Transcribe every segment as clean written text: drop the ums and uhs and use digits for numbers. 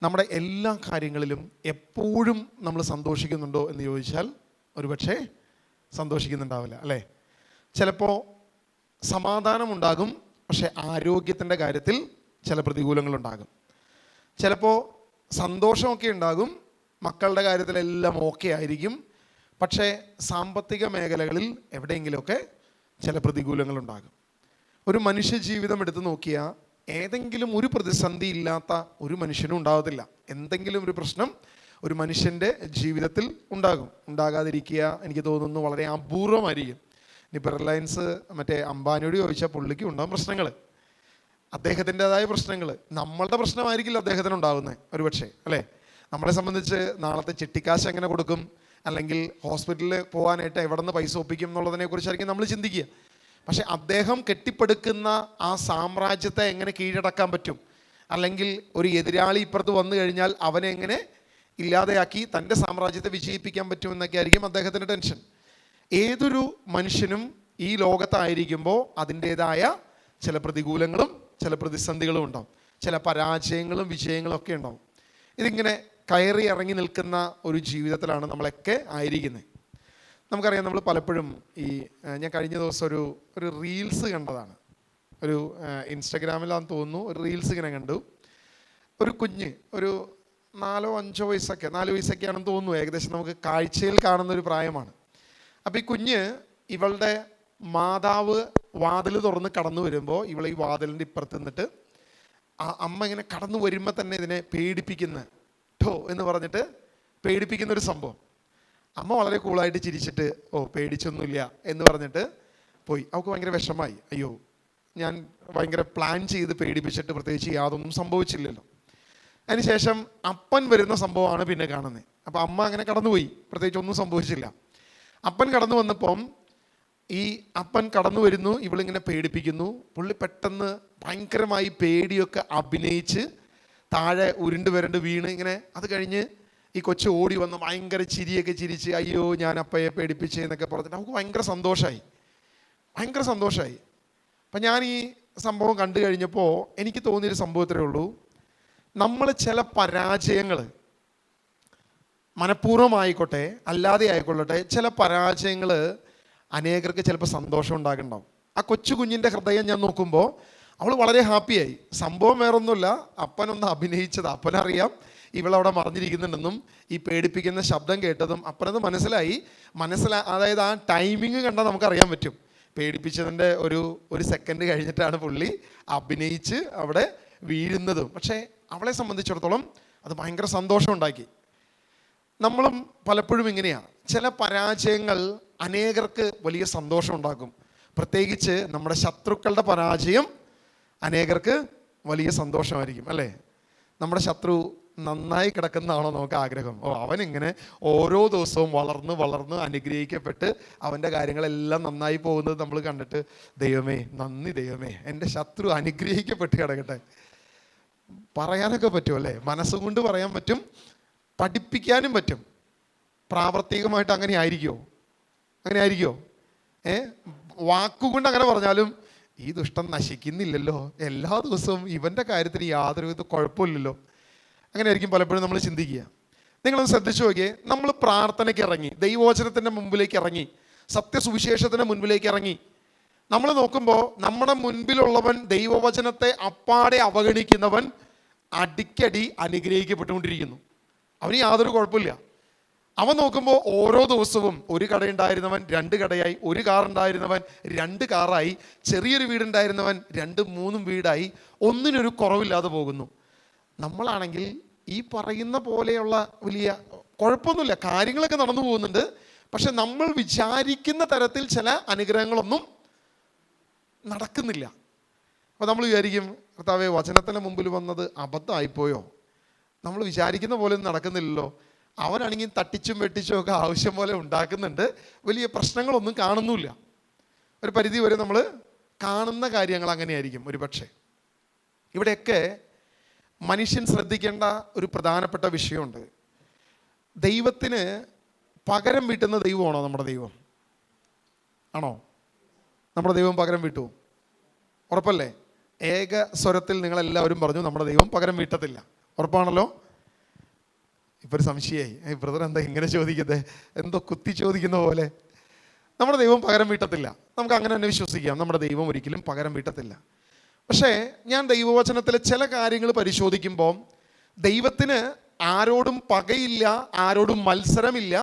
നമ്മുടെ എല്ലാ കാര്യങ്ങളിലും എപ്പോഴും നമ്മൾ സന്തോഷിക്കുന്നുണ്ടോ എന്ന് ചോദിച്ചാൽ ഒരുപക്ഷെ സന്തോഷിക്കുന്നുണ്ടാവില്ല, അല്ലേ? ചിലപ്പോൾ സമാധാനമുണ്ടാകും, പക്ഷേ ആരോഗ്യത്തിൻ്റെ കാര്യത്തിൽ ചില പ്രതികൂലങ്ങളുണ്ടാകും. ചിലപ്പോൾ സന്തോഷമൊക്കെ ഉണ്ടാകും, മക്കളുടെ കാര്യത്തിലെല്ലാം ഓക്കെ ആയിരിക്കും, പക്ഷേ സാമ്പത്തിക മേഖലകളിൽ എവിടെയെങ്കിലുമൊക്കെ ചില പ്രതികൂലങ്ങളുണ്ടാകും. ഒരു മനുഷ്യ ജീവിതം എടുത്തു നോക്കിയാൽ ഏതെങ്കിലും ഒരു പ്രതിസന്ധി ഇല്ലാത്ത ഒരു മനുഷ്യനും ഉണ്ടാകത്തില്ല. എന്തെങ്കിലും ഒരു പ്രശ്നം ഒരു മനുഷ്യൻ്റെ ജീവിതത്തിൽ ഉണ്ടാകും. ഉണ്ടാകാതിരിക്കുക എനിക്ക് തോന്നുന്നു വളരെ അപൂർവമായിരിക്കും. ഇനിയിപ്പോൾ റിലയൻസ് മറ്റേ അംബാനിയോട് ചോദിച്ചാൽ പുള്ളിക്ക് ഉണ്ടാകും പ്രശ്നങ്ങൾ, അദ്ദേഹത്തിൻ്റെതായ പ്രശ്നങ്ങൾ. നമ്മളുടെ പ്രശ്നമായിരിക്കില്ല അദ്ദേഹത്തിന് ഉണ്ടാകുന്നത് ഒരുപക്ഷെ, അല്ലേ? നമ്മളെ സംബന്ധിച്ച് നാളത്തെ ചിട്ടിക്കാശ് എങ്ങനെ കൊടുക്കും, അല്ലെങ്കിൽ ഹോസ്പിറ്റലിൽ പോകാനായിട്ട് എവിടെ നിന്ന് പൈസ ഒപ്പിക്കും എന്നുള്ളതിനെക്കുറിച്ചായിരിക്കും നമ്മൾ ചിന്തിക്കുക. പക്ഷെ അദ്ദേഹം കെട്ടിപ്പടുക്കുന്ന ആ സാമ്രാജ്യത്തെ എങ്ങനെ കീഴടക്കാൻ പറ്റും, അല്ലെങ്കിൽ ഒരു എതിരാളി ഇപ്പുറത്ത് വന്നു കഴിഞ്ഞാൽ അവനെ എങ്ങനെ ഇല്ലാതെയാക്കി തൻ്റെ സാമ്രാജ്യത്തെ വിജയിപ്പിക്കാൻ പറ്റുമെന്നൊക്കെ ആയിരിക്കും അദ്ദേഹത്തിൻ്റെ ടെൻഷൻ. ഏതൊരു മനുഷ്യനും ഈ ലോകത്തായിരിക്കുമ്പോൾ അതിൻ്റേതായ ചില പ്രതികൂലങ്ങളും ചില പ്രതിസന്ധികളും ഉണ്ടാവും, ചില പരാജയങ്ങളും വിജയങ്ങളും ഒക്കെ ഉണ്ടാവും. ഇതിങ്ങനെ കയറി ഇറങ്ങി നിൽക്കുന്ന ഒരു ജീവിതത്തിലാണ് നമ്മളൊക്കെ ആയിരിക്കുന്നത്. നമുക്കറിയാം, നമ്മൾ പലപ്പോഴും ഞാൻ കഴിഞ്ഞ ദിവസം ഒരു റീൽസ് കണ്ടതാണ്. ഒരു ഇൻസ്റ്റഗ്രാമിലാണെന്ന് തോന്നുന്നു, ഒരു റീൽസ് ഇങ്ങനെ കണ്ടു. ഒരു കുഞ്ഞ്, ഒരു 4-5 വയസ്സൊക്കെ, 4 വയസ്സൊക്കെയാണെന്ന് തോന്നുന്നു, ഏകദേശം നമുക്ക് കാഴ്ചയിൽ കാണുന്ന ഒരു പ്രായമാണ്. അപ്പോൾ ഈ കുഞ്ഞ്, ഇവളുടെ മാതാവ് വാതിൽ തുറന്ന് കടന്നു വരുമ്പോൾ ഇവൾ ഈ വാതിലിൻ്റെ ഇപ്പുറത്ത് നിന്നിട്ട് അമ്മ ഇങ്ങനെ കടന്നു വരുമ്പോൾ തന്നെ ഇതിനെ പേടിപ്പിക്കുന്ന ഠോ എന്ന് പറഞ്ഞിട്ട് പേടിപ്പിക്കുന്നൊരു സംഭവം. അമ്മ വളരെ കൂളായിട്ട് ചിരിച്ചിട്ട് പേടിച്ചൊന്നുമില്ല എന്ന് പറഞ്ഞിട്ട് പോയി. അവൾക്ക് ഭയങ്കര വിഷമായി. അയ്യോ, ഞാൻ ഭയങ്കര പ്ലാൻ ചെയ്ത് പേടിപ്പിച്ചിട്ട് പ്രത്യേകിച്ച് യാതൊന്നും സംഭവിച്ചില്ലല്ലോ. അതിനുശേഷം അപ്പൻ വരുന്ന സംഭവമാണ് പിന്നെ കാണുന്നത്. അപ്പോൾ അമ്മ അങ്ങനെ കടന്നുപോയി, പ്രത്യേകിച്ച് ഒന്നും സംഭവിച്ചില്ല. അപ്പൻ കടന്നു വന്നപ്പം ഈ അപ്പൻ കടന്നു വരുന്നു, ഇവളിങ്ങനെ പേടിപ്പിക്കുന്നു. പുള്ളി പെട്ടെന്ന് ഭയങ്കരമായി പേടിയൊക്കെ അഭിനയിച്ച് താഴെ ഉരുണ്ട് വരണ്ട് വീണ് ഇങ്ങനെ. അത് കഴിഞ്ഞ് ഈ കൊച്ചു ഓടി വന്ന് ഭയങ്കര ചിരിയൊക്കെ ചിരിച്ച് അയ്യോ ഞാൻ അപ്പയെ പേടിപ്പിച്ചേ എന്നൊക്കെ പറഞ്ഞിട്ട് നമുക്ക് ഭയങ്കര സന്തോഷമായി. അപ്പം ഞാൻ ഈ സംഭവം കണ്ടു കഴിഞ്ഞപ്പോൾ എനിക്ക് തോന്നിയൊരു സംഭവത്തിലേ ഉള്ളൂ, നമ്മൾ ചില പരാജയങ്ങൾ മനഃപൂർവ്വമായിക്കോട്ടെ അല്ലാതെ ആയിക്കൊള്ളട്ടെ, ചില പരാജയങ്ങൾ അനേകർക്ക് ചിലപ്പോൾ സന്തോഷം ഉണ്ടാകുന്നുണ്ടാവും. ആ കൊച്ചു കുഞ്ഞിൻ്റെ ഹൃദയം ഞാൻ നോക്കുമ്പോൾ അവൾ വളരെ ഹാപ്പിയായി. സംഭവം വേറൊന്നുമില്ല, അപ്പനൊന്ന് അഭിനയിച്ചത്. അപ്പനറിയാം ഇവളവിടെ മറിഞ്ഞിരിക്കുന്നുണ്ടെന്നും ഈ പേടിപ്പിക്കുന്ന ശബ്ദം കേട്ടതും അപ്പനത് മനസ്സിലായി. അതായത് ആ ടൈമിങ് കണ്ടാൽ നമുക്കറിയാൻ പറ്റും. പേടിപ്പിച്ചതിൻ്റെ ഒരു സെക്കൻഡ് കഴിഞ്ഞിട്ടാണ് പുള്ളി അഭിനയിച്ച് അവിടെ വീഴുന്നതും. പക്ഷേ അവളെ സംബന്ധിച്ചിടത്തോളം അത് ഭയങ്കര സന്തോഷം ഉണ്ടാക്കി. നമ്മളും പലപ്പോഴും ഇങ്ങനെയാണ്. ചില പരാജയങ്ങൾ അനേകർക്ക് വലിയ സന്തോഷം ഉണ്ടാക്കും. പ്രത്യേകിച്ച് നമ്മുടെ ശത്രുക്കളുടെ പരാജയം അനേകർക്ക് വലിയ സന്തോഷമായിരിക്കും, അല്ലേ? നമ്മുടെ ശത്രു നന്നായി കിടക്കുന്നതാണോ നമുക്ക് ആഗ്രഹം? അവനിങ്ങനെ ഓരോ ദിവസവും വളർന്ന് അനുഗ്രഹിക്കപ്പെട്ട് അവൻ്റെ കാര്യങ്ങളെല്ലാം നന്നായി പോകുന്നത് നമ്മൾ കണ്ടിട്ട് ദൈവമേ നന്ദി, ദൈവമേ എൻ്റെ ശത്രു അനുഗ്രഹിക്കപ്പെട്ട് കിടക്കട്ടെ. പറയാനൊക്കെ പറ്റും, അല്ലേ? മനസ്സുകൊണ്ട് പറയാൻ പറ്റും, പഠിപ്പിക്കാനും പറ്റും. പ്രാവർത്തികമായിട്ട് അങ്ങനെ ആയിരിക്കുമോ? വാക്കുകൊണ്ട് അങ്ങനെ പറഞ്ഞാലും ഈ ദുഷ്ടം നശിക്കുന്നില്ലല്ലോ, എല്ലാ ദിവസവും ഇവൻ്റെ കാര്യത്തിന് യാതൊരു കുഴപ്പമില്ലല്ലോ, അങ്ങനെ ആയിരിക്കും പലപ്പോഴും നമ്മൾ ചിന്തിക്കുക. നിങ്ങളൊന്ന് ശ്രദ്ധിച്ചു നോക്കിയേ, നമ്മൾ പ്രാർത്ഥനയ്ക്ക് ഇറങ്ങി, ദൈവവചനത്തിൻ്റെ മുമ്പിലേക്ക് ഇറങ്ങി, സത്യസുവിശേഷത്തിൻ്റെ മുൻപിലേക്ക് ഇറങ്ങി. നമ്മൾ നോക്കുമ്പോൾ നമ്മുടെ മുൻപിലുള്ളവൻ, ദൈവവചനത്തെ അപ്പാടെ അവഗണിക്കുന്നവൻ അടിക്കടി അനുഗ്രഹിക്കപ്പെട്ടുകൊണ്ടിരിക്കുന്നു. അവന് യാതൊരു കുഴപ്പമില്ല. അവൻ നോക്കുമ്പോൾ ഓരോ ദിവസവും ഒരു കടയുണ്ടായിരുന്നവൻ 2 കടയായി, ഒരു കാറുണ്ടായിരുന്നവൻ 2 കാറായി, ചെറിയൊരു വീടുണ്ടായിരുന്നവൻ 2-3 വീടായി, ഒന്നിനൊരു കുറവില്ലാതെ പോകുന്നു. നമ്മളാണെങ്കിൽ ഈ പറയുന്ന പോലെയുള്ള വലിയ കുഴപ്പമൊന്നുമില്ല, കാര്യങ്ങളൊക്കെ നടന്നു പോകുന്നുണ്ട്. പക്ഷെ നമ്മൾ വിചാരിക്കുന്ന തരത്തിൽ ചില അനുഗ്രഹങ്ങളൊന്നും നടക്കുന്നില്ല. അപ്പോൾ നമ്മൾ വിചാരിക്കും, കർത്താവേ വചനത്തിൻ്റെ മുമ്പിൽ വന്നത് അബദ്ധമായിപ്പോയോ, നമ്മൾ വിചാരിക്കുന്ന പോലെ ഒന്നും നടക്കുന്നില്ലല്ലോ. അവനാണെങ്കിൽ തട്ടിച്ചും വെട്ടിച്ചും ഒക്കെ ആവശ്യം പോലെ ഉണ്ടാക്കുന്നുണ്ട്, വലിയ പ്രശ്നങ്ങളൊന്നും കാണുന്നില്ല. ഒരു പരിധി വരെ നമ്മൾ കാണുന്ന കാര്യങ്ങൾ അങ്ങനെയായിരിക്കും ഒരു പക്ഷേ. ഇവിടെയൊക്കെ മനുഷ്യൻ ശ്രദ്ധിക്കേണ്ട ഒരു പ്രധാനപ്പെട്ട വിഷയമുണ്ട്. ദൈവത്തിന് പകരം വീട്ടുന്ന ദൈവമാണോ നമ്മുടെ ദൈവം? ആണോ? നമ്മുടെ ദൈവം പകരം വീട്ടുമോ? ഉറപ്പല്ലേ? ഏക സ്വരത്തിൽ നിങ്ങളെല്ലാവരും പറഞ്ഞു നമ്മുടെ ദൈവം പകരം വീട്ടത്തില്ല. ഉറപ്പാണല്ലോ? ഇപ്പോൾ ഒരു സംശയമായി, ബ്രദർ എന്താ ഇങ്ങനെ ചോദിക്കുന്നത്, എന്തോ കുത്തി ചോദിക്കുന്ന പോലെ. നമ്മുടെ ദൈവം പകരം വീട്ടത്തില്ല. നമുക്ക് അങ്ങനെ തന്നെ വിശ്വസിക്കാം, നമ്മുടെ ദൈവം ഒരിക്കലും പകരം വീട്ടത്തില്ല. പക്ഷേ ഞാൻ ദൈവവചനത്തിലെ ചില കാര്യങ്ങൾ പരിശോധിക്കുമ്പോൾ ദൈവത്തിന് ആരോടും പകയില്ല, ആരോടും മത്സരമില്ല.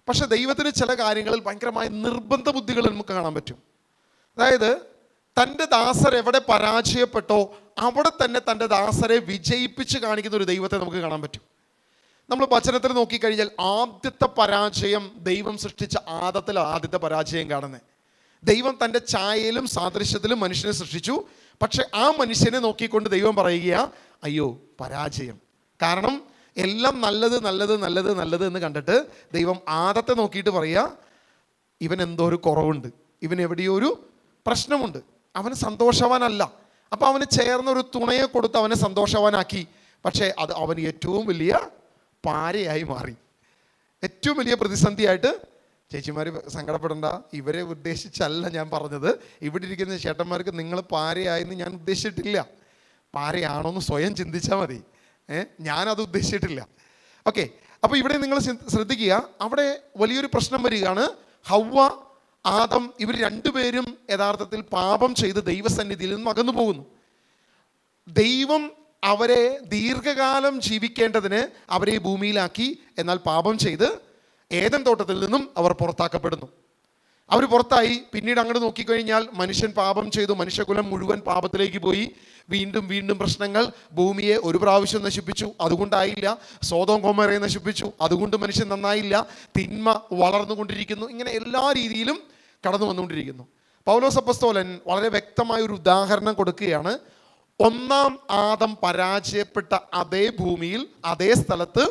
പക്ഷെ ദൈവത്തിന് ചില കാര്യങ്ങളിൽ ഭയങ്കരമായ നിർബന്ധ ബുദ്ധികൾ നമുക്ക് കാണാൻ പറ്റും. അതായത് തൻ്റെ ദാസർ എവിടെ പരാജയപ്പെട്ടോ അവിടെ തന്നെ തൻ്റെ ദാസരെ വിജയിപ്പിച്ച് കാണിക്കുന്ന ഒരു ദൈവത്തെ നമുക്ക് കാണാൻ പറ്റും. നമ്മൾ വചനത്തിൽ നോക്കിക്കഴിഞ്ഞാൽ ആദ്യത്തെ പരാജയം ദൈവം സൃഷ്ടിച്ച ആദ്യത്തെ പരാജയം കാണുന്നത്. ദൈവം തൻ്റെ ഛായയിലും സാദൃശ്യത്തിലും മനുഷ്യനെ സൃഷ്ടിച്ചു. പക്ഷെ ആ മനുഷ്യനെ നോക്കിക്കൊണ്ട് ദൈവം പറയുക, അയ്യോ പരാജയം. കാരണം എല്ലാം നല്ലത് നല്ലത് നല്ലത് നല്ലത് എന്ന് കണ്ടിട്ട് ദൈവം ആദത്തെ നോക്കിയിട്ട് പറയുക, ഇവൻ എന്തോ ഒരു കുറവുണ്ട്, ഇവൻ എവിടെയോ ഒരു പ്രശ്നമുണ്ട്, അവന് സന്തോഷവാനല്ല. അപ്പം അവന് ചേർന്നൊരു തുണയെ കൊടുത്ത് അവനെ സന്തോഷവാനാക്കി. പക്ഷേ അത് അവന് ഏറ്റവും വലിയ പാരയായി മാറി. ഏറ്റവും വലിയ പ്രതിസന്ധിയായിട്ട്. ചേച്ചിമാർ സങ്കടപ്പെടേണ്ട, ഇവരെ ഉദ്ദേശിച്ചല്ല ഞാൻ പറഞ്ഞത്. ഇവിടെ ഇരിക്കുന്ന ചേട്ടന്മാർക്ക് നിങ്ങൾ പാരയായെന്ന് ഞാൻ ഉദ്ദേശിച്ചിട്ടില്ല. പാരയാണോന്ന് സ്വയം ചിന്തിച്ചാൽ മതി. ഞാനത് ഉദ്ദേശിച്ചിട്ടില്ല. ഓക്കെ, അപ്പോൾ ഇവിടെ നിങ്ങൾ ശ്രദ്ധിക്കുക, അവിടെ വലിയൊരു പ്രശ്നം വരികയാണ്. ഹവ്വ, ആദം ഇവർ രണ്ടുപേരും യഥാർത്ഥത്തിൽ പാപം ചെയ്ത് ദൈവസന്നിധിയിൽ നിന്നും അകന്നു പോകുന്നു. ദൈവം അവരെ ദീർഘകാലം ജീവിക്കേണ്ടതിന് അവരെ ഭൂമിയിലാക്കി. എന്നാൽ പാപം ചെയ്ത് ഏദൻ തോട്ടത്തിൽ നിന്നും അവർ പുറത്താക്കപ്പെടുന്നു. അവർ പുറത്തായി. പിന്നീട് അങ്ങോട്ട് നോക്കിക്കഴിഞ്ഞാൽ മനുഷ്യൻ പാപം ചെയ്തു, മനുഷ്യകുലം മുഴുവൻ പാപത്തിലേക്ക് പോയി. വീണ്ടും വീണ്ടും പ്രശ്നങ്ങൾ. ഭൂമിയെ ഒരു പ്രാവശ്യം നശിപ്പിച്ചു, അതുകൊണ്ടായില്ല. സോദോം ഗൊമോറയെ നശിപ്പിച്ചു, അതുകൊണ്ട് മനുഷ്യൻ നന്നായില്ല. തിന്മ വളർന്നുകൊണ്ടിരിക്കുന്നു. ഇങ്ങനെ എല്ലാ രീതിയിലും കടന്നു വന്നുകൊണ്ടിരിക്കുന്നു. പൗലോസ് അപ്പോസ്തലൻ വളരെ വ്യക്തമായ ഒരു ഉദാഹരണം കൊടുക്കുകയാണ്. ഒന്നാം ആദം പരാജയപ്പെട്ട അതേ ഭൂമിയിൽ, അതേ സ്ഥലത്ത്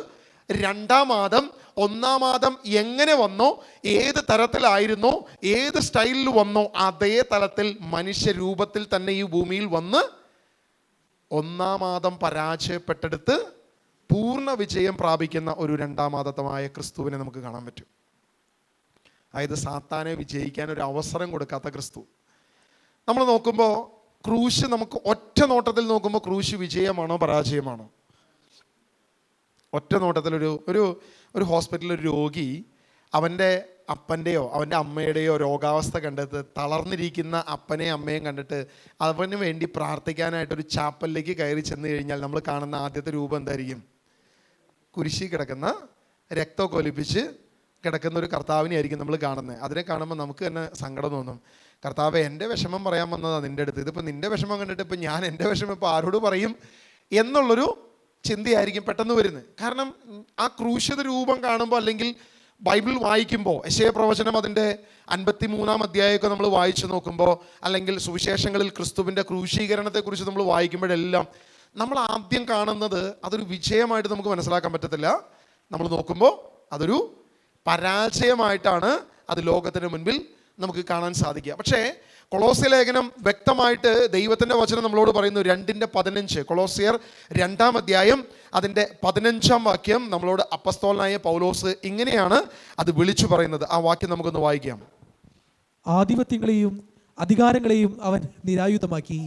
രണ്ടാം ആദം, ഒന്നാം ആദം എങ്ങനെ വന്നോ, ഏത് തരത്തിലായിരുന്നോ, ഏത് സ്റ്റൈലിൽ വന്നോ അതേ തലത്തിൽ മനുഷ്യരൂപത്തിൽ തന്നെ ഈ ഭൂമിയിൽ വന്ന് ഒന്നാം ആദം പരാജയപ്പെട്ടെടുത്ത് പൂർണ്ണ വിജയം പ്രാപിക്കുന്ന ഒരു രണ്ടാം ആദത്തമായ ക്രിസ്തുവിനെ നമുക്ക് കാണാൻ പറ്റും. അതായത് സാത്താനെ വിജയിക്കാൻ ഒരു അവസരം കൊടുക്കാത്ത ക്രിസ്തു. നമ്മൾ നോക്കുമ്പോൾ ക്രൂശ്, നമുക്ക് ഒറ്റ നോട്ടത്തിൽ നോക്കുമ്പോൾ ക്രൂശ് വിജയമാണോ പരാജയമാണോ? ഒറ്റ നോട്ടത്തിൽ ഒരു ഹോസ്പിറ്റലിൽ ഒരു രോഗി അവൻ്റെ അപ്പൻ്റെയോ അവൻ്റെ അമ്മയുടെയോ രോഗാവസ്ഥ കണ്ടിട്ട് തളർന്നിരിക്കുന്ന അപ്പനെയും അമ്മയും കണ്ടിട്ട് അവന് വേണ്ടി പ്രാർത്ഥിക്കാനായിട്ടൊരു ചാപ്പലിലേക്ക് കയറി ചെന്ന് കഴിഞ്ഞാൽ നമ്മൾ കാണുന്ന ആദ്യത്തെ രൂപം എന്തായിരിക്കും? കുരിശി കിടക്കുന്ന, രക്തമൊക്കെ ഒലിപ്പിച്ച് കിടക്കുന്ന ഒരു കർത്താവിനെ ആയിരിക്കും നമ്മൾ കാണുന്നത്. അതിനെ കാണുമ്പോൾ നമുക്ക് തന്നെ സങ്കടം തോന്നും. കർത്താവേ, എൻ്റെ വിഷമം പറയാൻ വന്നതാണ് നിൻ്റെ അടുത്ത്. ഇതിപ്പോൾ നിൻ്റെ വിഷമം കണ്ടിട്ട് ഇപ്പം ഞാൻ എൻ്റെ വിഷമം ഇപ്പോൾ ആരോട് പറയും എന്നുള്ളൊരു ചിന്തയായിരിക്കും പെട്ടെന്ന് വരുന്നത്. കാരണം ആ ക്രൂശിത രൂപം കാണുമ്പോൾ, അല്ലെങ്കിൽ ബൈബിൾ വായിക്കുമ്പോൾ, യെശയ്യാ പ്രവചനം അതിൻ്റെ 53-ാം അധ്യായമൊക്കെ നമ്മൾ വായിച്ചു നോക്കുമ്പോൾ, അല്ലെങ്കിൽ സുവിശേഷങ്ങളിൽ ക്രിസ്തുവിൻ്റെ ക്രൂശീകരണത്തെക്കുറിച്ച് നമ്മൾ വായിക്കുമ്പോഴെല്ലാം നമ്മൾ ആദ്യം കാണുന്നത് അതൊരു വിജയമായിട്ട് നമുക്ക് മനസ്സിലാക്കാൻ പറ്റത്തില്ല. നമ്മൾ നോക്കുമ്പോൾ അതൊരു പരാജയമായിട്ടാണ് അത് ലോകത്തിന് മുൻപിൽ നമുക്ക് കാണാൻ സാധിക്കുക. പക്ഷേ കൊളോസ്യ ലേഖനം വ്യക്തമായിട്ട് ദൈവത്തിൻ്റെ വചനം നമ്മളോട് പറയുന്നു. 2:15 കൊളോസ്യർ 2-ാം അധ്യായം അതിൻ്റെ 15-ാം വാക്യം നമ്മളോട് അപ്പസ്തോലനായ പൗലോസ് ഇങ്ങനെയാണ് അത് വിളിച്ചു പറയുന്നത്. ആ വാക്യം നമുക്കൊന്ന് വായിക്കാം. ആധിപത്യങ്ങളെയും അധികാരങ്ങളെയും അവൻ നിരായുധമാക്കി.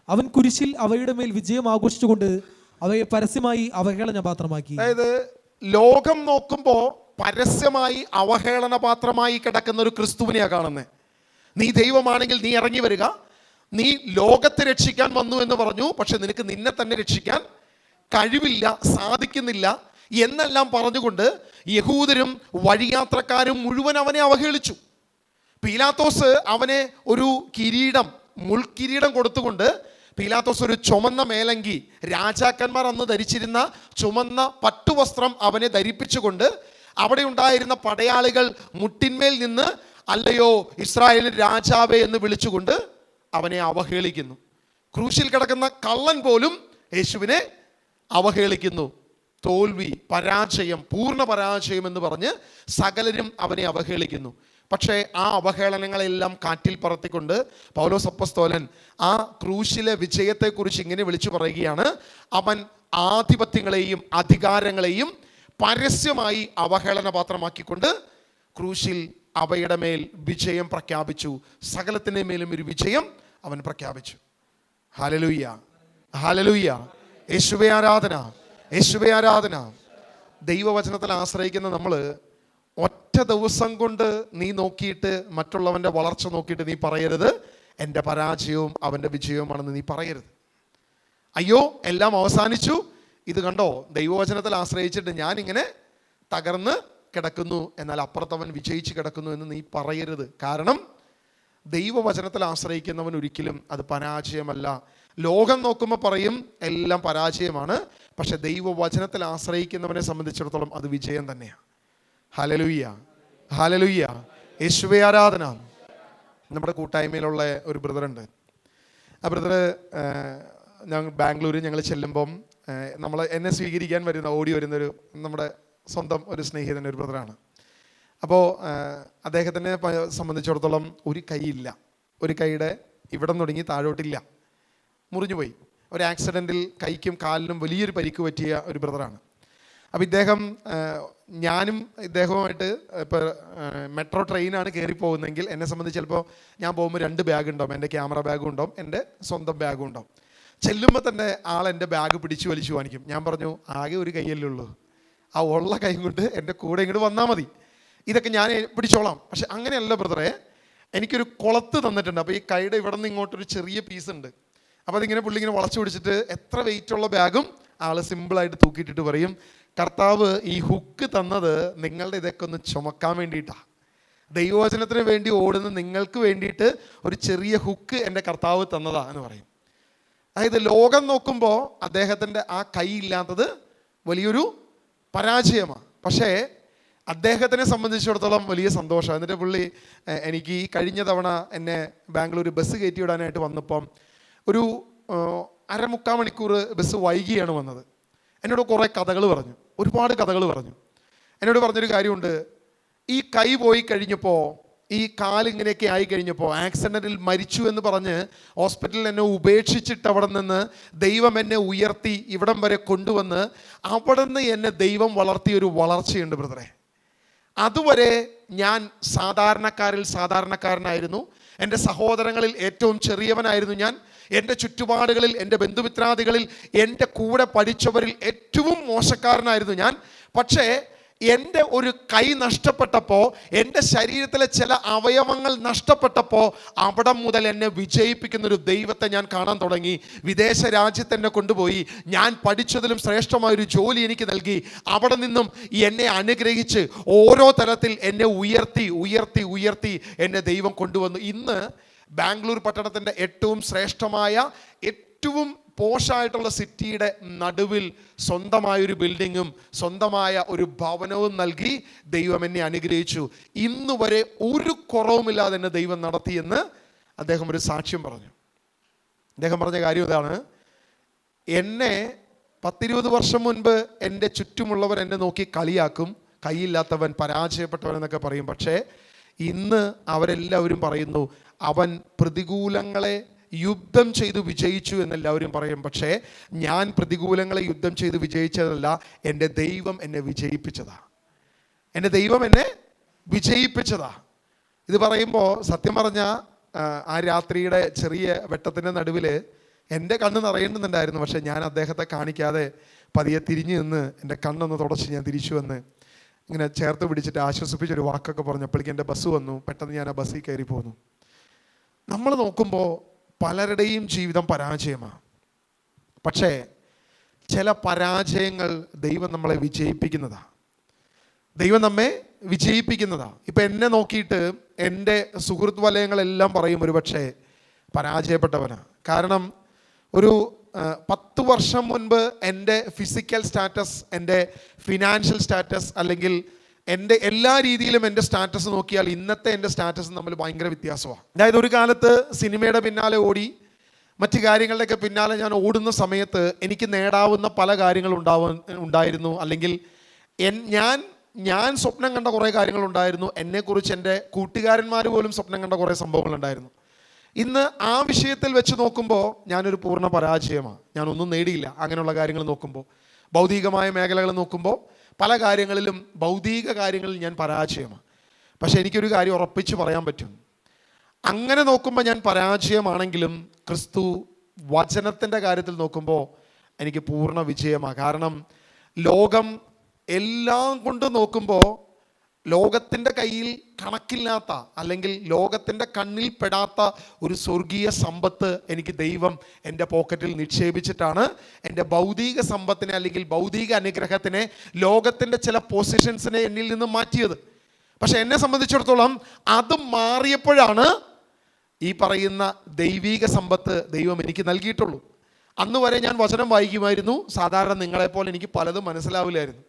അവൻ കുരിശിൽ അവയുടെ മേൽ വിജയം ആഘോഷിച്ചുകൊണ്ട് അവയെ പരസ്യമായി അവഹേളന പാത്രമാക്കി. അതായത് ലോകം നോക്കുമ്പോൾ പരസ്യമായി അവഹേളന പാത്രമായി കിടക്കുന്ന ഒരു ക്രിസ്തുവിനെയാണ് കാണുന്നത്. നീ ദൈവമാണെങ്കിൽ നീ ഇറങ്ങി വരിക, നീ ലോകത്തെ രക്ഷിക്കാൻ വന്നു എന്ന് പറഞ്ഞു, പക്ഷെ നിനക്ക് നിന്നെ തന്നെ രക്ഷിക്കാൻ കഴിവില്ല, സാധിക്കുന്നില്ല എന്നെല്ലാം പറഞ്ഞുകൊണ്ട് യഹൂദരും വഴിയാത്രക്കാരും മുഴുവൻ അവനെ അവഹേളിച്ചു. പീലാത്തോസ് അവനെ ഒരു കിരീടം, മുൾക്കിരീടം കൊടുത്തുകൊണ്ട്, പീലാത്തോസ് ഒരു ചുമന്ന മേലങ്കി, രാജാക്കന്മാർ അന്ന് ധരിച്ചിരുന്ന ചുമന്ന പട്ടുവസ്ത്രം അവനെ ധരിപ്പിച്ചുകൊണ്ട് അവിടെ ഉണ്ടായിരുന്ന പടയാളികൾ മുട്ടിന്മേൽ നിന്ന് അല്ലയോ ഇസ്രായേലിൻ രാജാവേ എന്ന് വിളിച്ചുകൊണ്ട് അവനെ അവഹേളിക്കുന്നു. ക്രൂശിൽ കിടക്കുന്ന കള്ളൻ പോലും യേശുവിനെ അവഹേളിക്കുന്നു. തോൽവി, പരാജയം, പൂർണ്ണ പരാജയം എന്ന് പറഞ്ഞ് സകലരും അവനെ അവഹേളിക്കുന്നു. പക്ഷേ ആ അവഹേളനങ്ങളെല്ലാം കാറ്റിൽ പറത്തിക്കൊണ്ട് പൗലോസ് അപ്പോസ്തലൻ ആ ക്രൂശിലെ വിജയത്തെക്കുറിച്ച് ഇങ്ങനെ വിളിച്ചു പറയുകയാണ്. അവൻ ആധിപത്യങ്ങളെയും അധികാരങ്ങളെയും പരസ്യമായി അവഹേളന പാത്രമാക്കിക്കൊണ്ട് ക്രൂശിൽ അവയുടെ മേൽ വിജയം പ്രഖ്യാപിച്ചു. സകലത്തിൻ്റെ മേലും ഒരു വിജയം അവൻ പ്രഖ്യാപിച്ചു. Hallelujah, hallelujah. യേശുവേ ആരാധന, യേശുവേ ആരാധന. ദൈവവചനത്തിൽ ആശ്രയിക്കുന്ന നമ്മൾ ഒറ്റ ദിവസം കൊണ്ട് നീ നോക്കിയിട്ട് മറ്റുള്ളവൻ്റെ വളർച്ച നോക്കിയിട്ട് നീ പറയരുത് എൻ്റെ പരാജയവും അവൻ്റെ വിജയവുമാണെന്ന് നീ പറയരുത്. അയ്യോ എല്ലാം അവസാനിച്ചു, ഇത് കണ്ടോ ദൈവവചനത്തിൽ ആശ്രയിച്ചിട്ട് ഞാനിങ്ങനെ തകർന്ന് കിടക്കുന്നു, എന്നാൽ അപ്പുറത്തവൻ വിജയിച്ച് കിടക്കുന്നു എന്ന് നീ പറയരുത്. കാരണം ദൈവവചനത്തിൽ ആശ്രയിക്കുന്നവൻ ഒരിക്കലും അത് പരാജയമല്ല. ലോകം നോക്കുമ്പോൾ പറയും എല്ലാം പരാജയമാണ്, പക്ഷെ ദൈവവചനത്തിൽ ആശ്രയിക്കുന്നവനെ സംബന്ധിച്ചിടത്തോളം അത് വിജയം തന്നെയാണ്. ഹല്ലേലൂയ, ഹല്ലേലൂയ, യേശുവേ ആരാധന. നമ്മുടെ കൂട്ടായ്മയിലുള്ള ഒരു ബ്രദറുണ്ട്. ആ ബ്രദർ ഞങ്ങൾ ബാംഗ്ലൂരിൽ ഞങ്ങൾ ചെല്ലുമ്പം എന്നെ സ്വീകരിക്കാൻ ഓടി വരുന്നൊരു നമ്മുടെ സ്വന്തം ഒരു സ്നേഹിതൻ്റെ ഒരു ബ്രദറാണ്. അപ്പോൾ അദ്ദേഹത്തിനെ സംബന്ധിച്ചിടത്തോളം ഒരു കൈയില്ല, ഒരു കൈയുടെ ഇവിടം തുടങ്ങി താഴോട്ടില്ല, മുറിഞ്ഞുപോയി. ഒരു ആക്സിഡൻറ്റിൽ കൈക്കും കാലിനും വലിയൊരു പരിക്ക് പറ്റിയ ഒരു ബ്രദറാണ്. അപ്പോൾ ഞാനും ഇദ്ദേഹവുമായിട്ട് ഇപ്പോൾ മെട്രോ ട്രെയിനാണ് കയറി പോകുന്നതെങ്കിൽ എന്നെ സംബന്ധിച്ച് ചിലപ്പോൾ ഞാൻ പോകുമ്പോൾ 2 ബാഗ് ഉണ്ടാവും. എൻ്റെ ക്യാമറ ബാഗും ഉണ്ടാവും, എൻ്റെ സ്വന്തം ബാഗും ഉണ്ടാവും. ചെല്ലുമ്പോൾ തന്നെ ആൾ എൻ്റെ ബാഗ് പിടിച്ച് വലിച്ചു കാണിക്കും. ഞാൻ പറഞ്ഞു ആകെ ഒരു കൈയല്ലേ ഉള്ളൂ, ആ ഉള്ള കൈ കൊണ്ട് എൻ്റെ കൂടെ ഇങ്ങോട്ട് വന്നാൽ മതി, ഇതൊക്കെ ഞാൻ പിടിച്ചോളാം. പക്ഷെ അങ്ങനെയല്ല ബ്രദറെ, എനിക്കൊരു കുളത്ത് തന്നിട്ടുണ്ട്. അപ്പോൾ ഈ കൈയുടെ ഇവിടെ നിന്ന് ഇങ്ങോട്ടൊരു ചെറിയ പീസ് ഉണ്ട്. അപ്പോൾ അതിങ്ങനെ പുള്ളി ഇങ്ങനെ വളച്ചു പിടിച്ചിട്ട് എത്ര വെയിറ്റുള്ള ബാഗും ആൾ സിമ്പിളായിട്ട് തൂക്കിയിട്ടിട്ട് പറയും, കർത്താവ് ഈ ഹുക്ക് തന്നത് നിങ്ങളുടെ ഇതൊക്കെ ഒന്ന് ചുമക്കാൻ വേണ്ടിയിട്ടാണ്. ദൈവവചനത്തിന് വേണ്ടി ഓടുന്ന നിങ്ങൾക്ക് വേണ്ടിയിട്ട് ഒരു ചെറിയ ഹുക്ക് എൻ്റെ കർത്താവ് തന്നതാ എന്ന് പറയും. അതായത് ലോകം നോക്കുമ്പോൾ അദ്ദേഹത്തിൻ്റെ ആ കൈ ഇല്ലാത്തത് വലിയൊരു പരാജയമാണ്. പക്ഷേ അദ്ദേഹത്തിനെ സംബന്ധിച്ചിടത്തോളം വലിയ സന്തോഷമാണ്. എന്നിട്ട് പുള്ളി എനിക്ക് ഈ കഴിഞ്ഞ തവണ എന്നെ ബാംഗ്ലൂർ ബസ് കയറ്റി വിടാനായിട്ട് വന്നപ്പം ഒരു 1/4 മണിക്കൂർ ബസ് വൈകിയാണ് വന്നത്. എന്നോട് കുറേ കഥകൾ പറഞ്ഞു, ഒരുപാട് കഥകൾ പറഞ്ഞു. എന്നോട് പറഞ്ഞൊരു കാര്യമുണ്ട്, ഈ കൈ പോയി കഴിഞ്ഞപ്പോൾ, ഈ കാലിങ്ങനെയൊക്കെ ആയി കഴിഞ്ഞപ്പോൾ, ആക്സിഡൻറ്റിൽ മരിച്ചു എന്ന് പറഞ്ഞ് ഹോസ്പിറ്റലിൽ എന്നെ ഉപേക്ഷിച്ചിട്ട് അവിടെ നിന്ന് ദൈവം എന്നെ ഉയർത്തി ഇവിടം വരെ കൊണ്ടുവന്ന് അവിടെ നിന്ന് എന്നെ ദൈവം വളർത്തിയൊരു വളർച്ചയുണ്ട് ബ്രദറെ. അതുവരെ ഞാൻ സാധാരണക്കാരിൽ സാധാരണക്കാരനായിരുന്നു. എൻ്റെ സഹോദരങ്ങളിൽ ഏറ്റവും ചെറിയവനായിരുന്നു ഞാൻ. എൻ്റെ ചുറ്റുപാടുകളിൽ, എൻ്റെ ബന്ധുമിത്രാദികളിൽ, എൻ്റെ കൂടെ പഠിച്ചവരിൽ ഏറ്റവും മോശക്കാരനായിരുന്നു ഞാൻ. പക്ഷേ എൻ്റെ ഒരു കൈ നഷ്ടപ്പെട്ടപ്പോൾ, എൻ്റെ ശരീരത്തിലെ ചില അവയവങ്ങൾ നഷ്ടപ്പെട്ടപ്പോൾ, അവിടെ മുതൽ എന്നെ വിജയിപ്പിക്കുന്നൊരു ദൈവത്തെ ഞാൻ കാണാൻ തുടങ്ങി. വിദേശ രാജ്യത്ത് എന്നെ കൊണ്ടുപോയി, ഞാൻ പഠിച്ചതിലും ശ്രേഷ്ഠമായൊരു ജോലി എനിക്ക് നൽകി. അവിടെ നിന്നും എന്നെ അനുഗ്രഹിച്ച് ഓരോ തലത്തിൽ എന്നെ ഉയർത്തി ഉയർത്തി ഉയർത്തി എന്നെ ദൈവം കൊണ്ടുവന്നു. ഇന്ന് ബാംഗ്ലൂർ പട്ടണത്തിൻ്റെ ഏറ്റവും ശ്രേഷ്ഠമായ, ഏറ്റവും പോഷായിട്ടുള്ള സിറ്റിയുടെ നടുവിൽ സ്വന്തമായൊരു ബിൽഡിങ്ങും സ്വന്തമായ ഒരു ഭവനവും നൽകി ദൈവം എന്നെ അനുഗ്രഹിച്ചു. ഇന്ന് വരെ ഒരു കുറവുമില്ലാതെ എന്നെ ദൈവം നടത്തിയെന്ന് അദ്ദേഹം ഒരു സാക്ഷ്യം പറഞ്ഞു. അദ്ദേഹം പറഞ്ഞ കാര്യം ഇതാണ്, എന്നെ 10-20 വർഷം മുൻപ് എൻ്റെ ചുറ്റുമുള്ളവർ എന്നെ നോക്കി കളിയാക്കും, കൈയില്ലാത്തവൻ, പരാജയപ്പെട്ടവൻ എന്നൊക്കെ പറയും. പക്ഷേ ഇന്ന് അവരെല്ലാവരും പറയുന്നു അവൻ പ്രതികൂലങ്ങളെ യുദ്ധം ചെയ്ത് വിജയിച്ചു എന്നെല്ലാവരും പറയും. പക്ഷേ ഞാൻ പ്രതികൂലങ്ങളെ യുദ്ധം ചെയ്ത് വിജയിച്ചതല്ല, എൻ്റെ ദൈവം എന്നെ വിജയിപ്പിച്ചതാ. എൻ്റെ ദൈവം എന്നെ വിജയിപ്പിച്ചതാ. ഇത് പറയുമ്പോൾ സത്യം പറഞ്ഞാൽ ആ രാത്രിയുടെ ചെറിയ വെട്ടത്തിൻ്റെ നടുവിൽ എൻ്റെ കണ്ണ് നിറയേണ്ടുന്നുണ്ടായിരുന്നു. പക്ഷേ ഞാൻ അദ്ദേഹത്തെ കാണിക്കാതെ പതിയെ തിരിഞ്ഞു നിന്ന് എൻ്റെ കണ്ണൊന്ന് തുടച്ച് ഞാൻ തിരിച്ചു വന്ന് ഇങ്ങനെ ചേർത്ത് പിടിച്ചിട്ട് ആശ്വസിപ്പിച്ചൊരു വാക്കൊക്കെ പറഞ്ഞപ്പോഴേക്കും എൻ്റെ ബസ് വന്നു. പെട്ടെന്ന് ഞാൻ ആ ബസ്സിൽ കയറി പോന്നു. നമ്മൾ നോക്കുമ്പോൾ പലരുടെയും ജീവിതം പരാജയമാണ്. പക്ഷേ ചില പരാജയങ്ങൾ ദൈവം നമ്മളെ വിജയിപ്പിക്കുന്നതാണ്. ദൈവം നമ്മെ വിജയിപ്പിക്കുന്നതാണ്. ഇപ്പം എന്നെ നോക്കിയിട്ട് എൻ്റെ സുഹൃത്ത് വലയങ്ങളെല്ലാം പറയും ഒരു പക്ഷേ പരാജയപ്പെട്ടവനാണ്. കാരണം ഒരു 10 വർഷം മുൻപ് എൻ്റെ ഫിസിക്കൽ സ്റ്റാറ്റസ്, എൻ്റെ ഫിനാൻഷ്യൽ സ്റ്റാറ്റസ്, അല്ലെങ്കിൽ എൻ്റെ എല്ലാ രീതിയിലും എൻ്റെ സ്റ്റാറ്റസ് നോക്കിയാൽ ഇന്നത്തെ എൻ്റെ സ്റ്റാറ്റസ് തമ്മിൽ ഭയങ്കര വ്യത്യാസമാണ്. അതായത് ഒരു കാലത്ത് സിനിമയുടെ പിന്നാലെ ഓടി മറ്റു കാര്യങ്ങളുടെയൊക്കെ പിന്നാലെ ഞാൻ ഓടുന്ന സമയത്ത് എനിക്ക് നേടാവുന്ന പല കാര്യങ്ങൾ ഉണ്ടായിരുന്നു. അല്ലെങ്കിൽ ഞാൻ സ്വപ്നം കണ്ട കുറേ കാര്യങ്ങളുണ്ടായിരുന്നു. എന്നെക്കുറിച്ച് എൻ്റെ കൂട്ടുകാരന്മാർ പോലും സ്വപ്നം കണ്ട കുറേ സംഭവങ്ങളുണ്ടായിരുന്നു. ഇന്ന് ആ വിഷയത്തിൽ വെച്ച് നോക്കുമ്പോൾ ഞാനൊരു പൂർണ്ണ പരാജയമാണ്. ഞാനൊന്നും നേടിയില്ല. അങ്ങനെയുള്ള കാര്യങ്ങൾ നോക്കുമ്പോൾ, ഭൗതികമായ മേഖലകൾ നോക്കുമ്പോൾ പല കാര്യങ്ങളിലും, ഭൗതിക കാര്യങ്ങളിൽ ഞാൻ പരാജയമാണ്. പക്ഷെ എനിക്കൊരു കാര്യം ഉറപ്പിച്ച് പറയാൻ പറ്റും, അങ്ങനെ നോക്കുമ്പോൾ ഞാൻ പരാജയമാണെങ്കിലും ക്രിസ്തു വചനത്തിൻ്റെ കാര്യത്തിൽ നോക്കുമ്പോൾ എനിക്ക് പൂർണ്ണ വിജയമാണ്. കാരണം ലോകം എല്ലാം കൊണ്ട് നോക്കുമ്പോൾ ലോകത്തിൻ്റെ കയ്യിൽ കണക്കില്ലാത്ത, അല്ലെങ്കിൽ ലോകത്തിൻ്റെ കണ്ണിൽ പെടാത്ത ഒരു സ്വർഗീയ സമ്പത്ത് എനിക്ക് ദൈവം എൻ്റെ പോക്കറ്റിൽ നിക്ഷേപിച്ചിട്ടാണ് എൻ്റെ ഭൗതിക സമ്പത്തിനെ, അല്ലെങ്കിൽ ഭൗതിക അനുഗ്രഹത്തിനെ, ലോകത്തിൻ്റെ ചില പൊസിഷൻസിനെ എന്നിൽ നിന്ന് മാറ്റിയത്. പക്ഷെ എന്നെ സംബന്ധിച്ചിടത്തോളം അത് മാറിയപ്പോഴാണ് ഈ പറയുന്ന ദൈവിക സമ്പത്ത് ദൈവം എനിക്ക് നൽകിയിട്ടുള്ളൂ. അന്ന് വരെ ഞാൻ വചനം വായിക്കുമായിരുന്നു. സാധാരണ നിങ്ങളെപ്പോലെ എനിക്ക് പലതും മനസ്സിലാവില്ലായിരുന്നു.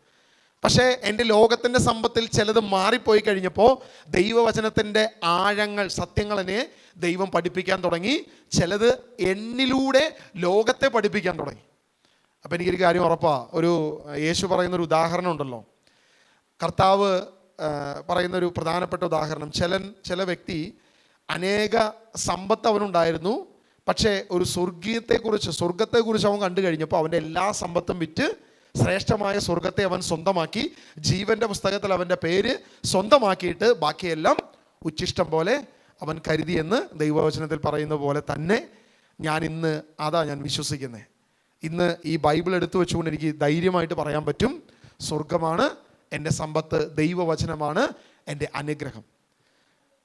പക്ഷേ എൻ്റെ ലോകത്തിൻ്റെ സമ്പത്തിൽ ചിലത് മാറിപ്പോയി കഴിഞ്ഞപ്പോൾ ദൈവവചനത്തിൻ്റെ ആഴങ്ങൾ, സത്യങ്ങൾ എന്നെ ദൈവം പഠിപ്പിക്കാൻ തുടങ്ങി. ചിലത് എന്നിലൂടെ ലോകത്തെ പഠിപ്പിക്കാൻ തുടങ്ങി. അപ്പം എനിക്കൊരു കാര്യം ഉറപ്പാണ്. ഒരു യേശു പറയുന്നൊരു ഉദാഹരണം ഉണ്ടല്ലോ, കർത്താവ് പറയുന്നൊരു പ്രധാനപ്പെട്ട ഉദാഹരണം. ചില വ്യക്തി അനേക സമ്പത്ത് അവനുണ്ടായിരുന്നു, പക്ഷേ ഒരു സ്വർഗത്തെക്കുറിച്ച് അവൻ കണ്ടു കഴിഞ്ഞപ്പോൾ അവൻ്റെ എല്ലാ സമ്പത്തും വിറ്റ് ശ്രേഷ്ഠമായ സ്വർഗത്തെ അവൻ സ്വന്തമാക്കി, ജീവൻ്റെ പുസ്തകത്തിൽ അവൻ്റെ പേര് സ്വന്തമാക്കിയിട്ട് ബാക്കിയെല്ലാം ഉച്ഛിഷ്ടം പോലെ അവൻ കരുതിയെന്ന് ദൈവവചനത്തിൽ പറയുന്ന പോലെ തന്നെ ഞാൻ വിശ്വസിക്കുന്നത്. ഇന്ന് ഈ ബൈബിൾ എടുത്തു വെച്ചുകൊണ്ട് എനിക്ക് ധൈര്യമായിട്ട് പറയാൻ പറ്റും, സ്വർഗമാണ് എൻ്റെ സമ്പത്ത്, ദൈവവചനമാണ് എൻ്റെ അനുഗ്രഹം.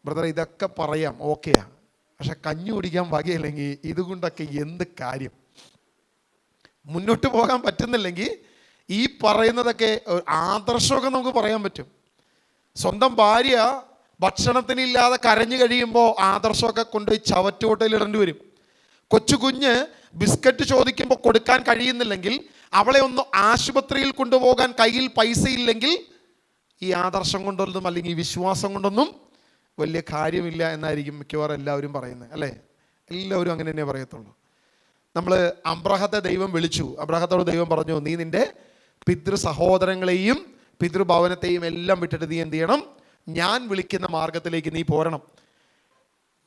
ബ്രദർ, ഇതൊക്കെ പറയാം, ഓക്കെയാണ്. പക്ഷെ കഞ്ഞി കുടിക്കാൻ വകയില്ലെങ്കിൽ ഇതുകൊണ്ടൊക്കെ എന്ത് കാര്യം? മുന്നോട്ട് പോകാൻ പറ്റുന്നില്ലെങ്കിൽ ഈ പറയുന്നതൊക്കെ ആദർശമൊക്കെ നമുക്ക് പറയാൻ പറ്റും. സ്വന്തം ഭാര്യ ഭക്ഷണത്തിനില്ലാതെ കരഞ്ഞു കഴിയുമ്പോൾ ആദർശമൊക്കെ കൊണ്ടുപോയി ചവറ്റുകൊട്ടയിൽ ഇടേണ്ടി വരും. കൊച്ചുകുഞ്ഞ് ബിസ്ക്കറ്റ് ചോദിക്കുമ്പോൾ കൊടുക്കാൻ കഴിയുന്നില്ലെങ്കിൽ, അവളെ ഒന്ന് ആശുപത്രിയിൽ കൊണ്ടുപോകാൻ കയ്യിൽ പൈസ ഇല്ലെങ്കിൽ, ഈ ആദർശം കൊണ്ടൊന്നും അല്ലെങ്കിൽ ഈ വിശ്വാസം കൊണ്ടൊന്നും വലിയ കാര്യമില്ല എന്നായിരിക്കും മിക്കവാറും എല്ലാവരും പറയുന്നത്, അല്ലേ? എല്ലാവരും അങ്ങനെ തന്നെ പറയത്തുള്ളൂ. നമ്മൾ അബ്രാഹത്തെ ദൈവം വിളിച്ചു. അബ്രാഹത്തോട് ദൈവം പറഞ്ഞു, നീ നിൻ്റെ പിതൃ സഹോദരങ്ങളെയും പിതൃഭവനത്തെയും എല്ലാം വിട്ടിട്ട് നീ എന്ത് ചെയ്യണം? ഞാൻ വിളിക്കുന്ന മാർഗത്തിലേക്ക് നീ പോരണം.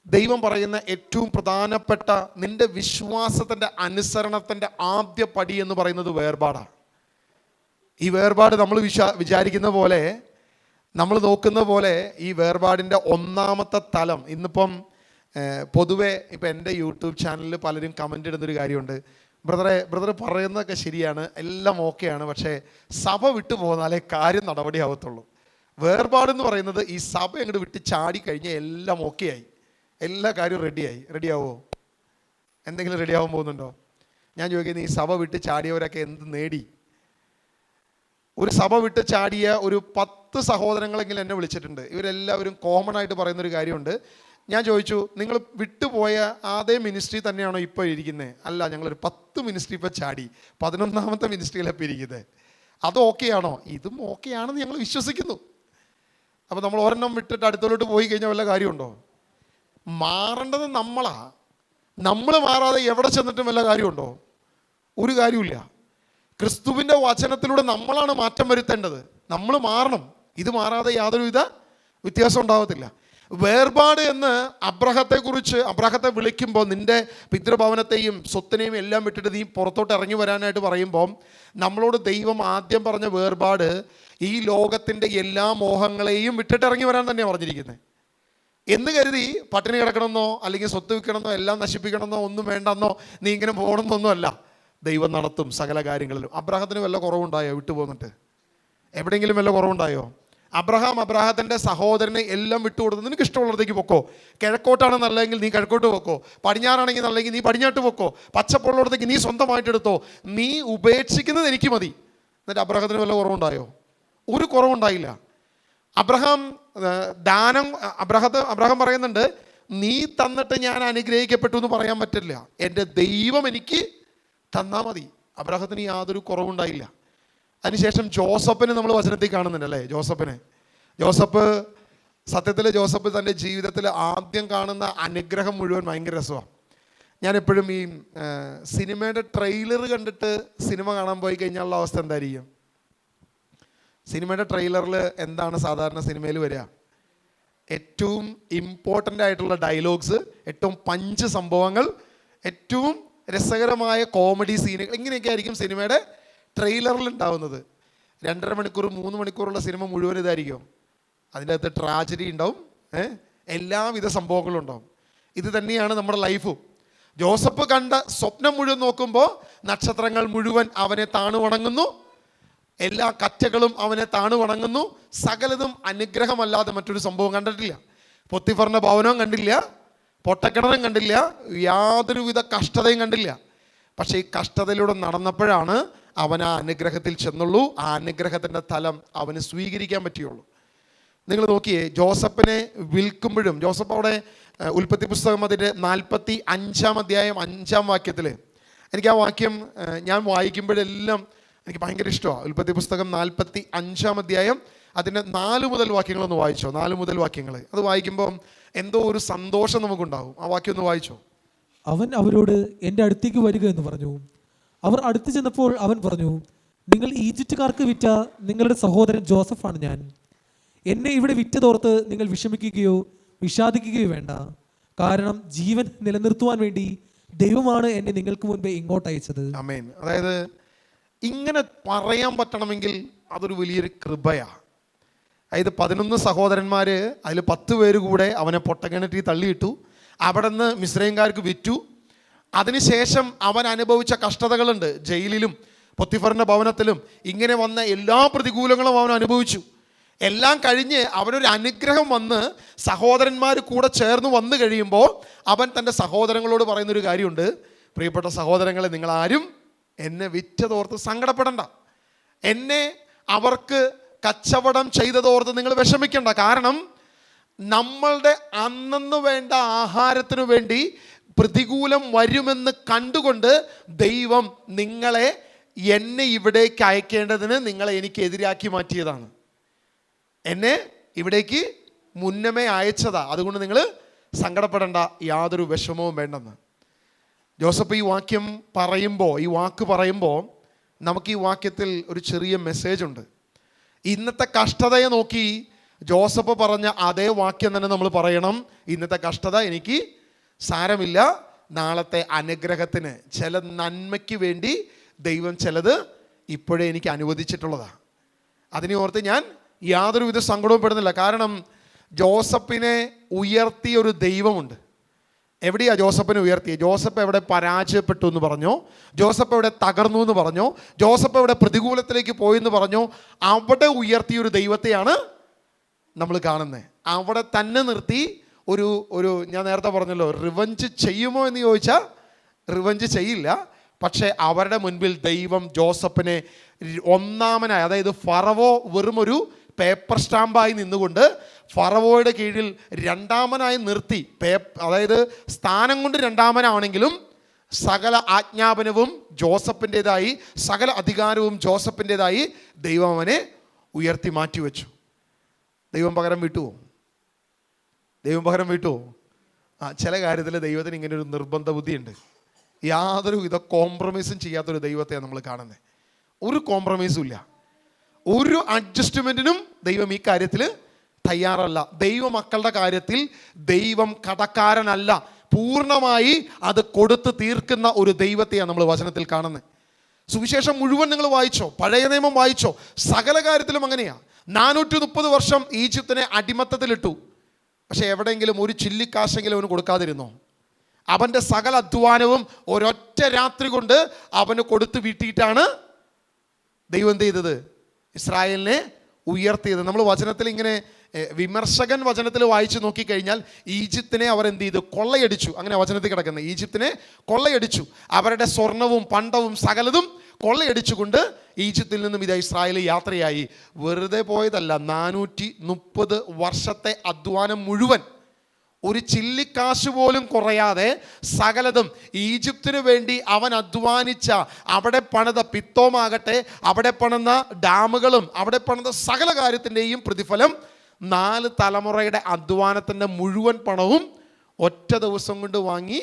ദൈവം പറയുന്ന ഏറ്റവും പ്രധാനപ്പെട്ട നിൻ്റെ വിശ്വാസത്തിൻ്റെ അനുസരണത്തിൻ്റെ ആദ്യ പടി എന്ന് പറയുന്നത് വേർപാടാണ്. ഈ വേർപാട് നമ്മൾ വിചാരിക്കുന്ന പോലെ, നമ്മൾ നോക്കുന്ന പോലെ ഈ വേർപാടിൻ്റെ ഒന്നാമത്തെ തലം ഇന്നിപ്പം പൊതുവെ ഇപ്പം എൻ്റെ യൂട്യൂബ് ചാനലിൽ പലരും കമൻ്റ് ഇടുന്നൊരു കാര്യമുണ്ട്, ബ്രദർ പറയുന്നതൊക്കെ ശരിയാണ്, എല്ലാം ഓക്കെയാണ്, പക്ഷേ സഭ വിട്ടു പോന്നാലേ കാര്യം നടപടിയാവത്തുള്ളൂ. വേർപാടെന്ന് പറയുന്നത് ഈ സഭ അങ്ങോട്ട് വിട്ട് ചാടിക്കഴിഞ്ഞാൽ എല്ലാം ഓക്കെയായി, എല്ലാ കാര്യവും റെഡിയാവോ? എന്തെങ്കിലും റെഡിയാവാൻ പോകുന്നുണ്ടോ? ഞാൻ ചോദിക്കുന്നത്, ഈ സഭ വിട്ട് ചാടിയവരൊക്കെ എന്ത് നേടി? ഒരു സഭ വിട്ട് ചാടിയ ഒരു 10 സഹോദരങ്ങളെങ്കിലും എന്നെ വിളിച്ചിട്ടുണ്ട്. ഇവരെല്ലാവരും കോമൺ ആയിട്ട് പറയുന്നൊരു കാര്യമുണ്ട്. ഞാൻ ചോദിച്ചു, നിങ്ങൾ വിട്ടുപോയ അതേ മിനിസ്ട്രി തന്നെയാണോ ഇപ്പോൾ ഇരിക്കുന്നത്? അല്ല, ഞങ്ങളൊരു 10 മിനിസ്ട്രി ഇപ്പോൾ ചാടി, 11ാമത്തെ മിനിസ്ട്രിയിലപ്പോൾ ഇരിക്കുന്നത്. അത് ഓക്കെയാണോ? ഇതും ഓക്കെയാണെന്ന് ഞങ്ങൾ വിശ്വസിക്കുന്നു. അപ്പോൾ നമ്മൾ ഒരെണ്ണം വിട്ടിട്ട് അടുത്തോട്ട് പോയി കഴിഞ്ഞാൽ വല്ല കാര്യമുണ്ടോ? മാറേണ്ടത് നമ്മളാ. നമ്മൾ മാറാതെ എവിടെ ചെന്നിട്ടും വല്ല കാര്യമുണ്ടോ? ഒരു കാര്യമില്ല. ക്രിസ്തുവിൻ്റെ വചനത്തിലൂടെ നമ്മളാണ് മാറ്റം വരുത്തേണ്ടത്. നമ്മൾ മാറണം. ഇത് മാറാതെ യാതൊരുവിധ വ്യത്യാസം ഉണ്ടാകത്തില്ല. വേർപാട് എന്ന് അബ്രാഹത്തെ വിളിക്കുമ്പോൾ, നിൻ്റെ പിതൃഭവനത്തെയും സ്വത്തിനെയും എല്ലാം വിട്ടിട്ട് നീ പുറത്തോട്ട് ഇറങ്ങി വരാനായിട്ട് പറയുമ്പോൾ, നമ്മളോട് ദൈവം ആദ്യം പറഞ്ഞ വേർപാട് ഈ ലോകത്തിൻ്റെ എല്ലാ മോഹങ്ങളെയും വിട്ടിട്ട് ഇറങ്ങി വരാൻ തന്നെയാണ് പറഞ്ഞിരിക്കുന്നത്. എന്ന് കരുതി പട്ടിണി കിടക്കണമെന്നോ അല്ലെങ്കിൽ സ്വത്ത് വിൽക്കണമെന്നോ എല്ലാം നശിപ്പിക്കണമെന്നോ ഒന്നും വേണ്ടെന്നോ നീ ഇങ്ങനെ പോകണമെന്നൊന്നും അല്ല. ദൈവം നടത്തും സകല കാര്യങ്ങളിലും. അബ്രാഹത്തിന് വല്ല കുറവുണ്ടായോ വിട്ടു പോന്നിട്ട്? എവിടെയെങ്കിലും വല്ല കുറവുണ്ടായോ? അബ്രാഹത്തിൻ്റെ സഹോദരനെ എല്ലാം വിട്ടുകൊടുത്ത് നിനക്ക് ഇഷ്ടമുള്ളടത്തേക്ക് പൊക്കോ. കിഴക്കോട്ടാണ് നല്ലതെങ്കിൽ നീ കിഴക്കോട്ട് പൊക്കോ, പടിഞ്ഞാറാണെങ്കിൽ നല്ലതെങ്കിൽ നീ പടിഞ്ഞാട്ട് പൊക്കോ, പച്ചപ്പുള്ളിടത്തേക്ക് നീ സ്വന്തമായിട്ട് എടുത്തോ, നീ ഉപേക്ഷിക്കുന്നത് എനിക്ക് മതി. എന്നിട്ട് അബ്രാഹത്തിന് വല്ല കുറവുണ്ടായോ? ഒരു കുറവുണ്ടായില്ല. അബ്രാഹാം പറയുന്നുണ്ട്, നീ തന്നിട്ട് ഞാൻ അനുഗ്രഹിക്കപ്പെട്ടു എന്ന് പറയാൻ പറ്റില്ല, എൻ്റെ ദൈവം എനിക്ക് തന്നാൽ മതി. അബ്രാഹത്തിന് യാതൊരു കുറവുണ്ടായില്ല. അതിനുശേഷം ജോസഫിനെ നമ്മൾ വചനത്തിൽ കാണുന്നുണ്ടല്ലേ. ജോസഫ് തൻ്റെ ജീവിതത്തിൽ ആദ്യം കാണുന്ന അനുഗ്രഹം മുഴുവൻ ഭയങ്കര രസമാണ്. ഞാനെപ്പോഴും ഈ സിനിമയുടെ ട്രെയിലർ കണ്ടിട്ട് സിനിമ കാണാൻ പോയി കഴിഞ്ഞാലുള്ള അവസ്ഥ എന്തായിരിക്കും? സിനിമയുടെ ട്രെയിലറിൽ എന്താണ് സാധാരണ സിനിമയിൽ വരിക? ഏറ്റവും ഇമ്പോർട്ടൻ്റ് ആയിട്ടുള്ള ഡയലോഗ്സ്, ഏറ്റവും പഞ്ച് സംഭവങ്ങൾ, ഏറ്റവും രസകരമായ കോമഡി സീനുകൾ, ഇങ്ങനെയൊക്കെ ആയിരിക്കും സിനിമയുടെ ട്രെയിലറിൽ ഉണ്ടാവുന്നത്. 2.5 മണിക്കൂർ 3 മണിക്കൂറുള്ള സിനിമ മുഴുവൻ ഇതായിരിക്കും. അതിൻ്റെ അകത്ത് ട്രാജഡി ഉണ്ടാവും, എല്ലാവിധ സംഭവങ്ങളും ഉണ്ടാവും. ഇത് തന്നെയാണ് നമ്മുടെ ലൈഫും. ജോസഫ് കണ്ട സ്വപ്നം മുഴുവൻ നോക്കുമ്പോൾ നക്ഷത്രങ്ങൾ മുഴുവൻ അവനെ താണു വണങ്ങുന്നു. എല്ലാ കറ്റകളും അവനെ താണു വണങ്ങുന്നു. സകലതും അനുഗ്രഹമല്ലാതെ മറ്റൊരു സംഭവം കണ്ടിട്ടില്ല. പൊത്തിഫറിന്റെ ഭവനവും കണ്ടില്ല, പൊട്ടക്കിണറും കണ്ടില്ല, യാതൊരുവിധ കഷ്ടതയും കണ്ടില്ല. പക്ഷേ ഈ കഷ്ടതയിലൂടെ നടന്നപ്പോഴാണ് അവൻ ആ അനുഗ്രഹത്തിൽ ചെന്നുള്ളൂ. ആ അനുഗ്രഹത്തിൻ്റെ തലം അവന് സ്വീകരിക്കാൻ പറ്റിയുള്ളൂ. നിങ്ങൾ നോക്കിയേ, ജോസഫിനെ വിൽക്കുമ്പോഴും, ജോസഫ് അവിടെ ഉൽപ്പത്തി പുസ്തകം അതിൻ്റെ 45-ാം അധ്യായം 5-ാം വാക്യത്തിൽ, എനിക്ക് ആ വാക്യം ഞാൻ വായിക്കുമ്പോഴെല്ലാം എനിക്ക് ഭയങ്കര ഇഷ്ടമാണ്. ഉൽപ്പത്തി പുസ്തകം 45-ാം അധ്യായം അതിൻ്റെ 4 മുതൽ വാക്യങ്ങളൊന്ന് വായിച്ചോ. 4 മുതൽ വാക്യങ്ങൾ അത് വായിക്കുമ്പോൾ എന്തോ ഒരു സന്തോഷം നമുക്കുണ്ടാവും. ആ വാക്യം ഒന്ന് വായിച്ചോ. അവൻ അവരോട് എൻ്റെ അടുത്തേക്ക് വരിക എന്ന് പറഞ്ഞു. അവർ അടുത്ത് ചെന്നപ്പോൾ അവൻ പറഞ്ഞു, നിങ്ങൾ ഈജിപ്തുകാർക്ക് വിറ്റ നിങ്ങളുടെ സഹോദരൻ ജോസഫാണ് ഞാൻ. എന്നെ ഇവിടെ വിറ്റതോർത്ത് നിങ്ങൾ വിഷമിക്കുകയോ വിഷാദിക്കുകയോ വേണ്ട. കാരണം ജീവൻ നിലനിർത്തുവാൻ വേണ്ടി ദൈവമാണ് എന്നെ നിങ്ങൾക്ക് മുൻപേ ഇങ്ങോട്ട് അയച്ചത്. ആമേൻ. അതായത് ഇങ്ങനെ പറയാൻ പറ്റണമെങ്കിൽ അതൊരു വലിയൊരു കൃപയാണ്. അതായത് 11 സഹോദരന്മാർ, അതിൽ 10 പേര് കൂടെ അവനെ പൊട്ടക്കിണറ്റിൽ തള്ളിയിട്ടു. അവിടെ നിന്ന് മിസ്രൈംകാർക്ക് വിറ്റു. അതിനുശേഷം അവൻ അനുഭവിച്ച കഷ്ടതകളുണ്ട്. ജയിലിലും പൊത്തിഫറിൻ്റെ ഭവനത്തിലും ഇങ്ങനെ വന്ന എല്ലാ പ്രതികൂലങ്ങളും അവൻ അനുഭവിച്ചു. എല്ലാം കഴിഞ്ഞ് അവനൊരു അനുഗ്രഹം വന്ന് സഹോദരന്മാർ കൂടെ ചേർന്ന് വന്നു കഴിയുമ്പോൾ അവൻ തൻ്റെ സഹോദരങ്ങളോട് പറയുന്നൊരു കാര്യമുണ്ട്. പ്രിയപ്പെട്ട സഹോദരങ്ങളെ, നിങ്ങളാരും എന്നെ വിറ്റതോർത്ത് സങ്കടപ്പെടണ്ട. എന്നെ അവർക്ക് കച്ചവടം ചെയ്തതോർത്ത് നിങ്ങൾ വിഷമിക്കണ്ട. കാരണം നമ്മളുടെ അന്നന്ന് വേണ്ട ആഹാരത്തിനു വേണ്ടി പ്രതികൂലം വരുമെന്ന് കണ്ടുകൊണ്ട് ദൈവം നിങ്ങളെ എന്നെ ഇവിടേക്ക് അയക്കേണ്ടതിന് നിങ്ങളെ എനിക്ക് എതിരാക്കി മാറ്റിയതാണ്. എന്നെ ഇവിടേക്ക് മുന്നമേ അയച്ചതാ. അതുകൊണ്ട് നിങ്ങൾ സങ്കടപ്പെടേണ്ട, യാതൊരു വിഷമവും വേണ്ടെന്ന്. ജോസഫ് ഈ വാക്യം പറയുമ്പോൾ, ഈ വാക്ക് പറയുമ്പോൾ നമുക്ക് ഈ വാക്യത്തിൽ ഒരു ചെറിയ മെസ്സേജ് ഉണ്ട്. ഇന്നത്തെ കഷ്ടതയെ നോക്കി ജോസഫ് പറഞ്ഞ അതേ വാക്യം തന്നെ നമ്മൾ പറയണം. ഇന്നത്തെ കഷ്ടത എനിക്ക് സാരമില്ല, നാളത്തെ അനുഗ്രഹത്തിന്, ചില നന്മയ്ക്ക് വേണ്ടി ദൈവം ചിലത് ഇപ്പോഴേ എനിക്ക് അനുവദിച്ചിട്ടുള്ളതാണ്. അതിനെ ഓർത്ത് ഞാൻ യാതൊരുവിധ സങ്കടവും പെടുന്നില്ല. കാരണം ജോസഫിനെ ഉയർത്തിയ ഒരു ദൈവമുണ്ട്. എവിടെയാ ജോസഫിനെ ഉയർത്തിയത്? ജോസഫ് എവിടെ പരാജയപ്പെട്ടു എന്ന് പറഞ്ഞോ, ജോസഫ് എവിടെ തകർന്നു എന്ന് പറഞ്ഞോ, ജോസഫ് എവിടെ പ്രതികൂലത്തിലേക്ക് പോയെന്ന് പറഞ്ഞോ, അവിടെ ഉയർത്തിയൊരു ദൈവത്തെയാണ് നമ്മൾ കാണുന്നത്. അവിടെ തന്നെ നിർത്തി ഒരു ഞാൻ നേരത്തെ പറഞ്ഞല്ലോ, റിവഞ്ച് ചെയ്യുമോ എന്ന് ചോദിച്ചാൽ റിവഞ്ച് ചെയ്യില്ല. പക്ഷേ അവരുടെ മുൻപിൽ ദൈവം ജോസഫിനെ ഒന്നാമനായി, അതായത് ഫറവോ വെറും ഒരു പേപ്പർ സ്റ്റാമ്പായി നിന്നുകൊണ്ട് ഫറവോയുടെ കീഴിൽ രണ്ടാമനായി നിർത്തി. അതായത് സ്ഥാനം കൊണ്ട് രണ്ടാമനാണെങ്കിലും സകല ആജ്ഞാപനവും ജോസഫിൻ്റെതായി, സകല അധികാരവും ജോസഫിൻ്റെതായി ദൈവം അവനെ ഉയർത്തി മാറ്റിവെച്ചു. ദൈവം പകരം വിട്ടുവോ? ദൈവം പകരം വിട്ടുവോ? ചില കാര്യത്തിൽ ദൈവത്തിന് ഇങ്ങനെ ഒരു നിർബന്ധ ബുദ്ധിയുണ്ട്. യാതൊരു വിധ കോംപ്രമൈസും ചെയ്യാത്തൊരു ദൈവത്തെയാണ് നമ്മൾ കാണുന്നത്. ഒരു കോംപ്രമൈസും ഇല്ല, ഒരു അഡ്ജസ്റ്റ്മെൻറ്റിനും ദൈവം ഈ കാര്യത്തിൽ തയ്യാറല്ല. ദൈവമക്കളുടെ കാര്യത്തിൽ ദൈവം കടക്കാരനല്ല. പൂർണ്ണമായി അത് കൊടുത്ത് തീർക്കുന്ന ഒരു ദൈവത്തെയാണ് നമ്മൾ വചനത്തിൽ കാണുന്നത്. സുവിശേഷം മുഴുവൻ നിങ്ങൾ വായിച്ചോ, പഴയ നിയമം വായിച്ചോ, സകല കാര്യത്തിലും അങ്ങനെയാണ്. 430 വർഷം ഈജിപ്തിനെ അടിമത്തത്തിലിട്ടു. പക്ഷെ എവിടെയെങ്കിലും ഒരു ചില്ലിക്കാശെങ്കിലും അവന് കൊടുക്കാതിരുന്നോ? അവൻ്റെ സകല അധ്വാനവും ഒരൊറ്റ രാത്രി കൊണ്ട് അവന് കൊടുത്ത് വീട്ടിയിട്ടാണ് ദൈവം എന്ത് ചെയ്തത്? ഇസ്രായേലിനെ ഉയർത്തിയത്. നമ്മൾ വചനത്തിൽ ഇങ്ങനെ വിമർശകൻ വചനത്തിൽ വായിച്ചു നോക്കിക്കഴിഞ്ഞാൽ ഈജിപ്തിനെ അവർ എന്ത് ചെയ്തു? കൊള്ളയടിച്ചു. അങ്ങനെ വചനത്തിൽ കിടക്കുന്നത്, ഈജിപ്തിനെ കൊള്ളയടിച്ചു. അവരുടെ സ്വർണവും പണ്ടവും സകലതും കൊള്ളയടിച്ചുകൊണ്ട് ഈജിപ്തിൽ നിന്നും ഇതാ ഇസ്രായേൽ യാത്രയായി. വെറുതെ പോയതല്ല, 430 വർഷത്തെ അധ്വാനം മുഴുവൻ, ഒരു ചില്ലിക്കാശ് പോലും കുറയാതെ സകലതും ഈജിപ്തിന് വേണ്ടി അവൻ അധ്വാനിച്ച, അവിടെ പണിത പിത്തോമാകട്ടെ, അവിടെ പണിത ഡാമുകളും, അവിടെ പണിത സകല കാര്യത്തിൻ്റെയും പ്രതിഫലം 4 തലമുറയുടെ അധ്വാനത്തിൻ്റെ മുഴുവൻ പണവും ഒറ്റ ദിവസം കൊണ്ട് വാങ്ങി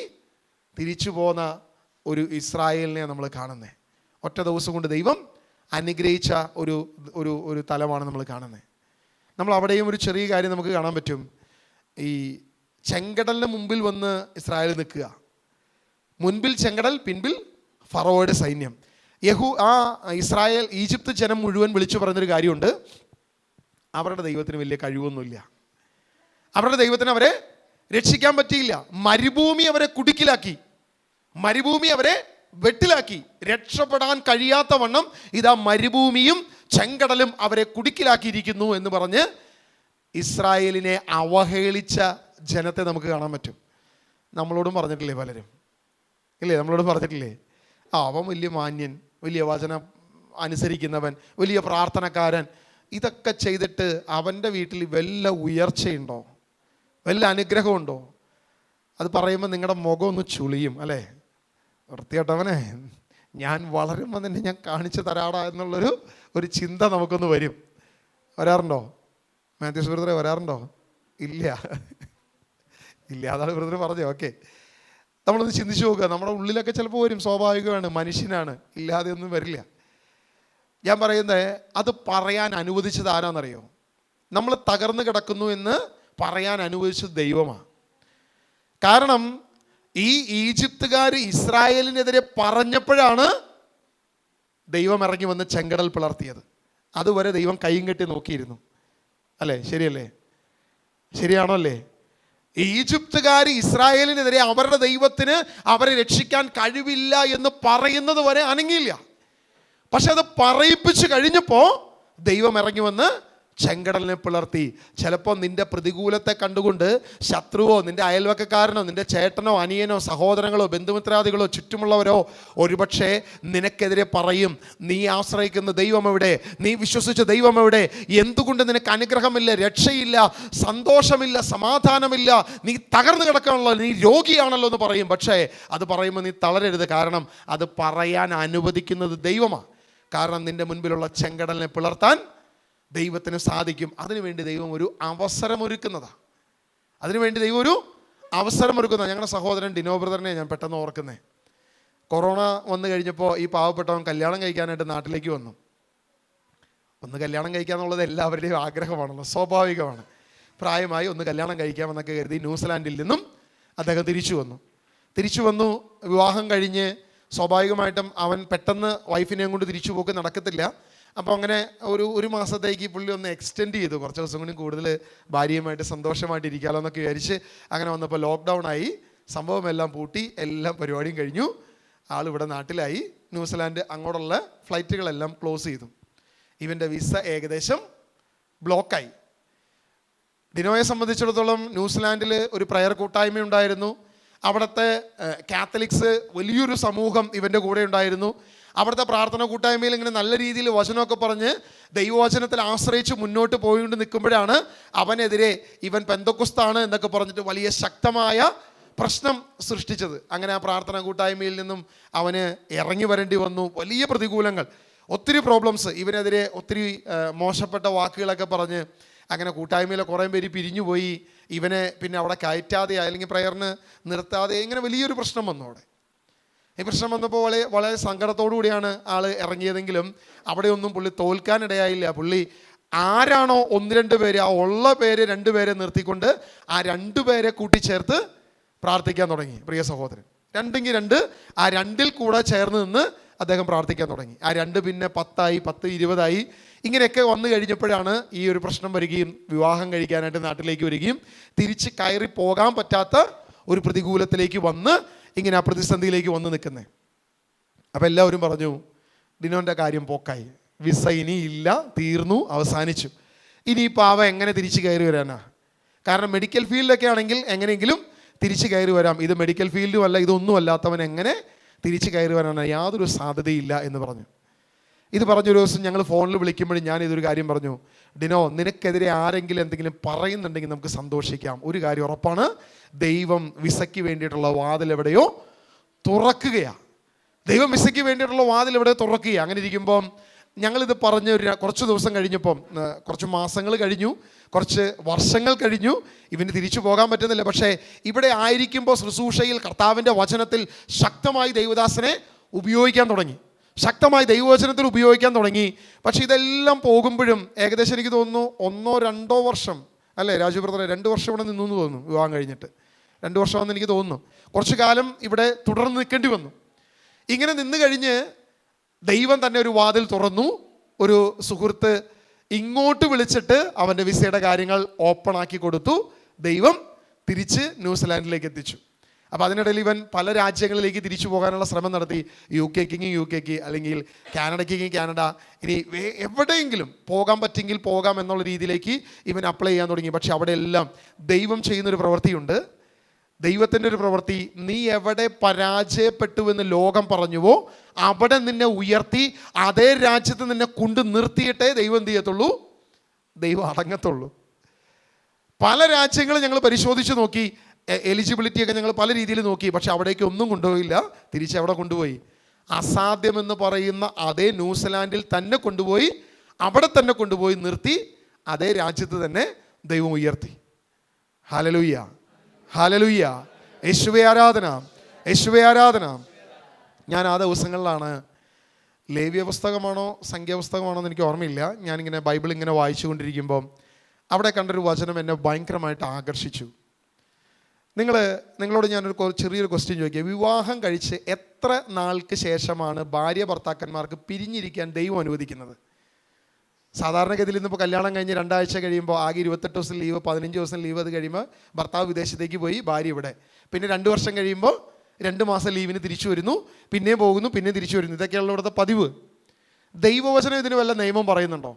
തിരിച്ചു പോന്ന ഒരു ഇസ്രായേലിനെ നമ്മൾ കാണുന്നത്. ഒറ്റ ദിവസം കൊണ്ട് ദൈവം അനുഗ്രഹിച്ച ഒരു തലമാണ് നമ്മൾ കാണുന്നത്. നമ്മൾ അവിടെയും ഒരു ചെറിയ കാര്യം നമുക്ക് കാണാൻ പറ്റും. ഈ ചെങ്കടലിന് മുമ്പിൽ വന്ന് ഇസ്രായേൽ നിൽക്കുക. മുൻപിൽ ചെങ്കടൽ, പിൻപിൽ ഫറവോയുടെ സൈന്യം. ഇസ്രായേൽ ഈജിപ്ത് ജനം മുഴുവൻ വിളിച്ചു പറഞ്ഞൊരു കാര്യമുണ്ട്, അവരുടെ ദൈവത്തിന് വലിയ കഴിവൊന്നുമില്ല, അവരുടെ ദൈവത്തിന് അവരെ രക്ഷിക്കാൻ പറ്റിയില്ല. മരുഭൂമി അവരെ കുടുക്കിലാക്കി, മരുഭൂമി അവരെ വെട്ടിലാക്കി. രക്ഷപ്പെടാൻ കഴിയാത്ത വണ്ണം ഇതാ മരുഭൂമിയും ചെങ്കടലും അവരെ കുടുക്കിലാക്കിയിരിക്കുന്നു എന്ന് പറഞ്ഞ് ഇസ്രായേലിനെ അവഹേളിച്ച ജനത്തെ നമുക്ക് കാണാൻ പറ്റും. നമ്മളോടും പറഞ്ഞിട്ടില്ലേ പലരും? ഇല്ലേ, നമ്മളോട് പറഞ്ഞിട്ടില്ലേ? അവൻ വലിയ മാന്യൻ, വലിയ വചനം അനുസരിക്കുന്നവൻ, വലിയ പ്രാർത്ഥനക്കാരൻ. ഇതൊക്കെ ചെയ്തിട്ട് അവൻ്റെ വീട്ടിൽ വല്ല ഉയർച്ചയുണ്ടോ, വല്ല അനുഗ്രഹമുണ്ടോ? അത് പറയുമ്പോൾ നിങ്ങളുടെ മുഖം ഒന്ന് ചുളിയും അല്ലേ? വൃത്തികെട്ടവനെ, ഞാൻ വളരുമ്പോൾ തന്നെ ഞാൻ കാണിച്ചു തരാടാ എന്നുള്ളൊരു ചിന്ത നമുക്കൊന്ന് വരും. വരാറുണ്ടോ? മാത്യൂസ് ബ്രദറെ വരാറുണ്ടോ? ഇല്ല, അതാണ് ബ്രദർ പറഞ്ഞത്. ഓക്കെ, നമ്മളൊന്ന് ചിന്തിച്ചു നോക്കുക. നമ്മുടെ ഉള്ളിലൊക്കെ ചിലപ്പോൾ വരും, സ്വാഭാവികമാണ്, മനുഷ്യനാണ്, ഇല്ലാതെ ഒന്നും വരില്ല. ഞാൻ പറയുന്നത്, അത് പറയാൻ അനുവദിച്ചത് ആരാന്നറിയോ? നമ്മൾ തകർന്നു കിടക്കുന്നു എന്ന് പറയാൻ അനുവദിച്ചത് ദൈവമാണ്. കാരണം ഈ ഈജിപ്തുകാർ ഇസ്രായേലിനെതിരെ പറഞ്ഞപ്പോഴാണ് ദൈവം ഇറങ്ങി വന്ന് ചെങ്കടൽ പിളർത്തിയത്. അതുവരെ ദൈവം കൈയും കെട്ടി നോക്കിയിരുന്നു അല്ലേ? ശരിയല്ലേ? ശരിയാണോ അല്ലേ? ഈജിപ്തുകാർ ഇസ്രായേലിനെതിരെ അവരുടെ ദൈവത്തിന് അവരെ രക്ഷിക്കാൻ കഴിവില്ല എന്ന് പറയുന്നത് വരെ അനങ്ങിയില്ല. പക്ഷെ അത് പറയിപ്പിച്ച് കഴിഞ്ഞപ്പോൾ ദൈവം ഇറങ്ങി വന്ന് ചെങ്കടലിനെ പിളർത്തി. ചിലപ്പോൾ നിന്റെ പ്രതികൂലത്തെ കണ്ടുകൊണ്ട് ശത്രുവോ നിന്റെ അയൽവക്കക്കാരനോ നിന്റെ ചേട്ടനോ അനിയനോ സഹോദരങ്ങളോ ബന്ധുമിത്രാദികളോ ചുറ്റുമുള്ളവരോ ഒരുപക്ഷെ നിനക്കെതിരെ പറയും, നീ ആശ്രയിക്കുന്ന ദൈവം എവിടെ, നീ വിശ്വസിച്ച ദൈവം എവിടെ, എന്തുകൊണ്ട് നിനക്ക് അനുഗ്രഹമില്ല, രക്ഷയില്ല, സന്തോഷമില്ല, സമാധാനമില്ല, നീ തകർന്നു കിടക്കാണല്ലോ, നീ രോഗിയാണല്ലോ എന്ന് പറയും. പക്ഷേ അത് പറയുമ്പോൾ നീ തളരരുത്. കാരണം അത് പറയാൻ അനുവദിക്കുന്നത് ദൈവമാണ്. കാരണം നിന്റെ മുൻപിലുള്ള ചെങ്കടലിനെ പിളർത്താൻ ദൈവത്തിന് സാധിക്കും. അതിനുവേണ്ടി ദൈവം ഒരു അവസരമൊരുക്കുന്നതാണ്. ഞങ്ങളുടെ സഹോദരൻ ഡിനോ ബ്രദറിനെ ഞാൻ പെട്ടെന്ന് ഓർക്കുന്നത്. കൊറോണ വന്നു കഴിഞ്ഞപ്പോൾ ഈ പാവപ്പെട്ടവൻ കല്യാണം കഴിക്കാനായിട്ട് നാട്ടിലേക്ക് വന്നു. ഒന്ന് കല്യാണം കഴിക്കാന്നുള്ളത് എല്ലാവരുടെയും ആഗ്രഹമാണല്ലോ, സ്വാഭാവികമാണ്. പ്രായമായി ഒന്ന് കല്യാണം കഴിക്കാമെന്നൊക്കെ കരുതി ന്യൂസിലാൻഡിൽ നിന്നും അദ്ദേഹം തിരിച്ചു വന്നു. വിവാഹം കഴിഞ്ഞ് സ്വാഭാവികമായിട്ടും അവൻ പെട്ടെന്ന് വൈഫിനെയും കൊണ്ട് തിരിച്ചു പോക്ക് നടക്കത്തില്ല. അപ്പോൾ അങ്ങനെ ഒരു മാസത്തേക്ക് പുള്ളി ഒന്ന് എക്സ്റ്റെൻഡ് ചെയ്തു, കുറച്ച് ദിവസം കൂടി കൂടുതൽ ഭാര്യയുമായിട്ട് സന്തോഷമായിട്ട് ഇരിക്കാമല്ലോ എന്നൊക്കെ വിചാരിച്ച് അങ്ങനെ വന്നപ്പോൾ ലോക്ക്ഡൗൺ ആയി, സംഭവമെല്ലാം പൂട്ടി, എല്ലാം പരിപാടിയും കഴിഞ്ഞു. ആളിവിടെ നാട്ടിലായി. ന്യൂസിലാൻഡ് അങ്ങോട്ടുള്ള ഫ്ലൈറ്റുകളെല്ലാം ക്ലോസ് ചെയ്തു. ഇവൻ്റെ വിസ ഏകദേശം ബ്ലോക്കായി. ഡിനോയെ സംബന്ധിച്ചിടത്തോളം ന്യൂസിലാൻഡിൽ ഒരു പ്രയർ കൂട്ടായ്മ ഉണ്ടായിരുന്നു. അവിടുത്തെ കാത്തലിക്സ് വലിയൊരു സമൂഹം ഇവൻ്റെ കൂടെ ഉണ്ടായിരുന്നു. അവിടുത്തെ പ്രാർത്ഥന കൂട്ടായ്മയിൽ ഇങ്ങനെ നല്ല രീതിയിൽ വചനമൊക്കെ പറഞ്ഞ് ദൈവവചനത്തിൽ ആശ്രയിച്ച് മുന്നോട്ട് പോയിക്കൊണ്ട് നിൽക്കുമ്പോഴാണ് അവനെതിരെ ഇവൻ പെന്തക്കോസ്താണ് എന്നൊക്കെ പറഞ്ഞിട്ട് വലിയ ശക്തമായ പ്രശ്നം സൃഷ്ടിച്ചത്. അങ്ങനെ ആ പ്രാർത്ഥന കൂട്ടായ്മയിൽ നിന്നും അവന് ഇറങ്ങി വരേണ്ടി വന്നു. വലിയ പ്രതികൂലങ്ങൾ, ഒത്തിരി പ്രോബ്ലംസ്, ഇവനെതിരെ ഒത്തിരി മോശപ്പെട്ട വാക്കുകളൊക്കെ പറഞ്ഞ് അങ്ങനെ കൂട്ടായ്മയിലെ കുറേ പേര് പിരിഞ്ഞുപോയി. ഇവനെ പിന്നെ അവിടെ കയറ്റാതെ അല്ലെങ്കിൽ പ്രയറിന് നിർത്താതെ ഇങ്ങനെ വലിയൊരു പ്രശ്നം വന്നു. അവിടെ ഈ പ്രശ്നം വന്നപ്പോൾ വളരെ സങ്കടത്തോടു കൂടിയാണ് ആൾ ഇറങ്ങിയതെങ്കിലും അവിടെയൊന്നും പുള്ളി തോൽക്കാനിടയായില്ല. പുള്ളി ആരാണോ 1-2 പേര്, ആ ഉള്ള പേര് 2 പേരെ നിർത്തിക്കൊണ്ട് ആ 2 പേരെ കൂട്ടിച്ചേർത്ത് പ്രാർത്ഥിക്കാൻ തുടങ്ങി. പ്രിയ സഹോദരൻ, 2 ആ 2 കൂടെ ചേർന്ന് നിന്ന് അദ്ദേഹം പ്രാർത്ഥിക്കാൻ തുടങ്ങി. ആ 2 പിന്നെ 10 20 ഇങ്ങനെയൊക്കെ വന്നു കഴിഞ്ഞപ്പോഴാണ് ഈ ഒരു പ്രശ്നം വരികയും വിവാഹം കഴിക്കാനായിട്ട് നാട്ടിലേക്ക് വരികയും തിരിച്ച് കയറി പോകാൻ പറ്റാത്ത ഒരു പ്രതികൂലത്തിലേക്ക് വന്ന് ഇങ്ങനെ ആ പ്രതിസന്ധിയിലേക്ക് വന്ന് നിൽക്കുന്നത്. അപ്പോൾ എല്ലാവരും പറഞ്ഞു, ഡിനോൻ്റെ കാര്യം പോക്കായി, വിസ ഇനി ഇല്ല, തീർന്നു, അവസാനിച്ചു. ഇനിയിപ്പോൾ അവ എങ്ങനെ തിരിച്ച് കയറി വരാനാ? കാരണം മെഡിക്കൽ ഫീൽഡൊക്കെ ആണെങ്കിൽ എങ്ങനെയെങ്കിലും തിരിച്ച് കയറി വരാം. ഇത് മെഡിക്കൽ ഫീൽഡും അല്ല, ഇതൊന്നും അല്ലാത്തവൻ എങ്ങനെ തിരിച്ച് കയറി വരാനാണ്? യാതൊരു സാധ്യതയില്ല എന്ന് പറഞ്ഞു. ഇത് പറഞ്ഞൊരു ദിവസം ഞങ്ങൾ ഫോണിൽ വിളിക്കുമ്പോഴും ഞാൻ ഇതൊരു കാര്യം പറഞ്ഞു, ഡിനോ, നിനക്കെതിരെ ആരെങ്കിലും എന്തെങ്കിലും പറയുന്നുണ്ടെങ്കിൽ നമുക്ക് സന്തോഷിക്കാം. ഒരു കാര്യം ഉറപ്പാണ്, ദൈവം വിസയ്ക്ക് വേണ്ടിയിട്ടുള്ള വാതിൽ എവിടെയോ തുറക്കുകയാണ്. ദൈവം വിസയ്ക്ക് വേണ്ടിയിട്ടുള്ള വാതിൽ എവിടെയോ തുറക്കുകയാണ്. അങ്ങനെ ഇരിക്കുമ്പം ഞങ്ങളിത് പറഞ്ഞ് കുറച്ച് ദിവസം കഴിഞ്ഞപ്പം, കുറച്ച് മാസങ്ങൾ കഴിഞ്ഞു, കുറച്ച് വർഷങ്ങൾ കഴിഞ്ഞു, ഇവന് തിരിച്ചു പോകാൻ പറ്റുന്നില്ല. പക്ഷേ ഇവിടെ ആയിരിക്കുമ്പോൾ ശുശ്രൂഷയിൽ കർത്താവിൻ്റെ വചനത്തിൽ ശക്തമായി ദൈവദാസനെ ഉപയോഗിക്കാൻ തുടങ്ങി, ശക്തമായി ദൈവവചനത്തിൽ ഉപയോഗിക്കാൻ തുടങ്ങി. പക്ഷേ ഇതെല്ലാം പോകുമ്പോഴും ഏകദേശം എനിക്ക് തോന്നുന്നു 1-2 വർഷം അല്ലേ രാജു ബ്രദറെ, 2 വർഷം ഇവിടെ നിന്നു എന്ന് തോന്നുന്നു. വിവാഹം കഴിഞ്ഞിട്ട് 2 വർഷമാണെന്ന് എനിക്ക് തോന്നുന്നു. കുറച്ച് കാലം ഇവിടെ തുടർന്ന് നിൽക്കേണ്ടി വന്നു. ഇങ്ങനെ നിന്ന് കഴിഞ്ഞ് ദൈവം തന്നെ ഒരു വാതിൽ തുറന്നു. ഒരു സുഹൃത്ത് ഇങ്ങോട്ട് വിളിച്ചിട്ട് അവൻ്റെ വിസയുടെ കാര്യങ്ങൾ ഓപ്പൺ ആക്കി കൊടുത്തു. ദൈവം തിരിച്ച് ന്യൂസിലാൻഡിലേക്ക് എത്തിച്ചു. അപ്പോൾ അതിനിടയിൽ ഇവൻ പല രാജ്യങ്ങളിലേക്ക് തിരിച്ചു പോകാനുള്ള ശ്രമം നടത്തി. യു കെക്ക് അല്ലെങ്കിൽ കാനഡയ്ക്കെങ്കിൽ കാനഡ, ഇനി എവിടെയെങ്കിലും പോകാൻ പറ്റുമെങ്കിൽ പോകാം എന്നുള്ള രീതിയിലേക്ക് ഇവൻ അപ്ലൈ ചെയ്യാൻ തുടങ്ങി. പക്ഷെ അവിടെയെല്ലാം ദൈവം ചെയ്യുന്നൊരു പ്രവൃത്തിയുണ്ട്. ദൈവത്തിൻ്റെ ഒരു പ്രവൃത്തി, നീ എവിടെ പരാജയപ്പെട്ടുവെന്ന് ലോകം പറഞ്ഞുവോ അവിടെ നിന്നെ ഉയർത്തി അതേ രാജ്യത്ത് നിന്നെ കൊണ്ട് നിർത്തിയിട്ടേ ദൈവം എന്ത് ചെയ്യത്തുള്ളൂ, ദൈവം അടങ്ങത്തുള്ളൂ. പല രാജ്യങ്ങളും ഞങ്ങൾ പരിശോധിച്ച് നോക്കി, എലിജിബിലിറ്റിയൊക്കെ ഞങ്ങൾ പല രീതിയിൽ നോക്കി, പക്ഷെ അവിടേക്ക് ഒന്നും കൊണ്ടുപോയില്ല. തിരിച്ചെവിടെ കൊണ്ടുപോയി? അസാധ്യമെന്ന് പറയുന്ന അതേ ന്യൂസിലാൻഡിൽ തന്നെ കൊണ്ടുപോയി, അവിടെ തന്നെ കൊണ്ടുപോയി നിർത്തി അതേ രാജ്യത്ത് തന്നെ ദൈവം ഉയർത്തി. ഹല്ലേലൂയ, ഹല്ലേലൂയ, യേശുവേ ആരാധന, യേശുവേ ആരാധന. ഞാൻ ആ ദിവസങ്ങളിലാണ്, ലേവ്യ പുസ്തകമാണോ സംഖ്യാപുസ്തകമാണോ എന്ന് എനിക്ക് ഓർമ്മയില്ല, ഞാനിങ്ങനെ ബൈബിൾ ഇങ്ങനെ വായിച്ചു കൊണ്ടിരിക്കുമ്പോൾ അവിടെ കണ്ടൊരു വചനം എന്നെ ഭയങ്കരമായിട്ട് ആകർഷിച്ചു. നിങ്ങളോട് ഞാനൊരു ചെറിയൊരു ക്വസ്റ്റ്യൻ ചോദിക്കുക. വിവാഹം കഴിച്ച് എത്ര നാൾക്ക് ശേഷമാണ് ഭാര്യ ഭർത്താക്കന്മാർക്ക് പിരിഞ്ഞിരിക്കാൻ ദൈവം അനുവദിക്കുന്നത്? സാധാരണഗതിയിൽ ഇന്നിപ്പോൾ കല്യാണം കഴിഞ്ഞ് 2 ആഴ്ച കഴിയുമ്പോൾ ആകെ 28 ദിവസം ലീവ്, 15 ദിവസം ലീവ്. അത് കഴിയുമ്പോൾ ഭർത്താവ് വിദേശത്തേക്ക് പോയി, ഭാര്യ ഇവിടെ. പിന്നെ 2 വർഷം കഴിയുമ്പോൾ 2 മാസം ലീവിന് തിരിച്ചു വരുന്നു, പിന്നെയും പോകുന്നു, പിന്നെയും തിരിച്ചു വരുന്നു. ഇതൊക്കെയുള്ള ഇവിടുത്തെ പതിവ്. ദൈവവചനം ഇതിന് വല്ല നിയമം പറയുന്നുണ്ടോ?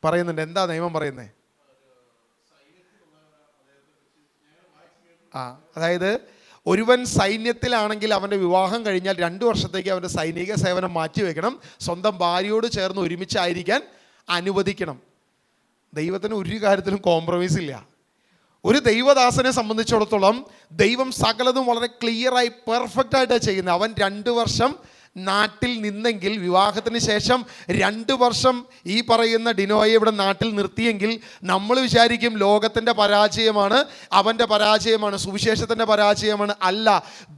പറയുന്നുണ്ട്. എന്താ നിയമം പറയുന്നേ? അതായത് ഒരുവൻ സൈന്യത്തിലാണെങ്കിൽ അവൻ്റെ വിവാഹം കഴിഞ്ഞാൽ 2 വർഷത്തേക്ക് അവൻ്റെ സൈനിക സേവനം മാറ്റിവെക്കണം, സ്വന്തം ഭാര്യയോട് ചേർന്ന് ഒരുമിച്ചായിരിക്കാൻ അനുവദിക്കണം. ദൈവത്തിന് ഒരു കാര്യത്തിലും കോംപ്രമൈസ് ഇല്ല. ഒരു ദൈവദാസനെ സംബന്ധിച്ചിടത്തോളം ദൈവം സകലതും വളരെ ക്ലിയറായി പെർഫെക്റ്റായിട്ടാണ് ചെയ്യുന്നത്. അവൻ 2 വർഷം നാട്ടിൽ നിന്നെങ്കിൽ, വിവാഹത്തിന് ശേഷം 2 വർഷം ഈ പറയുന്ന ഡിനോയെ ഇവിടെ നാട്ടിൽ നിർത്തിയെങ്കിൽ നമ്മൾ വിചാരിക്കും ലോകത്തിൻ്റെ പരാജയമാണ്, അവൻ്റെ പരാജയമാണ്, സുവിശേഷത്തിൻ്റെ പരാജയമാണ്. അല്ല,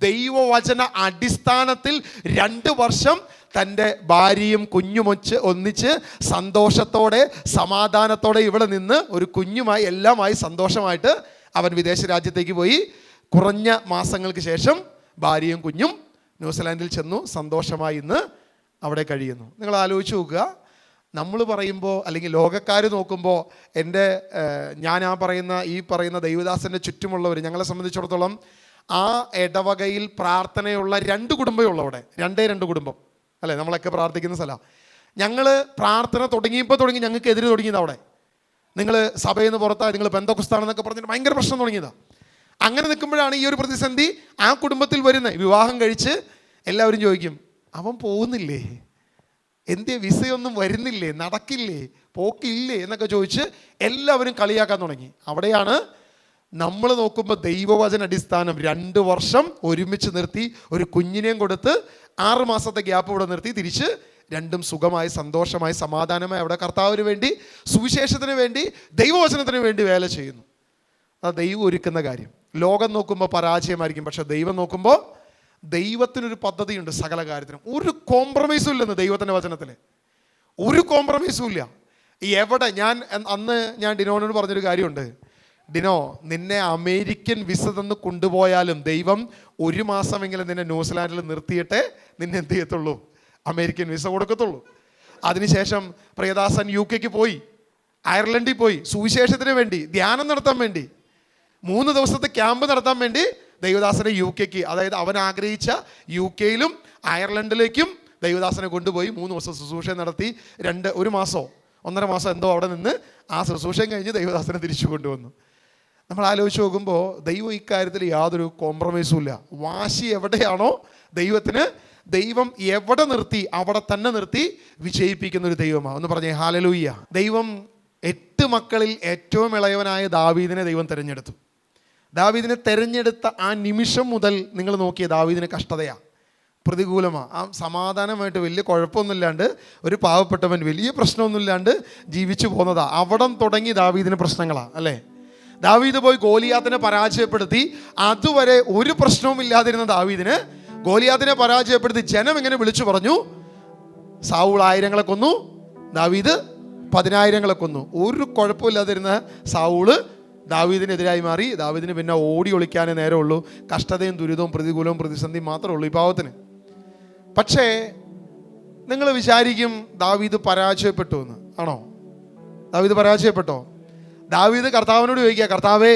ദൈവവചന അടിസ്ഥാനത്തിൽ 2 വർഷം തൻ്റെ ഭാര്യയും ഒന്നിച്ച് സന്തോഷത്തോടെ സമാധാനത്തോടെ ഇവിടെ നിന്ന് ഒരു കുഞ്ഞുമായി എല്ലാമായി സന്തോഷമായിട്ട് അവൻ വിദേശ രാജ്യത്തേക്ക് പോയി. കുറഞ്ഞ മാസങ്ങൾക്ക് ശേഷം ഭാര്യയും കുഞ്ഞും ന്യൂസിലാൻഡിൽ ചെന്നു, സന്തോഷമായി ഇന്ന് അവിടെ കഴിയുന്നു. നിങ്ങൾ ആലോചിച്ച് നോക്കുക. നമ്മൾ പറയുമ്പോൾ അല്ലെങ്കിൽ ലോകക്കാർ നോക്കുമ്പോൾ ഞാൻ ഈ പറയുന്ന ദൈവദാസൻ്റെ ചുറ്റുമുള്ളവർ, ഞങ്ങളെ സംബന്ധിച്ചിടത്തോളം ആ ഇടവകയിൽ പ്രാർത്ഥനയുള്ള 2 കുടുംബമേ ഉള്ളൂ അവിടെ. 2 കുടുംബം അല്ലേ, നമ്മളൊക്കെ പ്രാർത്ഥിക്കുന്ന സ്ഥലമാണ്. ഞങ്ങൾ പ്രാർത്ഥന തുടങ്ങി ഞങ്ങൾക്ക് എതിര് തുടങ്ങിയത് അവിടെ. നിങ്ങൾ സഭയിൽ നിന്ന് പുറത്തായി, നിങ്ങൾ പെന്തക്കോസ്താനെന്നൊക്കെ പറഞ്ഞിട്ട് ഭയങ്കര പ്രശ്നം തുടങ്ങിയതാണ്. അങ്ങനെ നിൽക്കുമ്പോഴാണ് ഈ ഒരു പ്രതിസന്ധി ആ കുടുംബത്തിൽ വരുന്നത്. വിവാഹം കഴിച്ച് എല്ലാവരും ചോദിക്കും, അവൻ പോകുന്നില്ലേ, എന്തേ വിസയൊന്നും വരുന്നില്ലേ, നടക്കില്ലേ, പോക്കില്ലേ എന്നൊക്കെ ചോദിച്ച് എല്ലാവരും കളിയാക്കാൻ തുടങ്ങി. അവിടെയാണ് നമ്മൾ നോക്കുമ്പോൾ ദൈവവചന അടിസ്ഥാനം 2 വർഷം ഒരുമിച്ച് നിർത്തി, ഒരു കുഞ്ഞിനെയും കൊടുത്ത് 6 മാസത്തെ ഗ്യാപ്പ് ഇവിടെ നിർത്തി, തിരിച്ച് രണ്ടും സുഖമായി സന്തോഷമായി സമാധാനമായി അവിടെ കർത്താവിന് വേണ്ടി, സുവിശേഷത്തിന് വേണ്ടി, ദൈവവചനത്തിന് വേണ്ടി വേല ചെയ്യുന്നു. അത് ദൈവം ഒരുക്കുന്ന കാര്യം. ലോകം നോക്കുമ്പോൾ പരാജയമായിരിക്കും, പക്ഷെ ദൈവം നോക്കുമ്പോൾ ദൈവത്തിനൊരു പദ്ധതിയുണ്ട് സകല കാര്യത്തിനും. ഒരു കോംപ്രമൈസും ഇല്ലെന്ന് ദൈവത്തിൻ്റെ വചനത്തിൽ, ഒരു കോംപ്രമൈസും ഇല്ല. എവിടെ അന്ന് ഞാൻ ഡിനോനോട് പറഞ്ഞൊരു കാര്യമുണ്ട്. ഡിനോ, നിന്നെ അമേരിക്കൻ വിസ തന്ന് കൊണ്ടുപോയാലും ദൈവം 1 മാസമെങ്കിലും നിന്നെ ന്യൂസിലാൻഡിൽ നിർത്തിയിട്ടേ നിന്നെ എന്ത് ചെയ്യത്തുള്ളൂ, അമേരിക്കൻ വിസ കൊടുക്കത്തുള്ളൂ. അതിനുശേഷം പ്രിയദാസൻ UK പോയി, അയർലൻഡിൽ പോയി, സുവിശേഷത്തിന് വേണ്ടി ധ്യാനം നടത്താൻ വേണ്ടി 3 ദിവസത്തെ ക്യാമ്പ് നടത്താൻ വേണ്ടി ദൈവദാസനെ UK, അതായത് അവൻ ആഗ്രഹിച്ച UK അയർലൻഡിലേക്കും ദൈവദാസനെ കൊണ്ടുപോയി 3 ദിവസം ശുശ്രൂഷ നടത്തി. 1 മാസമോ 1.5 മാസം എന്തോ അവിടെ നിന്ന് ആ ശുശ്രൂഷയും കഴിഞ്ഞ് ദൈവദാസനെ തിരിച്ചു കൊണ്ടുവന്നു. നമ്മൾ ആലോചിച്ച് നോക്കുമ്പോൾ ദൈവം ഇക്കാര്യത്തിൽ യാതൊരു കോംപ്രമൈസും ഇല്ല. വാശി എവിടെയാണോ ദൈവം എവിടെ നിർത്തി അവിടെ തന്നെ നിർത്തി വിജയിപ്പിക്കുന്ന ഒരു ദൈവമാണ്. ഒന്ന് പറഞ്ഞേ ഹല്ലേലൂയ. ദൈവം 8 മക്കളിൽ ഏറ്റവും ഇളയവനായ ദാവീദിനെ ദൈവം തിരഞ്ഞെടുത്തു. ദാവീദിനെ തിരഞ്ഞെടുത്ത ആ നിമിഷം മുതൽ നിങ്ങൾ നോക്കിയ ദാവീദിന് കഷ്ടതയാണ്, പ്രതികൂലമാണ്. ആ സമാധാനമായിട്ട് വലിയ കുഴപ്പമൊന്നുമില്ലാണ്ട് ഒരു പാവപ്പെട്ടവൻ വലിയ പ്രശ്നമൊന്നുമില്ലാണ്ട് ജീവിച്ചു പോകുന്നതാണ്. അവിടം തുടങ്ങി ദാവീദിന് പ്രശ്നങ്ങളാണ് അല്ലേ. ദാവീദ് പോയി ഗോലിയാത്തിനെ പരാജയപ്പെടുത്തി. അതുവരെ ഒരു പ്രശ്നവും ഇല്ലാതിരുന്ന ദാവീദിന് ഗോലിയാത്തിനെ പരാജയപ്പെടുത്തി ജനം എങ്ങനെ വിളിച്ചു പറഞ്ഞു, സാവൂൾ 1000 കൊന്നു, ദാവീദ് 10,000 കൊന്നു. ഒരു കുഴപ്പമില്ലാതിരുന്ന സാവൂള് ദാവീദിനെതിരായി മാറി. ദാവീദിന് പിന്നെ ഓടി ഒളിക്കാനേ നേരമുള്ളൂ. കഷ്ടതയും ദുരിതവും പ്രതികൂലവും പ്രതിസന്ധിയും മാത്രമേ ഉള്ളൂ ഈ പാവത്തിന്. പക്ഷേ നിങ്ങൾ വിചാരിക്കും ദാവീദ് പരാജയപ്പെട്ടു എന്ന്. ആണോ? ദാവീദ് പരാജയപ്പെട്ടോ? ദാവീദ് കർത്താവിനോട് ചോദിക്കുക, കർത്താവേ,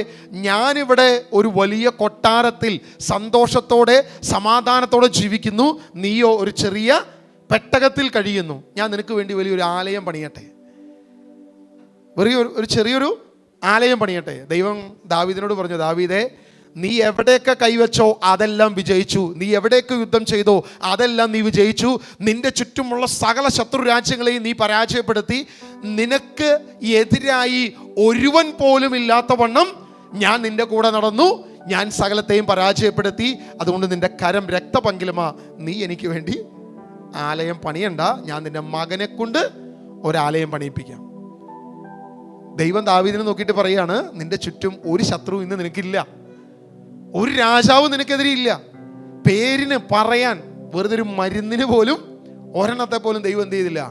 ഞാനിവിടെ ഒരു വലിയ കൊട്ടാരത്തിൽ സന്തോഷത്തോടെ സമാധാനത്തോടെ ജീവിക്കുന്നു, നീയോ ഒരു ചെറിയ പെട്ടകത്തിൽ കഴിയുന്നു. ഞാൻ നിനക്ക് വേണ്ടി വലിയൊരു ആലയം പണിയട്ടെ, ഒരു ചെറിയൊരു ആലയം പണിയട്ടെ. ദൈവം ദാവീദിനോട് പറഞ്ഞു, ദാവീദേ, നീ എവിടെയൊക്കെ കൈവച്ചോ അതെല്ലാം വിജയിച്ചു, നീ എവിടെയൊക്കെ യുദ്ധം ചെയ്തോ അതെല്ലാം നീ വിജയിച്ചു, നിന്റെ ചുറ്റുമുള്ള സകല ശത്രു രാജ്യങ്ങളെയും നീ പരാജയപ്പെടുത്തി, നിനക്ക് എതിരായി ഒരുവൻ പോലും ഇല്ലാത്ത വണ്ണം ഞാൻ നിന്റെ കൂടെ നടന്നു, ഞാൻ സകലത്തെയും പരാജയപ്പെടുത്തി, അതുകൊണ്ട് നിന്റെ കരം രക്തപങ്കിലമാ, നീ എനിക്ക് വേണ്ടി ആലയം പണിയണ്ട, ഞാൻ നിന്റെ മകനെ കൊണ്ട് ഒരാലയം പണിയിപ്പിക്കാം. ദൈവം ദാവീദിനെ നോക്കിയിട്ട് പറയാണ്, നിന്റെ ചുറ്റും ഒരു ശത്രു ഇന്ന് നിനക്കില്ല, ഒരു രാജാവ് നിനക്കെതിരെ ഇല്ല. പേരിന് പറയാൻ വെറുതെ ഒരു മരുന്നിന് പോലും ഒരെണ്ണത്തെ പോലും ദൈവം എന്ത് ചെയ്തില്ല,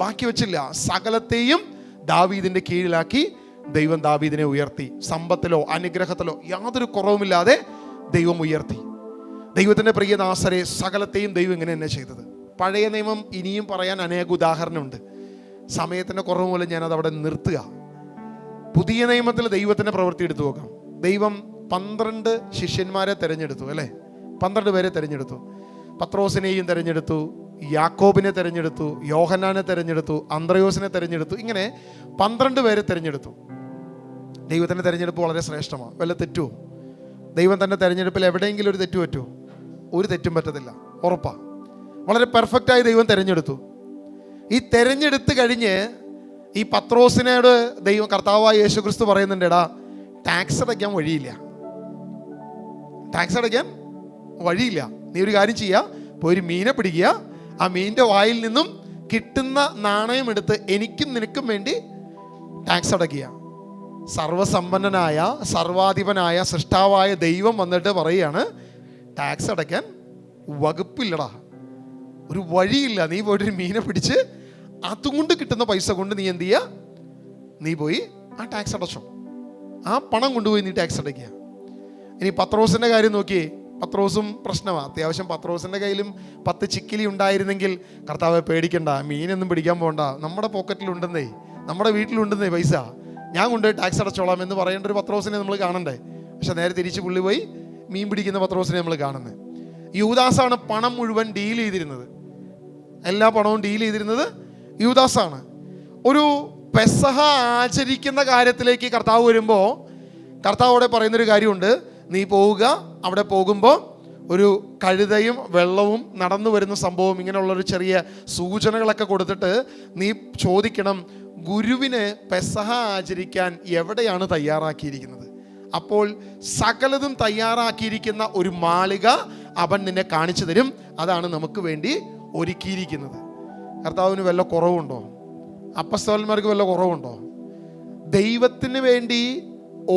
ബാക്കി വെച്ചില്ല. സകലത്തെയും ദാവീദിന്റെ കീഴിലാക്കി ദൈവം ദാവീദിനെ ഉയർത്തി. സമ്പത്തിലോ അനുഗ്രഹത്തിലോ യാതൊരു കുറവുമില്ലാതെ ദൈവം ഉയർത്തി. ദൈവത്തിന്റെ പ്രിയദാസരെ, സകലത്തെയും ദൈവം ഇങ്ങനെ തന്നെ ചെയ്തത്. പഴയ നിയമം ഇനിയും പറയാൻ അനേക ഉദാഹരണമുണ്ട്. സമയത്തിന്റെ കുറവ് മൂലം ഞാനത് അവിടെ നിർത്തുക. പുതിയ നിയമത്തിൽ ദൈവത്തിന്റെ പ്രവൃത്തി എടുത്തു നോക്കാം. ദൈവം 12 ശിഷ്യന്മാരെ തിരഞ്ഞെടുത്തു, അല്ലേ? 12 പേരെ തിരഞ്ഞെടുത്തു. പത്രോസിനെയും തിരഞ്ഞെടുത്തു, യാക്കോബിനെ തിരഞ്ഞെടുത്തു, യോഹന്നാനെ തിരഞ്ഞെടുത്തു, അന്ത്രയോസിനെ തിരഞ്ഞെടുത്തു. ഇങ്ങനെ 12 പേരെ തിരഞ്ഞെടുത്തു. ദൈവത്തിൻ്റെ തിരഞ്ഞെടുപ്പ് വളരെ ശ്രേഷ്ഠമാണ്. വല്ല തെറ്റുമോ? ദൈവം തൻ്റെ തിരഞ്ഞെടുപ്പിൽ എവിടെയെങ്കിലും ഒരു തെറ്റ് പറ്റുമോ? ഒരു തെറ്റും പറ്റത്തില്ല, ഉറപ്പാണ്. വളരെ പെർഫെക്റ്റായി ദൈവം തിരഞ്ഞെടുത്തു. ഈ തിരഞ്ഞെടുത്ത് കഴിഞ്ഞ് ഈ പത്രോസിനോട് ദൈവം, കർത്താവായ യേശു ക്രിസ്തു പറയുന്നുണ്ട്, എടാ, ടാക്സ് അടയ്ക്കാൻ വഴിയില്ല, ടാക്സ് അടയ്ക്കാൻ വഴിയില്ല. നീ ഒരു കാര്യം ചെയ്യുക, പോയി ഒരു മീനെ പിടിക്കുക, ആ മീനിൻ്റെ വായിൽ നിന്നും കിട്ടുന്ന നാണയം എടുത്ത് എനിക്കും നിനക്കും വേണ്ടി ടാക്സ് അടയ്ക്കുക. സർവസമ്പന്നനായ സർവാധിപനായ സൃഷ്ടാവായ ദൈവം വന്നിട്ട് പറയുകയാണ്, ടാക്സ് അടയ്ക്കാൻ വകുപ്പില്ലടാ, ഒരു വഴിയില്ല. നീ പോയിട്ടൊരു മീനെ പിടിച്ച് അതുകൊണ്ട് കിട്ടുന്ന പൈസ കൊണ്ട് നീ എന്ത് ചെയ്യുക, നീ പോയി ആ ടാക്സ് അടച്ചോ, ആ പണം കൊണ്ടുപോയി നീ ടാക്സ് അടയ്ക്കുക. ഇനി പത്രോസിൻ്റെ കാര്യം നോക്കിയേ, പത്രോസും പ്രശ്നമാണ്. അത്യാവശ്യം പത്രോസിൻ്റെ കയ്യിലും 10 ചിക്കിലി ഉണ്ടായിരുന്നെങ്കിൽ, കർത്താവെ പേടിക്കണ്ട, മീനൊന്നും പിടിക്കാൻ പോകണ്ട, നമ്മുടെ പോക്കറ്റിലുണ്ടെന്നേ, നമ്മുടെ വീട്ടിലുണ്ടെന്നേ പൈസ, ഞാൻ കൊണ്ടുപോയി ടാക്സ് അടച്ചോളാം എന്ന് പറയേണ്ട ഒരു പത്രോസിനെ നമ്മൾ കാണണ്ടേ? പക്ഷെ നേരെ തിരിച്ച് പുള്ളി പോയി മീൻ പിടിക്കുന്ന പത്രോസിനെ നമ്മൾ കാണുന്നത്. യൂദാസാണ് പണം മുഴുവൻ ഡീൽ ചെയ്തിരുന്നത്, എല്ലാ പണവും ഡീൽ ചെയ്തിരുന്നത് യൂദാസാണ്. ഒരു പെസഹ ആചരിക്കുന്ന കാര്യത്തിലേക്ക് കർത്താവ് വരുമ്പോൾ കർത്താവോടെ പറയുന്നൊരു കാര്യമുണ്ട്, നീ പോവുക, അവിടെ പോകുമ്പോൾ ഒരു കഴുതയും വെള്ളവും നടന്നു വരുന്ന സംഭവം, ഇങ്ങനെയുള്ളൊരു ചെറിയ സൂചനകളൊക്കെ കൊടുത്തിട്ട് നീ ചോദിക്കണം, ഗുരുവിന് പെസഹ ആചരിക്കാൻ എവിടെയാണ് തയ്യാറാക്കിയിരിക്കുന്നത്? അപ്പോൾ സകലതും തയ്യാറാക്കിയിരിക്കുന്ന ഒരു മാളിക അവൻ നിന്നെ കാണിച്ചു തരും, അതാണ് നമുക്ക് വേണ്ടി ഒരുക്കിയിരിക്കുന്നത്. കർത്താവിന് വല്ല കുറവുണ്ടോ? അപ്പസ്തോലന്മാർക്ക് വല്ല കുറവുണ്ടോ? ദൈവത്തിന് വേണ്ടി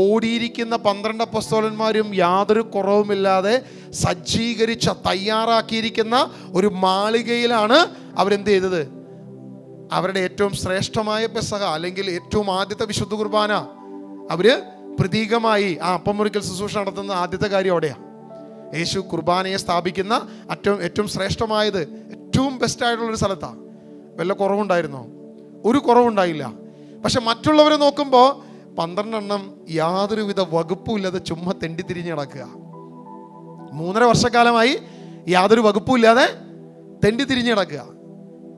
ഓടിയിരിക്കുന്ന 12 അപ്പസ്തോലന്മാരും യാതൊരു കുറവുമില്ലാതെ സജ്ജീകരിച്ച തയ്യാറാക്കിയിരിക്കുന്ന ഒരു മാളികയിലാണ് അവരെന്ത് ചെയ്തത്? അവരുടെ ഏറ്റവും ശ്രേഷ്ഠമായ പെസഹ, അല്ലെങ്കിൽ ഏറ്റവും ആദ്യത്തെ വിശുദ്ധ കുർബാന അവര് പ്രതീകമായി ആ അപ്പം മുറിക്കൽ ശുശ്രൂഷ നടത്തുന്ന ആദ്യത്തെ കാര്യം അവിടെയാണ്. യേശു കുർബാനയെ സ്ഥാപിക്കുന്ന ഏറ്റവും ശ്രേഷ്ഠമായത്, ഏറ്റവും ബെസ്റ്റായിട്ടുള്ളൊരു സ്ഥലത്താണ്. വല്ല കുറവുണ്ടായിരുന്നോ? ഒരു കുറവുണ്ടായില്ല. പക്ഷെ മറ്റുള്ളവരെ നോക്കുമ്പോൾ 12 എണ്ണം യാതൊരുവിധ വകുപ്പും ഇല്ലാതെ ചുമ്മാ തെണ്ടി തിരിഞ്ഞ് നടക്കുക. 3.5 വർഷക്കാലമായി യാതൊരു വകുപ്പും ഇല്ലാതെ തെണ്ടി തിരിഞ്ഞ് നടക്കുക.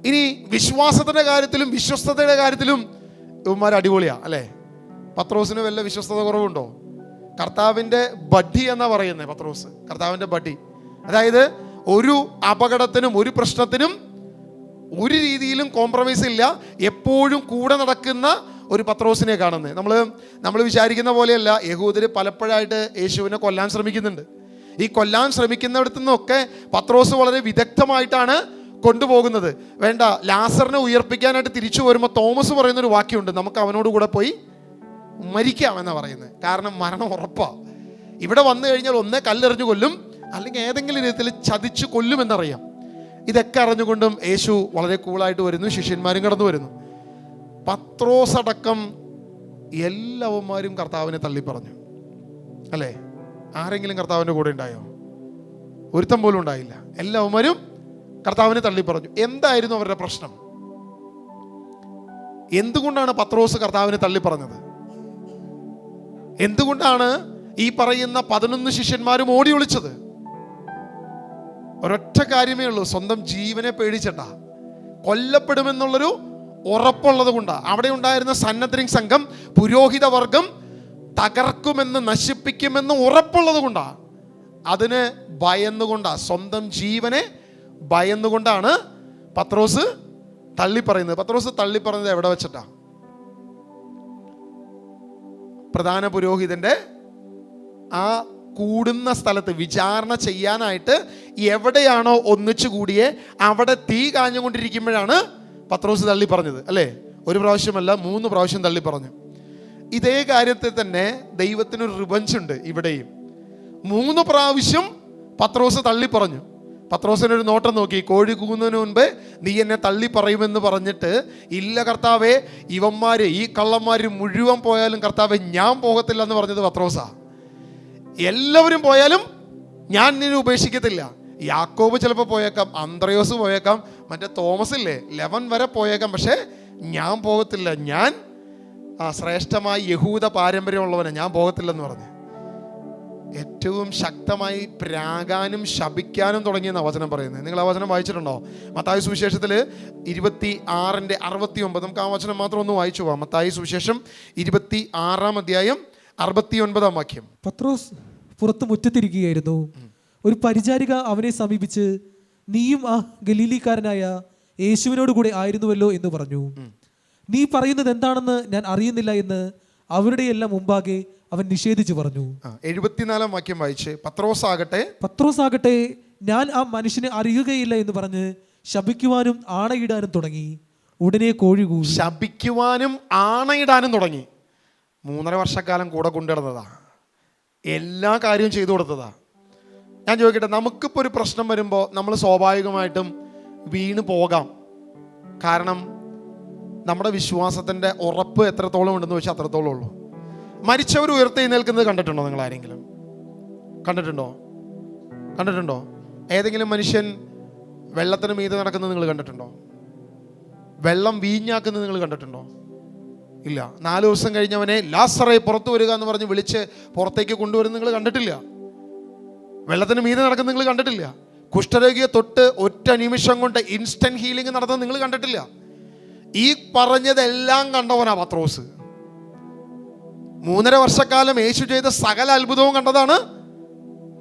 ഇനി വിശ്വാസത്തിൻ്റെ കാര്യത്തിലും വിശ്വസ്തതയുടെ കാര്യത്തിലും ഇവന്മാർ അടിപൊളിയാണ്, അല്ലേ? പത്രോസിന് വല്ല വിശ്വസ്തത കുറവുണ്ടോ? കർത്താവിൻ്റെ ബഡ്ഡി എന്നാ പറയുന്നത് പത്രോസ്, കർത്താവിൻ്റെ ബഡ്ഡി. അതായത് ഒരു അപകടത്തിനും ഒരു പ്രശ്നത്തിനും ഒരു രീതിയിലും കോംപ്രമൈസ് ഇല്ല, എപ്പോഴും കൂടെ നടക്കുന്ന ഒരു പത്രോസിനെ കാണുന്നത്. നമ്മൾ വിചാരിക്കുന്ന പോലെയല്ല. യഹൂദർ പലപ്പോഴായിട്ട് യേശുവിനെ കൊല്ലാൻ ശ്രമിക്കുന്നുണ്ട്. ഈ കൊല്ലാൻ ശ്രമിക്കുന്നിടത്തു നിന്നൊക്കെ പത്രോസ് വളരെ വിദഗ്ധമായിട്ടാണ് കൊണ്ടുപോകുന്നത്. വേണ്ട, ലാസറിനെ ഉയർപ്പിക്കാനായിട്ട് തിരിച്ചു വരുമ്പോൾ തോമസ് പറയുന്നൊരു വാക്യമുണ്ട്, നമുക്ക് അവനോട് കൂടെ പോയി മരിക്കാമെന്നാണ് പറയുന്നത്. കാരണം മരണം ഉറപ്പാണ്. ഇവിടെ വന്നു കഴിഞ്ഞാൽ ഒന്നേ കല്ലെറിഞ്ഞു കൊല്ലും, അല്ലെങ്കിൽ ഏതെങ്കിലും രീതിയിൽ ചതിച്ച് കൊല്ലുമെന്നറിയാം. ഇതൊക്കെ അറിഞ്ഞുകൊണ്ടും യേശു വളരെ കൂളായിട്ട് വരുന്നു, ശിഷ്യന്മാരും കടന്നു വരുന്നു. പത്രോസ് അടക്കം എല്ലാവന്മാരും കർത്താവിനെ തള്ളിപ്പറഞ്ഞു, അല്ലേ? ആരെങ്കിലും കർത്താവിൻ്റെ കൂടെ ഉണ്ടായോ? ഒരുത്തം പോലും ഉണ്ടായില്ല. എല്ലാവന്മാരും കർത്താവിനെ തള്ളിപ്പറഞ്ഞു. എന്തായിരുന്നു അവരുടെ പ്രശ്നം? എന്തുകൊണ്ടാണ് പത്രോസ് കർത്താവിനെ തള്ളിപ്പറഞ്ഞത്? എന്തുകൊണ്ടാണ് ഈ പറയുന്ന 11 ശിഷ്യന്മാരും ഓടി ഒളിച്ചത്? ഒരൊറ്റ കാര്യമേ ഉള്ളൂ, സ്വന്തം ജീവനെ പേടിച്ചിട്ടാ. കൊല്ലപ്പെടുമെന്നുള്ളൊരു ഉറപ്പുള്ളത് കൊണ്ടാ. അവിടെ ഉണ്ടായിരുന്ന സന്നദ്ധ സംഘം, പുരോഹിത വർഗം തകർക്കുമെന്ന്, നശിപ്പിക്കുമെന്ന് ഉറപ്പുള്ളത് കൊണ്ടാ. അതിന് ഭയന്നുകൊണ്ടാ, സ്വന്തം ജീവനെ ഭയന്നുകൊണ്ടാണ് പത്രോസ് തള്ളിപ്പറയുന്നത്. പത്രോസ് തള്ളിപ്പറയുന്നത് എവിടെ വെച്ചിട്ടാ? പ്രധാന പുരോഹിതന്റെ ആ കൂടുന്ന സ്ഥലത്ത് വിചാരണ ചെയ്യാനായിട്ട് എവിടെയാണോ ഒന്നിച്ചു കൂടിയേ അവിടെ തീ കാഞ്ഞുകൊണ്ടിരിക്കുമ്പോഴാണ് പത്രോസ് തള്ളി പറഞ്ഞത്, അല്ലേ? ഒരു പ്രാവശ്യമല്ല, 3 പ്രാവശ്യം തള്ളി പറഞ്ഞു. ഇതേ കാര്യത്തിൽ തന്നെ ദൈവത്തിനൊരു റിവഞ്ച് ഉണ്ട് ഇവിടെയും. 3 പ്രാവശ്യം പത്രോസ് തള്ളി പറഞ്ഞു. പത്രോസിനൊരു നോട്ടം നോക്കി, കോഴി കൂകുന്നതിന് മുൻപ് നീ എന്നെ തള്ളി പറയുമെന്ന് പറഞ്ഞിട്ട്, ഇല്ല കർത്താവേ, ഇവന്മാര് ഈ കള്ളന്മാര് മുഴുവൻ പോയാലും കർത്താവേ ഞാൻ പോകത്തില്ല എന്ന് പറഞ്ഞത് പത്രോസാ. എല്ലാവരും പോയാലും ഞാൻ നിന്നെ ഉപേക്ഷിക്കത്തില്ല. യാക്കോബ് ചിലപ്പോൾ പോയേക്കാം, അന്ത്രയോസ് പോയേക്കാം, മറ്റേ തോമസ് ഇല്ലേ 11 വരെ പോയേക്കാം, പക്ഷേ ഞാൻ പോകത്തില്ല, ഞാൻ ശ്രേഷ്ഠമായ യഹൂദ പാരമ്പര്യമുള്ളവനെ, ഞാൻ പോകത്തില്ലെന്ന് പറഞ്ഞു. ഏറ്റവും ശക്തമായി പ്രാകാനും ശപിക്കാനും തുടങ്ങിയെന്ന വചനം പറയുന്നത്. നിങ്ങൾ ആ വചനം വായിച്ചിട്ടുണ്ടോ? മത്തായി സുവിശേഷത്തിൽ 26:69. നമുക്ക് ആ വചനം മാത്രം ഒന്ന് വായിച്ചു പോവാം. മത്തായി സുവിശേഷം 26-ാം അധ്യായം 69-ാം വാക്യം. പത്രോസ് പുറത്ത് മുറ്റത്തിരിക്കുകയായിരുന്നു. ഒരു പരിചാരിക അവനെ സമീപിച്ച്, നീയും ആ ഗലീലിക്കാരനായ യേശുവിനോട് കൂടെ ആയിരുന്നുവല്ലോ എന്ന് പറഞ്ഞു. നീ പറയുന്നത് എന്താണെന്ന് ഞാൻ അറിയുന്നില്ല എന്ന് അവരുടെ എല്ലാം മുമ്പാകെ അവൻ നിഷേധിച്ചു പറഞ്ഞു. 74-ാം വാക്യം വായിച്ച്. പത്രോസ് ആകട്ടെ ഞാൻ ആ മനുഷ്യനെ അറിയുകയില്ല എന്ന് പറഞ്ഞ് ശപിക്കുവാനും ആണയിടാനും തുടങ്ങി. ഉടനെ കോഴി കൂകി. ശപിക്കുവാനും ആണയിടാനും തുടങ്ങി. 3.5 വർഷക്കാലം കൂടെ കൊണ്ടുവരുന്നതാ, എല്ലാ കാര്യവും ചെയ്തു കൊടുത്തതാ. ഞാൻ ചോദിക്കട്ടെ, നമുക്കിപ്പോൾ ഒരു പ്രശ്നം വരുമ്പോൾ നമ്മൾ സ്വാഭാവികമായിട്ടും വീണ് പോകാം. കാരണം നമ്മുടെ വിശ്വാസത്തിൻ്റെ ഉറപ്പ് എത്രത്തോളം ഉണ്ടെന്ന് വെച്ചാൽ അത്രത്തോളം ഉള്ളൂ. മരിച്ചവർ ഉയർത്തെഴുന്നേൽക്കുന്നത് കണ്ടിട്ടുണ്ടോ? നിങ്ങൾ ആരെങ്കിലും കണ്ടിട്ടുണ്ടോ? ഏതെങ്കിലും മനുഷ്യൻ വെള്ളത്തിന് മീതെ നടക്കുന്നത് നിങ്ങൾ കണ്ടിട്ടുണ്ടോ? വെള്ളം വീഞ്ഞാക്കുന്നത് നിങ്ങൾ കണ്ടിട്ടുണ്ടോ? ഇല്ല. 4 ദിവസം കഴിഞ്ഞവനെ ലാസറേ പുറത്തു വരിക എന്ന് പറഞ്ഞ് വിളിച്ച് പുറത്തേക്ക് കൊണ്ടുവരുന്നത് നിങ്ങൾ കണ്ടിട്ടില്ല. വെള്ളത്തിന് മീതെ നടക്കുന്നത് നിങ്ങൾ കണ്ടിട്ടില്ല. കുഷ്ഠരോഗിയെ തൊട്ട് ഒറ്റ നിമിഷം കൊണ്ട് ഇൻസ്റ്റന്റ് ഹീലിംഗ് നടത്തുന്നത് നിങ്ങൾ കണ്ടിട്ടില്ല. ഈ പറഞ്ഞതെല്ലാം കണ്ടവനാ പത്രോസ്. 3.5 വർഷക്കാലം യേശു ചെയ്ത സകല അത്ഭുതവും കണ്ടതാണ്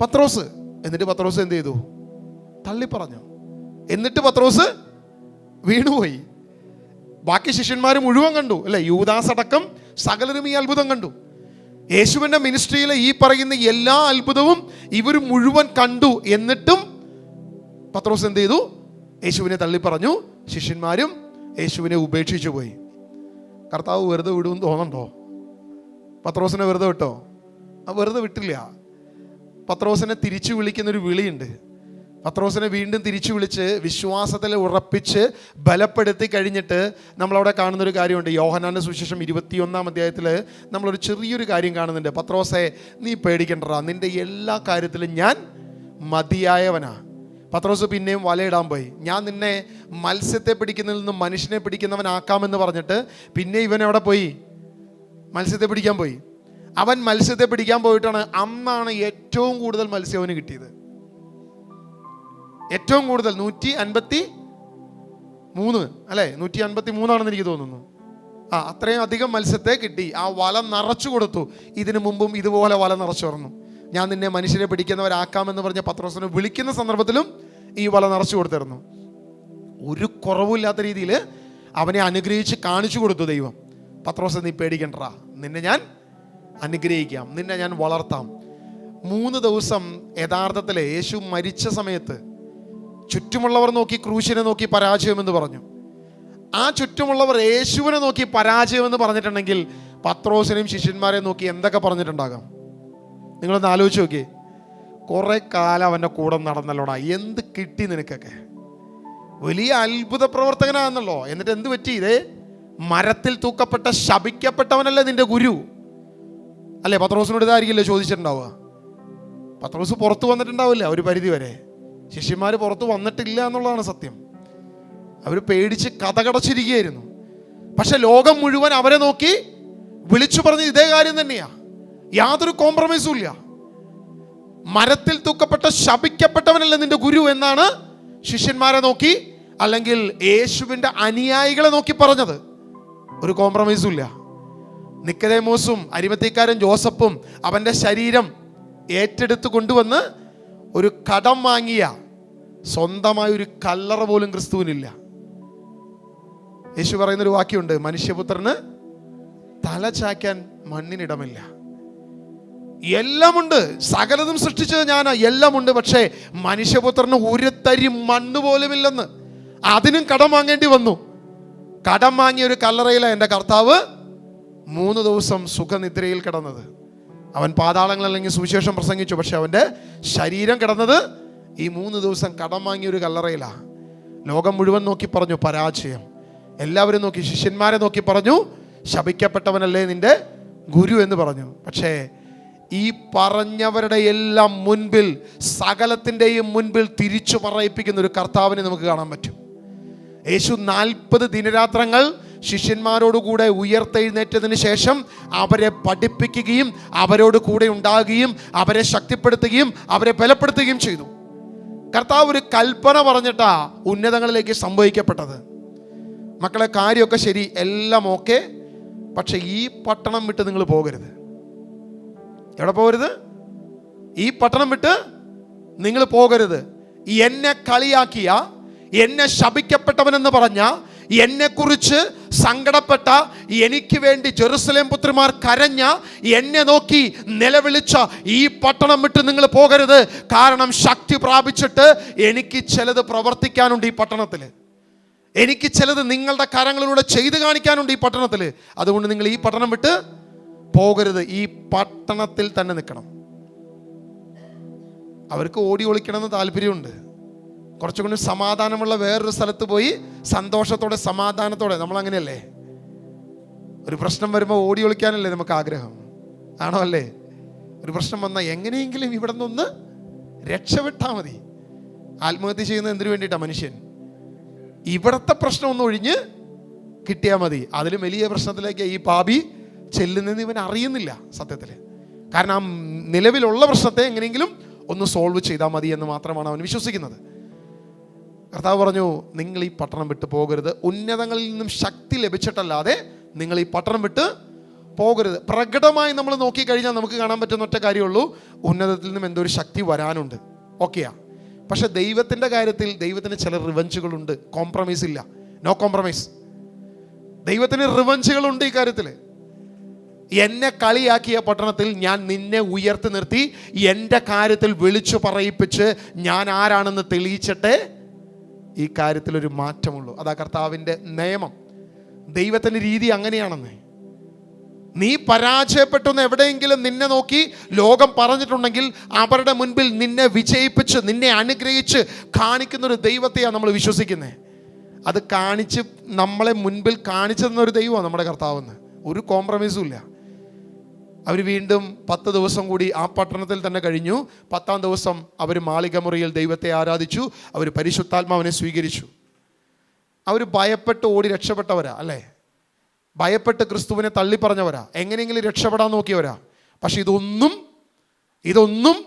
പത്രോസ്. എന്നിട്ട് പത്രോസ് എന്ത് ചെയ്തു? തള്ളിപ്പറഞ്ഞു. എന്നിട്ട് പത്രോസ് വീണുപോയി. ബാക്കി ശിഷ്യന്മാർ മുഴുവൻ കണ്ടു, അല്ലെ? യൂദാസ് അടക്കം സകലരും ഈ അത്ഭുതം കണ്ടു. യേശുവിൻ്റെ മിനിസ്ട്രിയിലെ ഈ പറയുന്ന എല്ലാ അത്ഭുതവും ഇവർ മുഴുവൻ കണ്ടു. എന്നിട്ടും പത്രോസ് എന്ത് ചെയ്തു? യേശുവിനെ തള്ളിപ്പറഞ്ഞു. ശിഷ്യന്മാരും യേശുവിനെ ഉപേക്ഷിച്ചു പോയി. കർത്താവ് വെറുതെ വിടുമെന്ന് തോന്നണ്ടോ? പത്രോസിനെ വെറുതെ വിട്ടോ? വെറുതെ വിട്ടില്ല. പത്രോസിനെ തിരിച്ചു വിളിക്കുന്നൊരു വിളിയുണ്ട്. പത്രോസിനെ വീണ്ടും തിരിച്ചു വിളിച്ച് വിശ്വാസത്തിൽ ഉറപ്പിച്ച് ബലപ്പെടുത്തി കഴിഞ്ഞിട്ട് നമ്മളവിടെ കാണുന്നൊരു കാര്യമുണ്ട്. യോഹന്നാന്റെ സുവിശേഷം 21-ാം അധ്യായത്തിൽ നമ്മളൊരു ചെറിയൊരു കാര്യം കാണുന്നുണ്ട്. പത്രോസേ, നീ പേടിക്കണ്ടടാ, നിന്റെ എല്ലാ കാര്യത്തിലും ഞാൻ മതിയായവനാ. പത്രോസ് പിന്നെയും വലയിടാൻ പോയി. ഞാൻ നിന്നെ മത്സ്യത്തെ പിടിക്കുന്നതിൽ നിന്നും മനുഷ്യനെ പിടിക്കുന്നവനാക്കാമെന്ന് പറഞ്ഞിട്ട് പിന്നെ ഇവൻ എവിടെ പോയി? മത്സ്യത്തെ പിടിക്കാൻ പോയി. അവൻ മത്സ്യത്തെ പിടിക്കാൻ പോയിട്ടാണ് അന്നാണ് ഏറ്റവും കൂടുതൽ മത്സ്യം അവന് കിട്ടിയത്. ഏറ്റവും കൂടുതൽ 153 അല്ലേ? 153 എനിക്ക് തോന്നുന്നു. അത്രയും അധികം മത്സ്യത്തെ കിട്ടി. ആ വല നിറച്ചു കൊടുത്തു. ഇതിനു മുമ്പും ഇതുപോലെ വല നിറച്ചു പറഞ്ഞു. ഞാൻ നിന്നെ മനുഷ്യരെ പിടിക്കുന്നവരാക്കാമെന്ന് പറഞ്ഞ പത്രോസിനെ വിളിക്കുന്ന സന്ദർഭത്തിലും ഈ വല നിറച്ചു കൊടുത്തിരുന്നു. ഒരു കുറവില്ലാത്ത രീതിയിൽ അവനെ അനുഗ്രഹിച്ച് കാണിച്ചു കൊടുത്തു ദൈവം. പത്രോസ്, നീ പേടിക്കണ്ടടാ, നിന്നെ ഞാൻ അനുഗ്രഹിക്കാം, നിന്നെ ഞാൻ വളർത്താം. 3 ദിവസം യഥാർത്ഥത്തിൽ യേശു മരിച്ച സമയത്ത് ചുറ്റുമുള്ളവർ നോക്കി ക്രൂശിനെ നോക്കി പരാജയമെന്ന് പറഞ്ഞു. ആ ചുറ്റുമുള്ളവർ യേശുവിനെ നോക്കി പരാജയമെന്ന് പറഞ്ഞിട്ടുണ്ടെങ്കിൽ പത്രോസിനെയും ശിഷ്യന്മാരെയും നോക്കി എന്തൊക്കെ പറഞ്ഞിട്ടുണ്ടാകാം? നിങ്ങളൊന്ന് ആലോചിച്ച് നോക്കി. കുറെ കാലം അവൻ്റെ കൂടെ നടന്നല്ലോടാ, എന്ത് കിട്ടി നിനക്കൊക്കെ? വലിയ അത്ഭുത പ്രവർത്തകനാണെന്നല്ലോ. എന്നിട്ട് എന്ത് പറ്റി? ഇതേ മരത്തിൽ തൂക്കപ്പെട്ട ശപിക്കപ്പെട്ടവനല്ലേ നിന്റെ ഗുരു, അല്ലേ? പത്രോസിനോട് ഇതായിരിക്കില്ലേ ചോദിച്ചിട്ടുണ്ടാവുക. പത്രോസ് പുറത്തു വന്നിട്ടുണ്ടാവില്ല ഒരു പരിധി വരെ. ശിഷ്യന്മാർ പുറത്തു വന്നിട്ടില്ല എന്നുള്ളതാണ് സത്യം. അവർ പേടിച്ച് കതകടച്ചിരിക്കുകയായിരുന്നു. പക്ഷെ ലോകം മുഴുവൻ അവരെ നോക്കി വിളിച്ചു പറഞ്ഞത് ഇതേ കാര്യം തന്നെയാ. യാതൊരു കോംപ്രമൈസും ഇല്ല. മരത്തിൽ തൂക്കപ്പെട്ട ശപിക്കപ്പെട്ടവനല്ല നിന്റെ ഗുരു എന്നാണ് ശിഷ്യന്മാരെ നോക്കി, അല്ലെങ്കിൽ യേശുവിൻ്റെ അനുയായികളെ നോക്കി പറഞ്ഞത്. ഒരു കോംപ്രമൈസും ഇല്ല. നിക്കദേമോസും അരിമത്തിക്കാരൻ ജോസഫും അവൻ്റെ ശരീരം ഏറ്റെടുത്ത് കൊണ്ടുവന്ന് ഒരു കടം വാങ്ങിയ സ്വന്തമായ ഒരു കല്ലറ പോലും ക്രിസ്തുവിനില്ല. യേശു പറയുന്നൊരു വാക്യമുണ്ട്, മനുഷ്യപുത്രന് തല ചായ്ക്കാൻ മണ്ണിനിടമില്ല. എല്ലാമുണ്ട്, സകലതും സൃഷ്ടിച്ചത് ഞാനാ, എല്ലാമുണ്ട്. പക്ഷേ മനുഷ്യപുത്രന് ഒരു തരി മണ്ണ് പോലുമില്ലെന്ന്. അതിനും കടം വാങ്ങേണ്ടി വന്നു. കടം വാങ്ങിയ ഒരു കല്ലറയിലാണ് എൻ്റെ കർത്താവ് 3 ദിവസം സുഖനിദ്രയിൽ കിടന്നത്. അവൻ പാതാളങ്ങളല്ലെങ്കിൽ സുവിശേഷം പ്രസംഗിച്ചു, പക്ഷെ അവൻ്റെ ശരീരം കിടന്നത് ഈ 3 ദിവസം കടം വാങ്ങിയ ഒരു കല്ലറയിലാണ്. ലോകം മുഴുവൻ നോക്കി പറഞ്ഞു പരാജയം. എല്ലാവരും നോക്കി, ശിഷ്യന്മാരെ നോക്കി പറഞ്ഞു ശപിക്കപ്പെട്ടവനല്ലേ നിന്റെ ഗുരു എന്ന് പറഞ്ഞു. പക്ഷേ ഈ പറഞ്ഞവരുടെ എല്ലാം മുൻപിൽ, സകലത്തിൻ്റെയും മുൻപിൽ തിരിച്ചു പറയിപ്പിക്കുന്ന ഒരു കർത്താവിനെ നമുക്ക് കാണാൻ പറ്റും. യേശു 40 ദിനരാത്രങ്ങൾ ശിഷ്യന്മാരോടുകൂടെ ഉയർത്തെഴുന്നേറ്റതിന് ശേഷം അവരെ പഠിപ്പിക്കുകയും അവരോട് കൂടെ ഉണ്ടാകുകയും അവരെ ശക്തിപ്പെടുത്തുകയും അവരെ ബലപ്പെടുത്തുകയും ചെയ്തു. കർത്താവ് ഒരു കൽപ്പന പറഞ്ഞിട്ടാ ഉന്നതങ്ങളിലേക്ക് സംഭവിക്കപ്പെട്ടത്. മക്കളെ, കാര്യമൊക്കെ ശരി, എല്ലാം ഓക്കെ, പക്ഷെ ഈ പട്ടണം വിട്ട് നിങ്ങൾ പോകരുത്. എവിടെ പോകരുത്? ഈ പട്ടണം വിട്ട് നിങ്ങൾ പോകരുത്. എന്നെ കളിയാക്കിയ, എന്നെ ശപിക്കപ്പെട്ടവനെന്ന് പറഞ്ഞ, എന്നെക്കുറിച്ച് സങ്കടപ്പെട്ട, എനിക്ക് വേണ്ടി ജെറുസലേം പുത്രിമാർ കരഞ്ഞ, എന്നെ നോക്കി നിലവിളിച്ച ഈ പട്ടണം വിട്ട് നിങ്ങൾ പോകരുത്. കാരണം ശക്തി പ്രാപിച്ചിട്ട് എനിക്ക് ചിലത് പ്രവർത്തിക്കാനുണ്ട് ഈ പട്ടണത്തിൽ. എനിക്ക് ചിലത് നിങ്ങളുടെ കരങ്ങളിലൂടെ ചെയ്തു കാണിക്കാനുണ്ട് ഈ പട്ടണത്തിൽ. അതുകൊണ്ട് നിങ്ങൾ ഈ പട്ടണം വിട്ട് പോകരുത്. ഈ പട്ടണത്തിൽ തന്നെ നിൽക്കണം. അവർക്ക് ഓടി ഒളിക്കണമെന്ന് താല്പര്യമുണ്ട്. കുറച്ചുകൂടി സമാധാനമുള്ള വേറൊരു സ്ഥലത്ത് പോയി സന്തോഷത്തോടെ സമാധാനത്തോടെ, നമ്മളങ്ങനെയല്ലേ? ഒരു പ്രശ്നം വരുമ്പോൾ ഓടി ഒളിക്കാനല്ലേ നമുക്ക് ആഗ്രഹം? ആണോ? അല്ലേ? ഒരു പ്രശ്നം വന്നാൽ എങ്ങനെയെങ്കിലും ഇവിടെ നിന്നൊന്ന് രക്ഷപ്പെട്ടാൽ മതി. ആത്മഹത്യ ചെയ്യുന്നത് എന്തിനു വേണ്ടിയിട്ടാണ് മനുഷ്യൻ? ഇവിടത്തെ പ്രശ്നം ഒന്ന് ഒഴിഞ്ഞ് കിട്ടിയാൽ മതി. അതിലും വലിയ പ്രശ്നത്തിലേക്ക് ഈ പാപി ചെല്ലുന്നതെന്ന് ഇവൻ അറിയുന്നില്ല സത്യത്തിൽ. കാരണം ആ നിലവിലുള്ള പ്രശ്നത്തെ എങ്ങനെയെങ്കിലും ഒന്ന് സോൾവ് ചെയ്താൽ മതി എന്ന് മാത്രമാണ് അവൻ വിശ്വസിക്കുന്നത്. കർത്താവ് പറഞ്ഞു, നിങ്ങൾ ഈ പട്ടണം വിട്ട് പോകരുത്. ഉന്നതങ്ങളിൽ നിന്നും ശക്തി ലഭിച്ചിട്ടല്ലാതെ നിങ്ങൾ ഈ പട്ടണം വിട്ട് പോകരുത്. പ്രകടമായി നമ്മൾ നോക്കിക്കഴിഞ്ഞാൽ നമുക്ക് കാണാൻ പറ്റുന്ന ഒറ്റ കാര്യമുള്ളൂ, ഉന്നതത്തിൽ നിന്നും എന്തോ ഒരു ശക്തി വരാനുണ്ട്. ഓക്കെയാ. പക്ഷെ ദൈവത്തിൻ്റെ കാര്യത്തിൽ ദൈവത്തിന് ചില റിവഞ്ചുകളുണ്ട്. കോംപ്രമൈസ് ഇല്ല, നോ കോംപ്രമൈസ്. ദൈവത്തിന് റിവഞ്ചുകളുണ്ട് ഈ കാര്യത്തിൽ. എന്നെ കളിയാക്കിയ പട്ടണത്തിൽ ഞാൻ നിന്നെ ഉയർത്തി നിർത്തി എൻ്റെ കാര്യത്തിൽ വിളിച്ചു പറയിപ്പിച്ച് ഞാൻ ആരാണെന്ന് തെളിയിച്ചിട്ടേ ഈ കാര്യത്തിലൊരു മാറ്റമുള്ളൂ. അതാ കർത്താവിൻ്റെ നിയമം. ദൈവത്തിൻ്റെ രീതി അങ്ങനെയാണെന്ന്. നീ പരാജയപ്പെട്ടെന്ന് എവിടെയെങ്കിലും നിന്നെ നോക്കി ലോകം പറഞ്ഞിട്ടുണ്ടെങ്കിൽ അവരുടെ മുൻപിൽ നിന്നെ വിജയിപ്പിച്ച് നിന്നെ അനുഗ്രഹിച്ച് കാണിക്കുന്നൊരു ദൈവത്തെയാണ് നമ്മൾ വിശ്വസിക്കുന്നത്. അത് കാണിച്ച് നമ്മളെ മുൻപിൽ കാണിച്ചു തന്നൊരു ദൈവമാണ് നമ്മുടെ കർത്താവെന്ന്. ഒരു കോംപ്രമൈസും ഇല്ല. അവർ വീണ്ടും 10 ദിവസം കൂടി ആ പട്ടണത്തിൽ തന്നെ കഴിഞ്ഞു. 10ാം ദിവസം അവർ മാളികമുറിയിൽ ദൈവത്തെ ആരാധിച്ചു. അവർ പരിശുദ്ധാത്മാവിനെ സ്വീകരിച്ചു. അവർ ഭയപ്പെട്ട് ഓടി രക്ഷപ്പെട്ടവരാ, അല്ലേ? ഭയപ്പെട്ട് ക്രിസ്തുവിനെ തള്ളിപ്പറഞ്ഞവരാ, എങ്ങനെയെങ്കിലും രക്ഷപ്പെടാൻ നോക്കിയവരാ. പക്ഷെ ഇതൊന്നും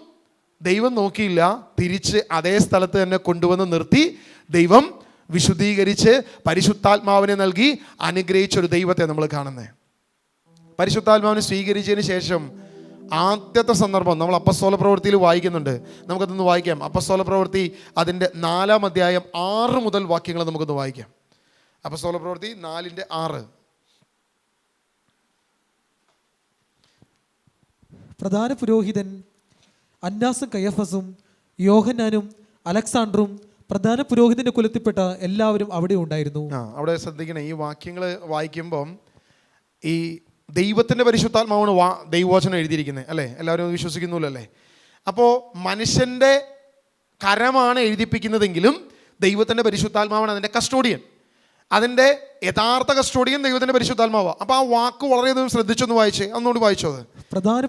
ദൈവം നോക്കിയില്ല. തിരിച്ച് അതേ സ്ഥലത്ത് തന്നെ കൊണ്ടുവന്ന് നിർത്തി ദൈവം വിശുദ്ധീകരിച്ച് പരിശുദ്ധാത്മാവിനെ നൽകി അനുഗ്രഹിച്ചൊരു ദൈവത്തെ നമ്മൾ കാണുന്നത്. പരിശുദ്ധാത്മാവിനെ സ്വീകരിച്ചതിന് ശേഷം ആദ്യത്തെ സന്ദർഭം നമ്മൾ അപ്പസ്തോല പ്രവൃത്തിയിൽ വായിക്കുന്നുണ്ട്. നമുക്കതൊന്ന് വായിക്കാം. അപ്പസ്തോല പ്രവൃത്തി അതിൻ്റെ 4-ാം അധ്യായം 6 മുതൽ വാക്യങ്ങൾ നമുക്കൊന്ന് വായിക്കാം. അപ്പസ്തോല പ്രവൃത്തി 4:6. പ്രധാന പുരോഹിതൻ അന്നാസും കയഫസും യോഹന്നാനും അലക്സാണ്ടറും പ്രധാന പുരോഹിതന്റെ കുലത്തിൽപ്പെട്ട എല്ലാവരും അവിടെ ഉണ്ടായിരുന്നു. അവിടെ ശ്രദ്ധിക്കണേ, ഈ വാക്യങ്ങൾ വായിക്കുമ്പം ഈ ദൈവത്തിൻ്റെ പരിശുദ്ധാത്മാവാണ് ദൈവവചനം എഴുതിയിരിക്കുന്നത്, അല്ലേ? എല്ലാവരും വിശ്വസിക്കുന്നുല്ലോ, അല്ലേ? അപ്പോൾ മനുഷ്യൻ്റെ കരമാണ് എഴുതിപ്പിക്കുന്നതെങ്കിലും ദൈവത്തിൻ്റെ പരിശുദ്ധാത്മാവാണ് അതിൻ്റെ കസ്റ്റോഡിയൻ. അതിൻ്റെ യഥാർത്ഥ കസ്റ്റോഡിയൻ ദൈവത്തിൻ്റെ പരിശുദ്ധാത്മാവാണ്. അപ്പോൾ ആ വാക്ക് വളരെയധികം ശ്രദ്ധിച്ചൊന്ന് വായിച്ചേ, ഒന്നുകൂടി വായിച്ചോ. അത് പ്രധാന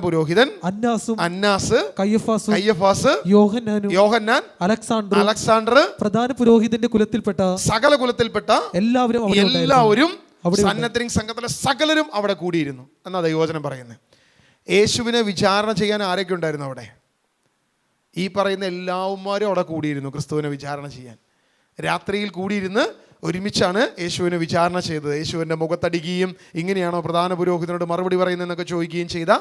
പുരോഹിതൻ അന്നാസ് കയ്യഫാസ് യോഹന്നാൻ അലക്സാണ്ടർ പ്രധാന പുരോഹിതന്റെ കുലത്തിൽപ്പെട്ട സകല കുലത്തിൽപ്പെട്ട എല്ലാവരും സന്നദ്ധരിംഗ് സംഘത്തിലെ സകലരും അവിടെ കൂടിയിരുന്നു എന്നാ ദൈവവചനം പറയുന്നത്. യേശുവിനെ വിചാരണ ചെയ്യാൻ ആരൊക്കെ ഉണ്ടായിരുന്നു അവിടെ? ഈ പറയുന്ന എല്ലാവന്മാരും അവിടെ കൂടിയിരുന്നു ക്രിസ്തുവിനെ വിചാരണ ചെയ്യാൻ. രാത്രിയിൽ കൂടിയിരുന്ന് ഒരുമിച്ചാണ് യേശുവിനെ വിചാരണ ചെയ്തത്. യേശുവിൻ്റെ മുഖത്തടിക്കുകയും ഇങ്ങനെയാണോ പ്രധാന പുരോഹിതനോട് മറുപടി പറയുന്നതെന്നൊക്കെ ചോദിക്കുകയും ചെയ്ത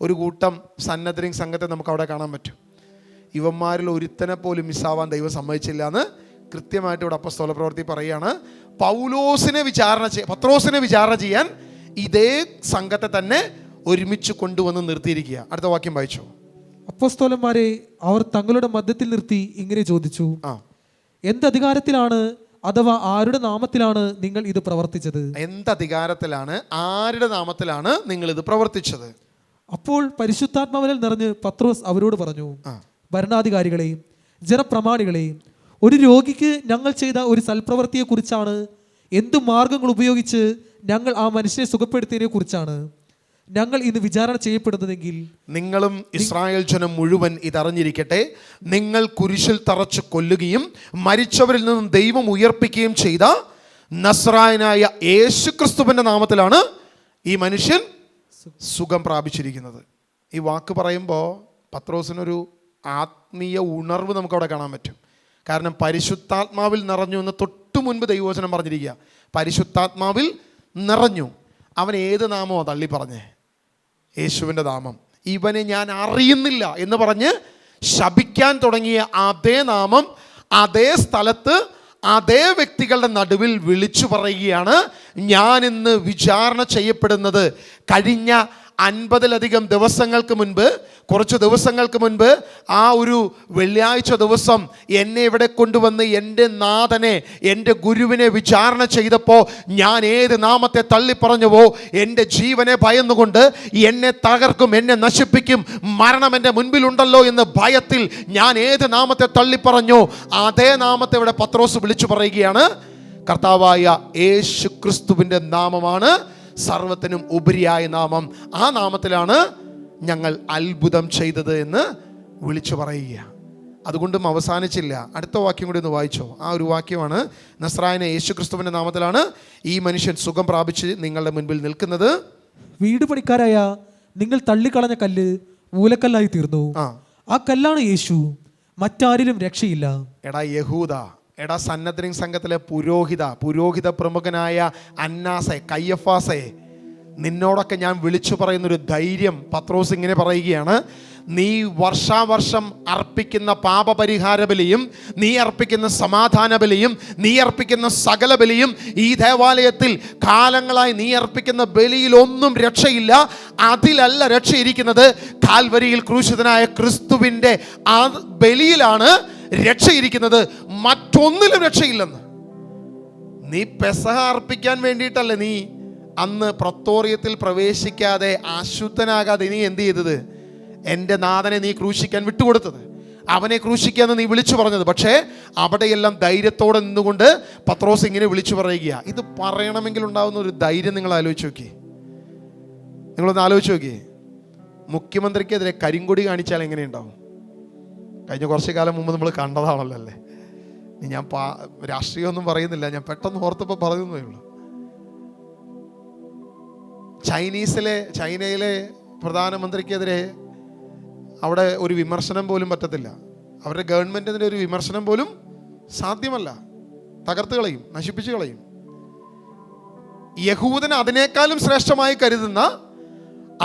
ഒരു കൂട്ടം സന്നദ്ധരിങ് സംഘത്തെ നമുക്ക് അവിടെ കാണാൻ പറ്റും. ഇവന്മാരിൽ ഒരുത്തനെ പോലും മിസ്സാവാൻ ദൈവം സമ്മതിച്ചില്ല എന്ന് കൃത്യമായിട്ട് ഇവിടെ അപ്പോസ്തല പ്രവൃത്തി പറയുകയാണ്. പത്രോസിനെ വിചാരണ ചെയ്യാൻ ഇതേ സംഘത്തെ തന്നെ ഒരുമിച്ച് കൊണ്ടുവന്ന് നിർത്തിയിരിക്കുക. അടുത്ത വാക്യം വായിച്ചു. അപ്പോസ്തലന്മാരെ അവർ തങ്ങളുടെ മധ്യത്തിൽ നിർത്തി ഇങ്ങനെ ചോദിച്ചു, എന്തധികാരത്തിലാണ് അഥവാ ആരുടെ നാമത്തിലാണ് നിങ്ങൾ ഇത് പ്രവർത്തിച്ചത്? എന്തധികാരത്തിലാണ്, ആരുടെ നാമത്തിലാണ് നിങ്ങൾ ഇത് പ്രവർത്തിച്ചത്? അപ്പോൾ പരിശുദ്ധാത്മാവിൽ നിറഞ്ഞ് പത്രോസ് അവരോട് പറഞ്ഞു, ഭരണാധികാരികളെയും ജനപ്രമാണികളെയും, ഒരു രോഗിക്ക് ഞങ്ങൾ ചെയ്ത ഒരു സൽപ്രവൃത്തിയെക്കുറിച്ചാണ്, എന്തു മാർഗങ്ങൾ ഉപയോഗിച്ച് ഞങ്ങൾ ആ മനുഷ്യനെ സുഖപ്പെടുത്തിയതിനെ കുറിച്ചാണ് ഞങ്ങൾ ഇന്ന് വിചാരണ ചെയ്യപ്പെടുന്നതെങ്കിൽ നിങ്ങളും ഇസ്രായേൽ ജനം മുഴുവൻ ഇതറിഞ്ഞിരിക്കട്ടെ. നിങ്ങൾ കുരിശിൽ തറച്ച് കൊല്ലുകയും മരിച്ചവരിൽ നിന്നും ദൈവം ഉയർപ്പിക്കുകയും ചെയ്ത നസ്രായനായ യേശുക്രിസ്തുവിൻ്റെ നാമത്തിലാണ് ഈ മനുഷ്യൻ സുഖം പ്രാപിച്ചിരിക്കുന്നത്. ഈ വാക്ക് പറയുമ്പോൾ പത്രോസിനൊരു ആത്മീയ ഉണർവ് നമുക്കവിടെ കാണാൻ പറ്റും. കാരണം പരിശുദ്ധാത്മാവിൽ നിറഞ്ഞു എന്ന് തൊട്ടു മുൻപ് ദൈവവചനം പറഞ്ഞിരിക്കുക. പരിശുദ്ധാത്മാവിൽ നിറഞ്ഞു. അവൻ ഏത് നാമമോ തള്ളി പറഞ്ഞേ? യേശുവിൻ്റെ നാമം. ഇവനെ ഞാൻ അറിയുന്നില്ല എന്ന് പറഞ്ഞ് ശപിക്കാൻ തുടങ്ങിയ അതേ നാമം അതേ സ്ഥലത്ത് അതേ വ്യക്തികളുടെ നടുവിൽ വിളിച്ചു പറയുകയാണ്, ഞാൻ ഇന്ന് വിചാരണ ചെയ്യപ്പെടുന്നത്. കഴിഞ്ഞ 50-ലധികം ദിവസങ്ങൾക്ക് മുൻപ്, കുറച്ച് ദിവസങ്ങൾക്ക് മുൻപ്, ആ ഒരു വെള്ളിയാഴ്ച ദിവസം എന്നെ ഇവിടെ കൊണ്ടുവന്ന് എൻ്റെ നാഥനെ, എൻ്റെ ഗുരുവിനെ വിചാരണ ചെയ്തപ്പോൾ ഞാൻ ഏത് നാമത്തെ തള്ളിപ്പറഞ്ഞുവോ, എൻ്റെ ജീവനെ ഭയന്നുകൊണ്ട് എന്നെ തകർക്കും, എന്നെ നശിപ്പിക്കും, മരണം എൻ്റെ മുൻപിലുണ്ടല്ലോ എന്ന് ഭയത്തിൽ ഞാൻ ഏത് നാമത്തെ തള്ളിപ്പറഞ്ഞോ അതേ നാമത്തെ ഇവിടെ പത്രോസ് വിളിച്ചു പറയുകയാണ്. കർത്താവായ യേശു ക്രിസ്തുവിൻ്റെ നാമമാണ് സർവത്തിനും ഉപരിയായ നാമം. ആ നാമത്തിലാണ് ഞങ്ങൾ അത്ഭുതം ചെയ്തത് എന്ന് വിളിച്ചു പറയുക. അതുകൊണ്ടും അവസാനിച്ചില്ല. അടുത്ത വാക്യം കൂടി ഒന്ന് വായിച്ചോ. ആ ഒരു വാക്യമാണ്, നസ്രായനായ യേശുക്രിസ്തുവിൻ്റെ നാമത്തിലാണ് ഈ മനുഷ്യൻ സുഖം പ്രാപിച്ച് നിങ്ങളുടെ മുൻപിൽ നിൽക്കുന്നത്. വീട് പണിക്കാരായ നിങ്ങൾ തള്ളിക്കളഞ്ഞ കല്ല് മൂലക്കല്ലായി തീർന്നു. ആ കല്ലാണ് യേശു, മറ്റാരിലും രക്ഷയില്ല. എടാ യഹൂദ, എടാ സന്നദ്ധരിങ് സംഘത്തിലെ പുരോഹിത പ്രമുഖനായ അന്നാസെ, കയ്യഫാസെ, നിന്നോടൊക്കെ ഞാൻ വിളിച്ചു പറയുന്നൊരു ധൈര്യം പത്രോസ് ഇങ്ങനെ പറയുകയാണ്. നീ വർഷാവർഷം അർപ്പിക്കുന്ന പാപപരിഹാര ബലിയും, നീ അർപ്പിക്കുന്ന സമാധാന ബലിയും, നീ അർപ്പിക്കുന്ന സകല ബലിയും, ഈ ദേവാലയത്തിൽ കാലങ്ങളായി നീ അർപ്പിക്കുന്ന ബലിയിലൊന്നും രക്ഷയില്ല. അതിലല്ല രക്ഷയിരിക്കുന്നത്. കാൽവരിയിൽ ക്രൂശിതനായ ക്രിസ്തുവിൻ്റെ ആ ബലിയിലാണ് രക്ഷയിരിക്കുന്നത്. മറ്റൊന്നിലും രക്ഷയില്ലെന്ന്. നീ പെസഹ അർപ്പിക്കാൻ വേണ്ടിയിട്ടല്ലേ നീ അന്ന് പ്രത്തോറിയത്തിൽ പ്രവേശിക്കാതെ അശുദ്ധനാകാതെ നീ എന്ത് ചെയ്തത്? എൻ്റെ നാഥനെ നീ ക്രൂശിക്കാൻ വിട്ടുകൊടുത്തത്, അവനെ ക്രൂശിക്കാന്ന് നീ വിളിച്ചു പറഞ്ഞത്. പക്ഷേ അവിടെയെല്ലാം ധൈര്യത്തോടെ നിന്നുകൊണ്ട് പത്രോസ് ഇങ്ങനെ വിളിച്ചു പറയുക. ഇത് പറയണമെങ്കിൽ ഉണ്ടാകുന്ന ഒരു ധൈര്യം നിങ്ങൾ ആലോചിച്ച് നോക്കി. നിങ്ങളൊന്ന് ആലോചിച്ച് നോക്കി. മുഖ്യമന്ത്രിക്കെതിരെ കരിങ്കൊടി കാണിച്ചാൽ എങ്ങനെയുണ്ടാവും? കഴിഞ്ഞ കുറച്ച് കാലം മുമ്പ് നമ്മൾ കണ്ടതാണല്ലോ അല്ലേ. ഞാൻ രാഷ്ട്രീയമൊന്നും പറയുന്നില്ല, ഞാൻ പെട്ടെന്ന് ഓർത്തപ്പോൾ പറയുന്നേ ഉള്ളൂ. ചൈനയിലെ പ്രധാനമന്ത്രിക്കെതിരെ അവിടെ ഒരു വിമർശനം പോലും പറ്റത്തില്ല. അവരുടെ ഗവൺമെൻറ്റിൻ്റെ ഒരു വിമർശനം പോലും സാധ്യമല്ല. തകർത്ത് കളയും, നശിപ്പിച്ച് കളയും. യഹൂദന് അതിനേക്കാളും ശ്രേഷ്ഠമായി കരുതുന്ന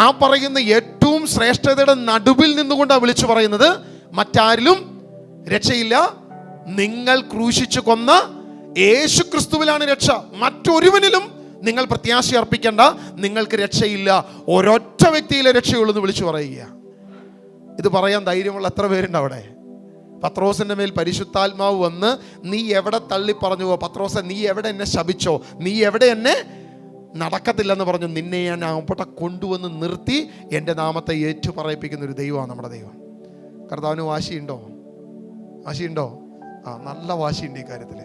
ആ പറയുന്ന ഏറ്റവും ശ്രേഷ്ഠതയുടെ നടുവിൽ നിന്നുകൊണ്ടാണ് വിളിച്ചു പറയുന്നത്, മറ്റാരിലും രക്ഷയില്ല. നിങ്ങൾ ക്രൂശിച്ചു കൊന്ന യേശു ക്രിസ്തുവിലാണ് രക്ഷ. മറ്റൊരുവനിലും നിങ്ങൾ പ്രത്യാശ അർപ്പിക്കേണ്ട, നിങ്ങൾക്ക് രക്ഷയില്ല. ഒരൊറ്റ വ്യക്തിയിലെ രക്ഷയുള്ളൂ എന്ന് വിളിച്ചു പറയുക. ഇത് പറയാൻ ധൈര്യമുള്ള എത്ര പേരുണ്ട് അവിടെ? പത്രോസിൻ്റെ മേൽ പരിശുദ്ധാത്മാവ് വന്ന്, നീ എവിടെ തള്ളി പറഞ്ഞുവോ പത്രോസെ, നീ എവിടെ എന്നെ ശപിച്ചോ, നീ എവിടെ എന്നെ നടക്കത്തില്ലെന്ന് പറഞ്ഞു, നിന്നെ ഞാൻ അവിടെ കൊണ്ടുവന്ന് നിർത്തി എൻ്റെ നാമത്തെ ഏറ്റുപറയിപ്പിക്കുന്ന ഒരു ദൈവമാണ് നമ്മുടെ ദൈവം. കർത്താവിന് വാശിയുണ്ടോ? നല്ല വാശിയുണ്ട് ഈ കാര്യത്തിൽ.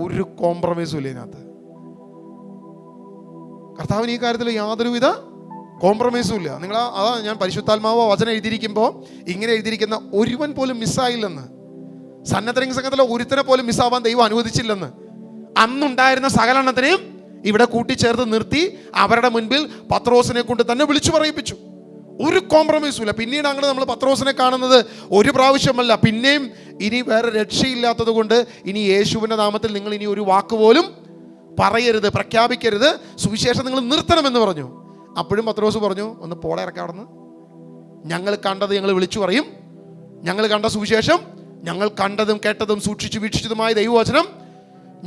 ഒരു കോംപ്രമൈസും ഇല്ല ഇതിനകത്ത്. കർത്താവിന് ഈ കാര്യത്തിൽ യാതൊരുവിധ കോംപ്രമൈസും ഇല്ല. അതാ ഞാൻ പരിശുദ്ധാത്മാവോ വചനം എഴുതിയിരിക്കുമ്പോൾ ഇങ്ങനെ എഴുതിയിരിക്കുന്ന ഒരുവൻ പോലും മിസ്സായില്ലെന്ന്. സന്നദ്ധരിങ് സംഘത്തിലെ ഒരുത്തനെ പോലും മിസ്സാവാൻ ദൈവം അനുവദിച്ചില്ലെന്ന്. അന്നുണ്ടായിരുന്ന സകലെണ്ണത്തിനെയും ഇവിടെ കൂട്ടിച്ചേർത്ത് നിർത്തി അവരുടെ മുൻപിൽ പത്രോസിനെ കൊണ്ട് തന്നെ വിളിച്ചു പറയിപ്പിച്ചു. ഒരു കോംപ്രമൈസും ഇല്ല. പിന്നീട് അങ്ങനെ നമ്മൾ പത്രോസിനെ കാണുന്നത് ഒരു പ്രാവശ്യമല്ല, പിന്നെയും ഇനി വേറെ രക്ഷയില്ലാത്തത് കൊണ്ട് ഇനി യേശുവിൻ്റെ നാമത്തിൽ നിങ്ങൾ ഇനി ഒരു വാക്ക് പോലും പറയരുത്, പ്രഖ്യാപിക്കരുത്, സുവിശേഷം നിങ്ങൾ നിർത്തണമെന്ന് പറഞ്ഞു. അപ്പോഴും പത്രോസ് പറഞ്ഞു, ഒന്ന് പോടെ ഇറക്കാടുന്ന്, ഞങ്ങൾ കണ്ടത് ഞങ്ങൾ വിളിച്ചു പറയും, ഞങ്ങൾ കണ്ട സുവിശേഷം, ഞങ്ങൾ കണ്ടതും കേട്ടതും സൂക്ഷിച്ചു വീക്ഷിച്ചതുമായ ദൈവവചനം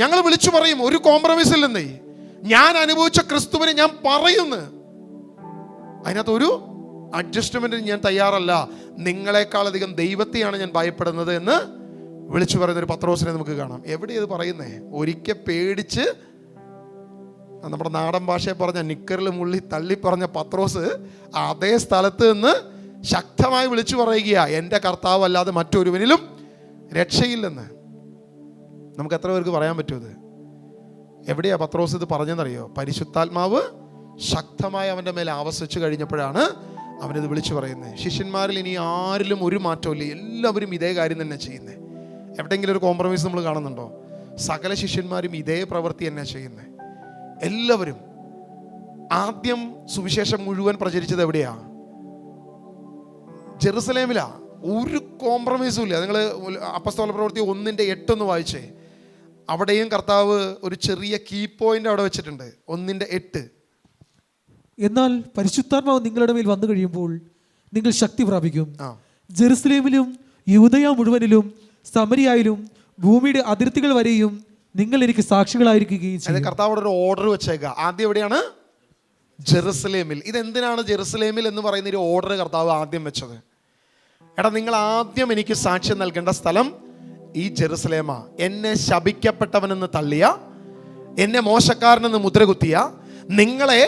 ഞങ്ങൾ വിളിച്ചു പറയും. ഒരു കോംപ്രമൈസ് ഇല്ലെന്നേ. ഞാൻ അനുഭവിച്ച ക്രിസ്തുവിനെ ഞാൻ പറയുന്നു, അതിനകത്തൊരു അഡ്ജസ്റ്റ്മെൻറ്റിന് ഞാൻ തയ്യാറല്ല. നിങ്ങളെക്കാളധികം ദൈവത്തെയാണ് ഞാൻ ഭയപ്പെടുന്നത് എന്ന് വിളിച്ചു പറയുന്നൊരു പത്രോസിനെ നമുക്ക് കാണാം. എവിടെയത് പറയുന്നേ? ഒരിക്കൽ പേടിച്ച്, നമ്മുടെ നാടൻ ഭാഷയെ പറഞ്ഞ നിക്കറിൽ മുള്ളി തള്ളി പറഞ്ഞ പത്രോസ് അതേ സ്ഥലത്ത് നിന്ന് ശക്തമായി വിളിച്ചു പറയുക, എൻ്റെ കർത്താവ് അല്ലാതെ മറ്റൊരുവനിലും രക്ഷയില്ലെന്ന്. നമുക്ക് എത്ര പേർക്ക് പറയാൻ പറ്റുമത്? എവിടെയാ പത്രോസ് ഇത് പറഞ്ഞെന്നറിയോ? പരിശുദ്ധാത്മാവ് ശക്തമായി അവൻ്റെ മേലെ ആവസിച്ചു കഴിഞ്ഞപ്പോഴാണ് അവനിത് വിളിച്ചു പറയുന്നത്. ശിഷ്യന്മാരിൽ ഇനി ആരിലും ഒരു മാറ്റമില്ല, എല്ലാവരും ഇതേ കാര്യം തന്നെ ചെയ്യുന്നത്. എവിടെയെങ്കിലും ഒരു കോംപ്രമൈസ് നമ്മൾ കാണുന്നുണ്ടോ? സകല ശിഷ്യന്മാരും ഇതേ പ്രവൃത്തി തന്നെ ചെയ്യുന്നത്. എല്ലാവരും ആദ്യം സുവിശേഷം മുഴുവൻ പ്രചരിച്ചത് എവിടെയാ? ജെറുസലേമിലാ. ഒരു കോംപ്രമൈസും ഇല്ല. നിങ്ങൾ അപ്പസ്തോല പ്രവൃത്തി 1:8 വായിച്ചേ. അവിടെയും കർത്താവ് ഒരു ചെറിയ കീ പോയിന്റ് അവിടെ വെച്ചിട്ടുണ്ട്. 1:8. എന്നാൽ പരിശുദ്ധാത്മാവ് നിങ്ങളുടെ മേൽ വന്നു കഴിയുമ്പോൾ നിങ്ങൾ ശക്തി പ്രാപിക്കും. ജെറുസലേമിലും യൂദയ മുഴുവനിലും സമരിയായാലും ഭൂമിയുടെ അതിർത്തികൾ വരെയും നിങ്ങൾ എനിക്ക് സാക്ഷികളായിരിക്കുകയും ചെയ്യും. കർത്താവ് ഒരു ഓർഡർ വെച്ചേക്കുക. ആദ്യം എവിടെയാണ്? ജെറുസലേമിൽ. ഇതെന്തിനാണ് ജെറുസലേമിൽ എന്ന് പറയുന്ന ഒരു ഓർഡർ കർത്താവ് ആദ്യം വെച്ചത്? എടാ, നിങ്ങൾ ആദ്യം എനിക്ക് സാക്ഷ്യം നൽകേണ്ട സ്ഥലം ഈ ജെറുസലേമാ. എന്നെ ശപിക്കപ്പെട്ടവനെന്ന് തള്ളിയ, എന്നെ മോശക്കാരനെന്ന് മുദ്രകുത്തിയ, നിങ്ങളെ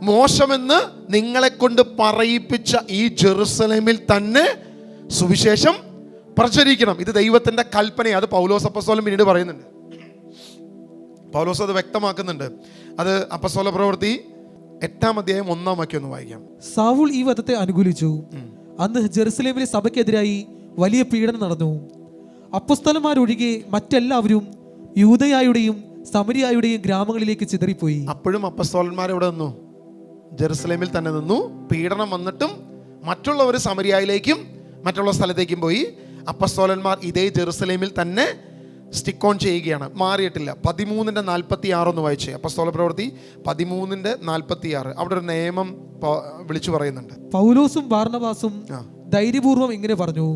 മോശമെന്ന് നിങ്ങളെ കൊണ്ട് പറയിപ്പിച്ച ഈ ജെറുസലേമിൽ തന്നെ സുവിശേഷം പ്രചരിക്കണം. ഇത് ദൈവത്തിൻ്റെ കൽപ്പനയാണ്. അത് പൗലോസ് അപ്പസ്തോലൻ പിന്നീട് പറയുന്നുണ്ട്. പൗലോസ് അത് വ്യക്തമാക്കുന്നുണ്ട്. അത് അപ്പസ്തോല പ്രവൃത്തി 8-ാം അധ്യായം 1-ാം വാക്യം ഒന്ന് വായിക്കാം. സാവൂൾ ഈ വധത്തെ അനുകൂലിച്ചു. അന്ന് ജെറുസലേമിലെ സഭയ്ക്കെതിരായി വലിയ പീഡനം നടന്നു. അപ്പസ്തലന്മാരൊഴികെ മറ്റെല്ലാവരും യൂദയായുടെയും സമരിയായുടെയും ഗ്രാമങ്ങളിലേക്ക് ചിതറിപ്പോയി. അപ്പോഴും അപ്പസ്തോലന്മാർ എവിടെ നിന്നു? ജെറുസലേമിൽ തന്നെ നിന്നു. പീഡനം വന്നിട്ടും മറ്റുള്ളവർ സമരിയായിലേക്കും മറ്റുള്ള സ്ഥലത്തേക്കും പോയി. അപ്പസ്തോലന്മാർ ഇതേ ജെറുസലേമിൽ തന്നെ സ്റ്റിക്ക് ഓൺ ചെയ്യുകയാണ്, മാറിയിട്ടില്ല. 13:46 ഒന്ന് വായിച്ചേ. അപ്പസ്തോല പ്രവൃത്തി 13:46. അവിടെ ഒരു നിയമം വിളിച്ചു പറയുന്നുണ്ട്. പൗലോസും ബാർനബാസും ധൈര്യപൂർവ്വം ഇങ്ങനെ പറഞ്ഞു,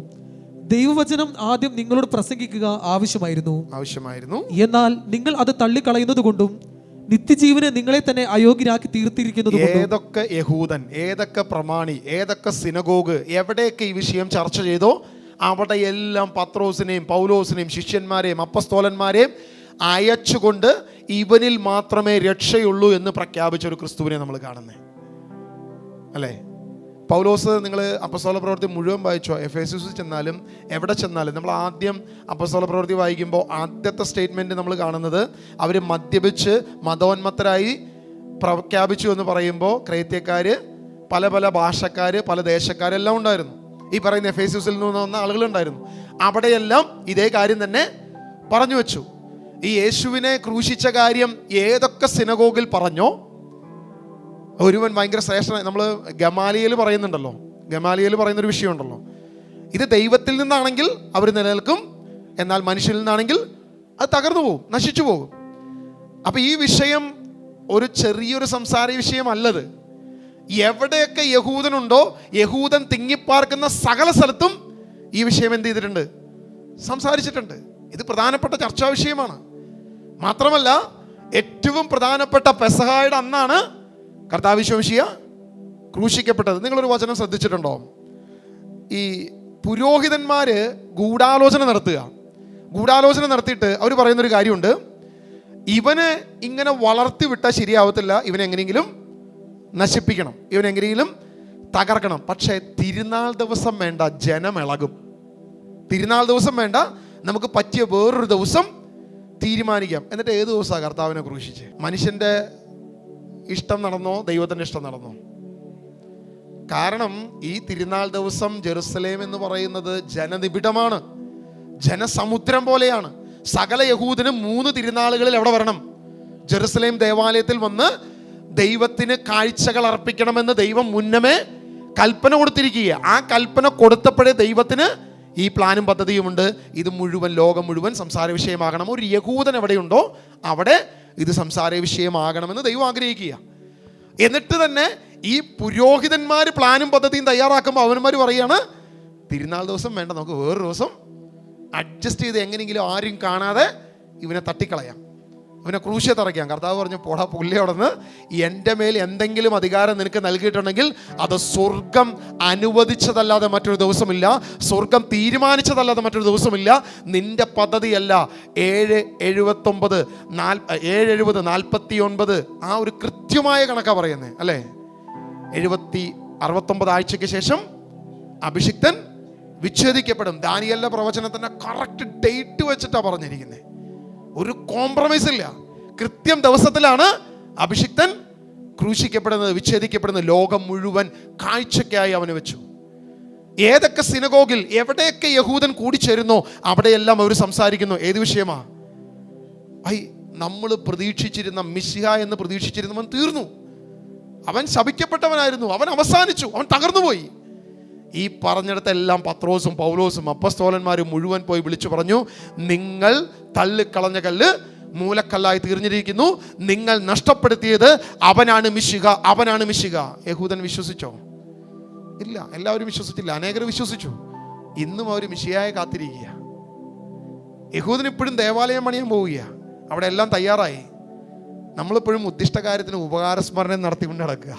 ദൈവവചനം ആദ്യം നിങ്ങളോട് പ്രസംഗിക്കുക ആവശ്യമായിരുന്നു. എന്നാൽ നിങ്ങൾ അത് തള്ളിക്കളയുന്നത് കൊണ്ടും നിത്യജീവന് നിങ്ങളെ തന്നെ അയോഗ്യരാക്കി തീർത്തിരിക്കുന്നത്. ഏതൊക്കെ യഹൂദൻ, ഏതൊക്കെ പ്രമാണി, ഏതൊക്കെ സിനഗോഗ്, എവിടെയൊക്കെ ഈ വിഷയം ചർച്ച ചെയ്തോ അവിടെയെല്ലാം പത്രോസിനെയും പൗലോസിനെയും ശിഷ്യന്മാരെയും അപ്പസ്തോലന്മാരെയും അയച്ചുകൊണ്ട് ഇവനിൽ മാത്രമേ രക്ഷയുള്ളൂ എന്ന് പ്രഖ്യാപിച്ച ഒരു ക്രിസ്തുവിനെ നമ്മൾ കാണുന്നത് അല്ലേ? പൗലോസ്, നിങ്ങൾ അപ്പസ്തോല പ്രവൃത്തി മുഴുവൻ വായിച്ചോ? എഫേസ്യസിൽ ചെന്നാലും എവിടെ ചെന്നാലും നമ്മൾ ആദ്യം അപ്പസ്തോല പ്രവൃത്തി വായിക്കുമ്പോൾ ആദ്യത്തെ സ്റ്റേറ്റ്മെൻറ്റ് നമ്മൾ കാണുന്നത് അവർ മദ്യപിച്ച് മതോന്മത്തരായി പ്രഖ്യാപിച്ചു എന്ന് പറയുമ്പോൾ ക്രേത്യക്കാർ, പല പല ഭാഷക്കാർ, പല ദേശക്കാരെല്ലാം ഉണ്ടായിരുന്നു. ഈ പറയുന്ന എഫേസ്യസിൽ നിന്ന് വന്ന ആളുകളുണ്ടായിരുന്നു. അവിടെയെല്ലാം ഇതേ കാര്യം തന്നെ പറഞ്ഞു വെച്ചു. ഈ യേശുവിനെ ക്രൂശിച്ച കാര്യം ഏതൊക്കെ സിനഗോഗിൽ പറഞ്ഞോ, ഒരുവൻ ഭയങ്കര ശ്രേഷ്ഠനായി, നമ്മൾ ഗമാലിയേൽ പറയുന്നുണ്ടല്ലോ, ഗമാലിയേൽ പറയുന്നൊരു വിഷയമുണ്ടല്ലോ, ഇത് ദൈവത്തിൽ നിന്നാണെങ്കിൽ അവർ നിലനിൽക്കും, എന്നാൽ മനുഷ്യരിൽ നിന്നാണെങ്കിൽ അത് തകർന്നു പോകും, നശിച്ചു പോകും. അപ്പം ഈ വിഷയം ഒരു ചെറിയൊരു സംസാര വിഷയമല്ലത്. എവിടെയൊക്കെ യഹൂദനുണ്ടോ, യഹൂദൻ തിങ്ങിപ്പാർക്കുന്ന സകല സ്ഥലത്തും ഈ വിഷയം എന്ത് ചെയ്തിട്ടുണ്ട്? സംസാരിച്ചിട്ടുണ്ട്. ഇത് പ്രധാനപ്പെട്ട ചർച്ചാ വിഷയമാണ്. മാത്രമല്ല, ഏറ്റവും പ്രധാനപ്പെട്ട പെസഹായുടെ അന്നാണ് കർത്താവ് യേശുമിശിഹ ക്രൂശിക്കപ്പെട്ടത്. നിങ്ങളൊരു വചനം ശ്രദ്ധിച്ചിട്ടുണ്ടോ? ഈ പുരോഹിതന്മാര് ഗൂഢാലോചന നടത്തിയിട്ട് അവർ പറയുന്നൊരു കാര്യമുണ്ട്, ഇവന് ഇങ്ങനെ വളർത്തി വിട്ടാൽ ശരിയാവത്തില്ല, ഇവനെങ്ങനെയെങ്കിലും നശിപ്പിക്കണം, ഇവനെങ്ങനെയെങ്കിലും തകർക്കണം. പക്ഷേ തിരുനാൾ ദിവസം വേണ്ട, ജനം ഇളകും. തിരുനാൾ ദിവസം വേണ്ട, നമുക്ക് പറ്റിയ വേറൊരു ദിവസം തീരുമാനിക്കാം. എന്നിട്ട് ഏത് ദിവസമാണ് കർത്താവിനെ ക്രൂശിച്ച്? മനുഷ്യൻ്റെ ഇഷ്ടം നടന്നോ, ദൈവത്തിൻ്റെ ഇഷ്ടം നടന്നോ? കാരണം ഈ തിരുനാൾ ദിവസം ജെറുസലേം എന്ന് പറയുന്നത് ജനനിബിഡമാണ്, ജനസമുദ്രം പോലെയാണ്. സകല യഹൂദനും 3 തിരുനാളുകളിൽ എവിടെ വരണം? ജെറുസലേം ദേവാലയത്തിൽ വന്ന് ദൈവത്തിന് കാഴ്ചകൾ അർപ്പിക്കണമെന്ന് ദൈവം മുന്നമേ കൽപ്പന കൊടുത്തിരിക്കുക. ആ കൽപ്പന കൊടുത്തപ്പോഴേ ദൈവത്തിന് ഈ പ്ലാനും പദ്ധതിയുമുണ്ട്. ഇത് മുഴുവൻ, ലോകം മുഴുവൻ സംസാര വിഷയമാകണം. ഒരു യഹൂദൻ എവിടെയുണ്ടോ അവിടെ ഇത് സംസാര വിഷയമാകണമെന്ന് ദൈവം ആഗ്രഹിക്കുക. എന്നിട്ട് തന്നെ ഈ പുരോഹിതന്മാർ പ്ലാനും പദ്ധതിയും തയ്യാറാക്കുമ്പോൾ അവന്മാർ പറയുകയാണ്, തിരുനാൾ ദിവസം വേണ്ട, നമുക്ക് വേറൊരു ദിവസം അഡ്ജസ്റ്റ് ചെയ്ത് എങ്ങനെയെങ്കിലും ആരും കാണാതെ ഇവനെ തട്ടിക്കളയാം, ഇവനെ ക്രൂശിയെ തറയ്ക്കാം. കർത്താവ് പറഞ്ഞു, പോടാ പുള്ളി അവിടെ നിന്ന്, എൻ്റെ മേൽ എന്തെങ്കിലും അധികാരം നിനക്ക് നൽകിയിട്ടുണ്ടെങ്കിൽ അത് സ്വർഗം അനുവദിച്ചതല്ലാതെ മറ്റൊരു ദിവസമില്ല, സ്വർഗം തീരുമാനിച്ചതല്ലാതെ മറ്റൊരു ദിവസമില്ല. നിന്റെ പദ്ധതിയല്ല. 7:79 7:70 ആ ഒരു കൃത്യമായ കണക്കാണ് പറയുന്നത് അല്ലേ. 69 ആഴ്ചയ്ക്ക് ശേഷം അഭിഷിക്തൻ വിച്ഛേദിക്കപ്പെടും. ദാനിയേലിന്റെ പ്രവചനത്തിന്റെ കറക്റ്റ് ഡേറ്റ് വെച്ചിട്ടാണ് പറഞ്ഞിരിക്കുന്നത്. ഒരു കോംപ്രമൈസ് ഇല്ല. കൃത്യം ദിവസത്തിലാണ് അഭിഷിക്തൻ ക്രൂശിക്കപ്പെടുന്നത്, വിച്ഛേദിക്കപ്പെടുന്നത്. ലോകം മുഴുവൻ കാഴ്ചയ്ക്കായി അവന് വെച്ചു. ഏതൊക്കെ സിനഗോഗിൽ, എവിടെയൊക്കെ യഹൂദൻ കൂടിച്ചേരുന്നോ അവിടെയെല്ലാം അവർ സംസാരിക്കുന്നു. ഏത് വിഷയമാ? നമ്മൾ പ്രതീക്ഷിച്ചിരുന്ന മിശിഹ എന്ന് പ്രതീക്ഷിച്ചിരുന്നവൻ തീർന്നു. അവൻ ശപിക്കപ്പെട്ടവനായിരുന്നു, അവൻ അവസാനിച്ചു, അവൻ തകർന്നുപോയി. ഈ പറഞ്ഞിടത്തെല്ലാം പത്രോസും പൗലോസും അപ്പസ്തോലന്മാരും മുഴുവൻ പോയി വിളിച്ചു പറഞ്ഞു, നിങ്ങൾ തള്ളിക്കളഞ്ഞ കല്ല് മൂലക്കല്ലായി തീർന്നിരിക്കുന്നു, നിങ്ങൾ നഷ്ടപ്പെടുത്തിയത് അവനാണ് മിശിഹ, അവനാണ് മിശിഹ. യഹൂദൻ വിശ്വസിച്ചോ? ഇല്ല, എല്ലാവരും വിശ്വസിച്ചില്ല. അനേകർ വിശ്വസിച്ചു. ഇന്നും അവർ മിശിഹായെ കാത്തിരിക്കുക. യഹൂദൻ ഇപ്പോഴും ദേവാലയം പണിയാൻ പോവുക, അവിടെ എല്ലാം തയ്യാറായി. നമ്മളിപ്പോഴും ഉദ്ദിഷ്ട കാര്യത്തിന് ഉപകാരസ്മരണം നടത്തിക്കൊണ്ട് നടക്കുക.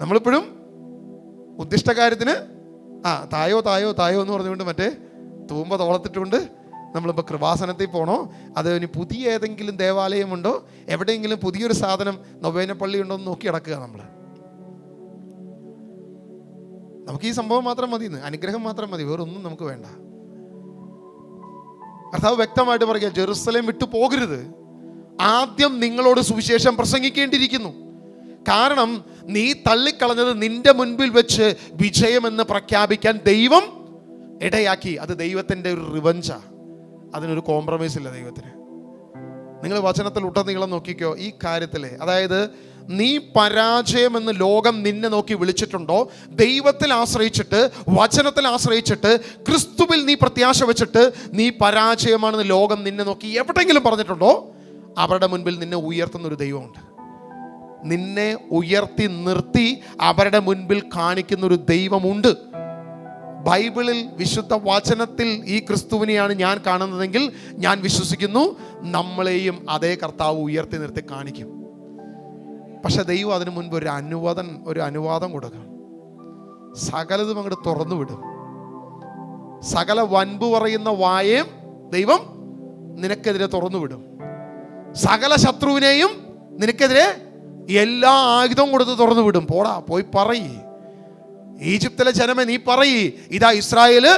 നമ്മളിപ്പോഴും ഉദ്ദിഷ്ട കാര്യത്തിന് തായോ തായോ തായോ എന്ന് പറഞ്ഞുകൊണ്ട് മറ്റേ തൂമ്പ തോളത്തിട്ടുകൊണ്ട് നമ്മളിപ്പോൾ കൃപാസനത്തിൽ പോകണോ, അത് ഇനി പുതിയ ഏതെങ്കിലും ദേവാലയമുണ്ടോ, എവിടെയെങ്കിലും പുതിയൊരു സാധനം നൊവേന പള്ളി ഉണ്ടോ എന്ന് നോക്കി നടക്കുക. നമുക്ക് ഈ സംഭവം മാത്രം മതി, അനുഗ്രഹം മാത്രം മതി, വേറൊന്നും നമുക്ക് വേണ്ട. കർത്താവ് വ്യക്തമായിട്ട് പറയുക, ജെറുസലേം വിട്ടു പോകരുത്, ആദ്യം നിങ്ങളോട് സുവിശേഷം പ്രസംഗിക്കേണ്ടിയിരിക്കുന്നു. കാരണം നീ തള്ളിക്കളഞ്ഞത് നിന്റെ മുൻപിൽ വെച്ച് വിജയമെന്ന് പ്രഖ്യാപിക്കാൻ ദൈവം ഇടയാക്കി. അത് ദൈവത്തിൻ്റെ ഒരു റിവഞ്ചാ, അതിനൊരു കോംപ്രമൈസ് ഇല്ല ദൈവത്തിന്. നിങ്ങൾ വചനത്തിൽ ഉടനീളം നോക്കിക്കോ ഈ കാര്യത്തിൽ. അതായത് നീ പരാജയമെന്ന് ലോകം നിന്നെ നോക്കി വിളിച്ചിട്ടുണ്ടോ, ദൈവത്തിൽ ആശ്രയിച്ചിട്ട്, വചനത്തിൽ ആശ്രയിച്ചിട്ട്, ക്രിസ്തുവിൽ നീ പ്രത്യാശ വെച്ചിട്ട് നീ പരാജയമാണെന്ന് ലോകം നിന്നെ നോക്കി എവിടെയെങ്കിലും പറഞ്ഞിട്ടുണ്ടോ, അവരുടെ മുൻപിൽ നിന്നെ ഉയർത്തുന്നൊരു ദൈവമുണ്ട്. നിന്നെ ഉയർത്തി നിർത്തി അവരുടെ മുൻപിൽ കാണിക്കുന്നൊരു ദൈവമുണ്ട്. ബൈബിളിൽ, വിശുദ്ധ വചനത്തിൽ ഈ ക്രിസ്തുവിനെയാണ് ഞാൻ കാണുന്നതെങ്കിൽ ഞാൻ വിശ്വസിക്കുന്നു നമ്മളെയും അതേ കർത്താവ് ഉയർത്തി നിർത്തി കാണിക്കും. പക്ഷെ ദൈവം അതിനു മുൻപ് ഒരു അനുവാദം കൊടുക്കണം. സകലതും അങ്ങോട്ട് തുറന്നു വിടും. സകല വൻപ് പറയുന്ന വായേം ദൈവം നിനക്കെതിരെ തുറന്നു വിടും. സകല ശത്രുവിനെയും നിനക്കെതിരെ എല്ലാ ആയുധവും കൊടുത്ത് തുറന്നു വിടും. പോടാ, പോയി പറയ്, ഈജിപ്തിലെ ജനമേ നീ പറയ്, ഇതാ ഇസ്രായേല്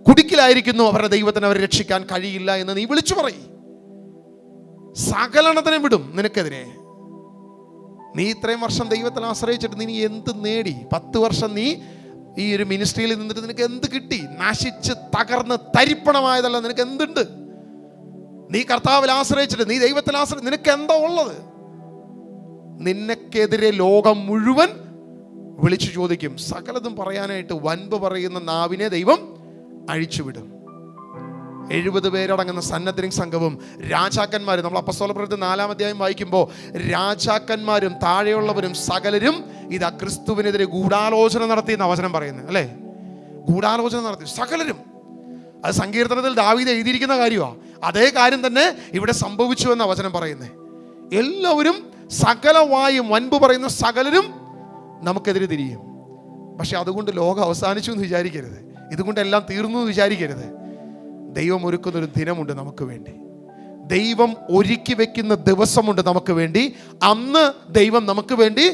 കുടുക്കിലായിരിക്കുന്നു, അവരുടെ ദൈവത്തിന് അവരെ രക്ഷിക്കാൻ കഴിയില്ല എന്ന് നീ വിളിച്ചു പറയ്. സകലണത്തിനെ വിടും നിനക്കെതിരെ. നീ ഇത്രയും വർഷം ദൈവത്തിൽ ആശ്രയിച്ചിട്ട് നീ എന്ത് നേടി? 10 വർഷം നീ ഈ ഒരു മിനിസ്ട്രിയിൽ നിന്നിട്ട് നിനക്ക് എന്ത് കിട്ടി? നശിച്ച് തകർന്ന് തരിപ്പണമായതല്ല, നിനക്ക് എന്തുണ്ട്? നീ കർത്താവിൽ ആശ്രയിച്ചിട്ട്, നീ ദൈവത്തിൽ നിനക്ക് എന്താ ഉള്ളത്? നിനക്കെതിരെ ലോകം മുഴുവൻ വിളിച്ചു ചോദിക്കും. സകലതും പറയാനായിട്ട് വൻപ് പറയുന്ന നാവിനെ ദൈവം അഴിച്ചുവിടും. 70 പേരടങ്ങുന്ന സന്നദ്ധ സംഘവും രാജാക്കന്മാരും, നമ്മൾ അപ്പോസ്തലപ്രവൃത്തി 4-ാം അധ്യായം വായിക്കുമ്പോൾ രാജാക്കന്മാരും താഴെയുള്ളവരും സകലരും ഇതാ ക്രിസ്തുവിനെതിരെ ഗൂഢാലോചന നടത്തി എന്ന വചനം പറയുന്നത് അല്ലേ. ഗൂഢാലോചന നടത്തി സകലരും. അത് സങ്കീർത്തനത്തിൽ ദാവീദ് എഴുതിയിരിക്കുന്ന കാര്യമാണ്. അതേ കാര്യം തന്നെ ഇവിടെ സംഭവിച്ചു എന്ന വചനം പറയുന്നത്. എല്ലാവരും, സകല വായും വൻപ് പറയുന്ന സകലരും നമുക്കെതിരെ തിരിയും. പക്ഷെ അതുകൊണ്ട് ലോകം അവസാനിച്ചു എന്ന് വിചാരിക്കരുത്, ഇതുകൊണ്ട് എല്ലാം തീർന്നു എന്ന് വിചാരിക്കരുത്. ദൈവം ഒരുക്കുന്നൊരു ദിനമുണ്ട് നമുക്ക് വേണ്ടി. ദൈവം ഒരുക്കി വെക്കുന്ന ദിവസമുണ്ട് നമുക്ക് വേണ്ടി. അന്ന് ദൈവം നമുക്ക് വേണ്ടി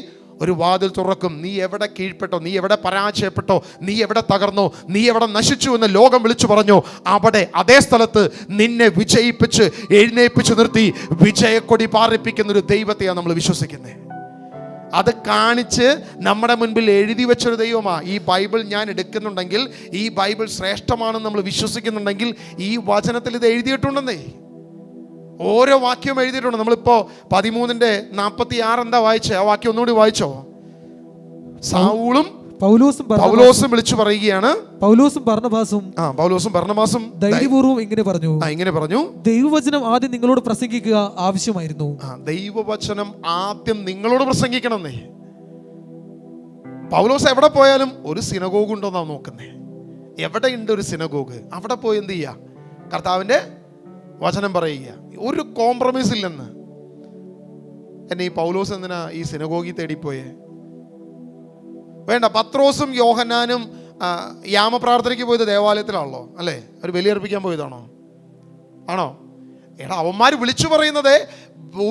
ഒരു വാതിൽ തുറക്കും. നീ എവിടെ കീഴ്പ്പെട്ടോ, നീ എവിടെ പരാജയപ്പെട്ടോ, നീ എവിടെ തകർന്നോ, നീ എവിടെ നശിച്ചു എന്ന് ലോകം വിളിച്ചു പറഞ്ഞോ, അവിടെ അതേ സ്ഥലത്ത് നിന്നെ വിജയിപ്പിച്ച് എഴുന്നേൽപ്പിച്ച് നിർത്തി വിജയക്കൊടി പാറിപ്പിക്കുന്ന ഒരു ദൈവത്തെയാണ് നമ്മൾ വിശ്വസിക്കുന്നത്. അത് കാണിച്ച് നമ്മുടെ മുൻപിൽ എഴുതി വെച്ചൊരു ദൈവമാണ്. ഈ ബൈബിൾ ഞാൻ എടുക്കുന്നുണ്ടെങ്കിൽ, ഈ ബൈബിൾ ശ്രേഷ്ഠമാണെന്ന് നമ്മൾ വിശ്വസിക്കുന്നുണ്ടെങ്കിൽ ഈ വചനത്തിൽ ഇത് എഴുതിയിട്ടുണ്ടെന്നേ. ഓരോ വാക്യവും എഴുതിയിട്ടുണ്ട്. നമ്മളിപ്പോൾ 13:46 എന്താ വായിച്ചേ? ആ വാക്യം ഒന്നുകൂടി വായിച്ചോ. സാവൂളും പൗലോസും വിളിച്ചു പറയുകയാണ്. പൗലോസും ബർന്നബാസും ധൈര്യപൂർവ്വം ഇങ്ങനെ പറഞ്ഞു, ദൈവവചനം ആദ്യം നിങ്ങളോട് പ്രസംഗിക്കുക ആവശ്യമായിരുന്നു. ദൈവവചനം ആദ്യം നിങ്ങളോട് പ്രസംഗിക്കണമെന്നേ. പൗലോസ് എവിടെ പോയാലും ഒരു സിനഗോഗ് ഉണ്ടോന്നാ നോക്കുന്നേ. എവിടെയുണ്ട് ഒരു സിനഗോഗ്, അവിടെ പോയി എന്ത് ചെയ്യുക? കർത്താവിൻ്റെ വചനം പറയുക. ഒരു കോംപ്രമൈസ് ഇല്ലെന്ന്. എന്നെ ഈ പൗലോസ് എന്തിനാ ഈ സിനഗോഗിൽ തേടിപ്പോയേ? വേണ്ട. പത്രോസും യോഹന്നാനും യാമപ്രാർത്ഥനയ്ക്ക് പോയത് ദേവാലയത്തിലാണല്ലോ, അല്ലേ? അവർ ബലിയർപ്പിക്കാൻ പോയതാണോ? ആണോ? എടാ, അവന്മാർ വിളിച്ചു പറയുന്നത്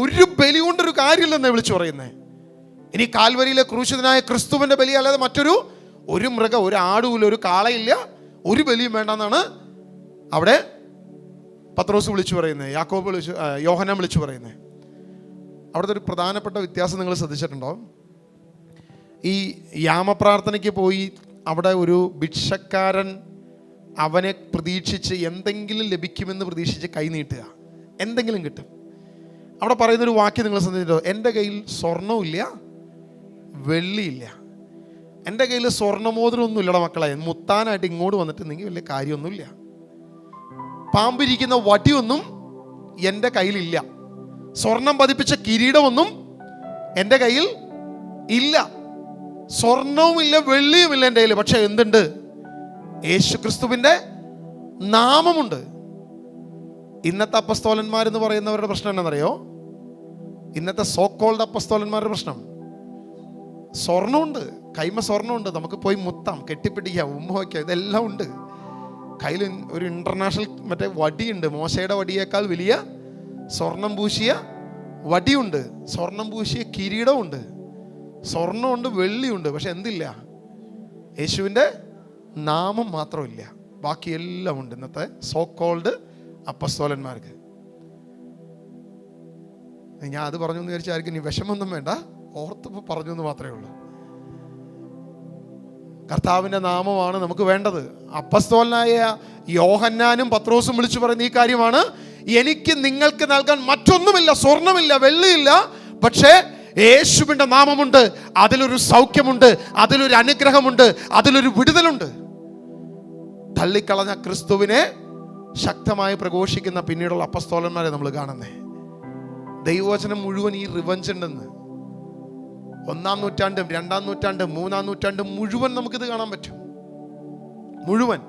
ഒരു ബലി കൊണ്ടൊരു കാര്യമില്ലെന്നേ വിളിച്ചു പറയുന്നേ. ഇനി കാൽവരിയിലെ ക്രൂശിതനായ ക്രിസ്തുവിൻ്റെ ബലി അല്ലാതെ ഒരു മൃഗം, ഒരു ആടുമില്ല, ഒരു കാളയില്ല, ഒരു ബലിയും വേണ്ടെന്നാണ് അവിടെ പത്രോസ് വിളിച്ചു പറയുന്നത്, യോഹന്നാൻ വിളിച്ചു പറയുന്നത്. അവിടുത്തെ ഒരു പ്രധാനപ്പെട്ട വ്യത്യാസം നിങ്ങൾ ശ്രദ്ധിച്ചിട്ടുണ്ടോ? ഈ യാമപ്രാർത്ഥനയ്ക്ക് പോയി അവിടെ ഒരു ഭിക്ഷക്കാരൻ അവനെ പ്രതീക്ഷിച്ച് എന്തെങ്കിലും ലഭിക്കുമെന്ന് പ്രതീക്ഷിച്ച് കൈ നീട്ടുക, എന്തെങ്കിലും കിട്ടും. അവിടെ പറയുന്നൊരു വാക്യം നിങ്ങൾ ശ്രദ്ധിച്ചിട്ടോ? എൻ്റെ കയ്യിൽ സ്വർണ്ണമില്ല, വെള്ളിയില്ല. എൻ്റെ കയ്യിൽ സ്വർണ്ണമോതിരമൊന്നും ഇല്ലട മക്കളെ, മുത്താനായിട്ട് ഇങ്ങോട്ട് വന്നിട്ടുണ്ടെങ്കിൽ വലിയ കാര്യമൊന്നുമില്ല. പാമ്പിരിക്കുന്ന വടിയൊന്നും എൻ്റെ കയ്യിലില്ല. സ്വർണം പതിപ്പിച്ച കിരീടമൊന്നും എൻ്റെ കയ്യിൽ ഇല്ല. സ്വർണവുമില്ല, വെള്ളിയുമില്ല എൻ്റെ കയ്യിൽ. പക്ഷെ എന്തുണ്ട്? യേശു ക്രിസ്തുവിൻ്റെ നാമമുണ്ട്. ഇന്നത്തെ അപ്പസ്തോലന്മാരെന്ന് പറയുന്നവരുടെ പ്രശ്നം എന്താണെന്നറിയോ? ഇന്നത്തെ സോക്കോൾഡ് അപ്പസ്തോലന്മാരുടെ പ്രശ്നം, സ്വർണ്ണമുണ്ട്, കൈമ സ്വർണ്ണമുണ്ട്, നമുക്ക് പോയി മുത്താം, കെട്ടിപ്പിടിക്കാം, ഉമ്മ വയ്ക്കാം, ഇതെല്ലാം ഉണ്ട്. കയ്യിൽ ഒരു ഇൻ്റർനാഷണൽ മറ്റേ വടിയുണ്ട്, മോശയുടെ വടിയേക്കാൾ വലിയ സ്വർണം പൂശിയ വടിയുണ്ട്, സ്വർണം പൂശിയ കിരീടമുണ്ട്, സ്വർണ്ണമുണ്ട്, വെള്ളിയുണ്ട്. പക്ഷെ എന്തില്ല? യേശുവിൻ്റെ നാമം മാത്രമില്ല. ബാക്കിയെല്ലാം ഉണ്ട് ഇന്നത്തെ സോക്കോൾഡ് അപ്പസ്തോലന്മാർക്ക്. ഞാൻ അത് പറഞ്ഞു എന്ന് വിചാരിച്ചായിരിക്കും ഇനി വിഷമൊന്നും വേണ്ട, ഓർത്തപ്പോൾ പറഞ്ഞു എന്ന് മാത്രമേ ഉള്ളൂ. കർത്താവിൻ്റെ നാമമാണ് നമുക്ക് വേണ്ടത്. അപ്പസ്തോലനായ യോഹന്നാനും പത്രോസും വിളിച്ചു പറയുന്ന ഈ കാര്യമാണ്, എനിക്ക് നിങ്ങൾക്ക് നൽകാൻ മറ്റൊന്നുമില്ല, സ്വർണ്ണമില്ല, വെള്ളിയില്ല, പക്ഷേ യേശുവിൻ്റെ നാമമുണ്ട്. അതിലൊരു സൗഖ്യമുണ്ട്, അതിലൊരു അനുഗ്രഹമുണ്ട്, അതിലൊരു വിടുതലുണ്ട്. തള്ളിക്കളഞ്ഞ ക്രിസ്തുവിനെ ശക്തമായി പ്രഘോഷിക്കുന്ന പിന്നീടുള്ള അപ്പസ്തോലന്മാരെ നമ്മൾ കാണുന്നേ. ദൈവവചനം മുഴുവൻ ഈ റിവഞ്ച് ഉണ്ടെന്ന് 1-ാം നൂറ്റാണ്ടും 2-ാം നൂറ്റാണ്ടും 3-ാം നൂറ്റാണ്ടും മുഴുവൻ നമുക്കിത് കാണാൻ പറ്റും. മുഴുവൻ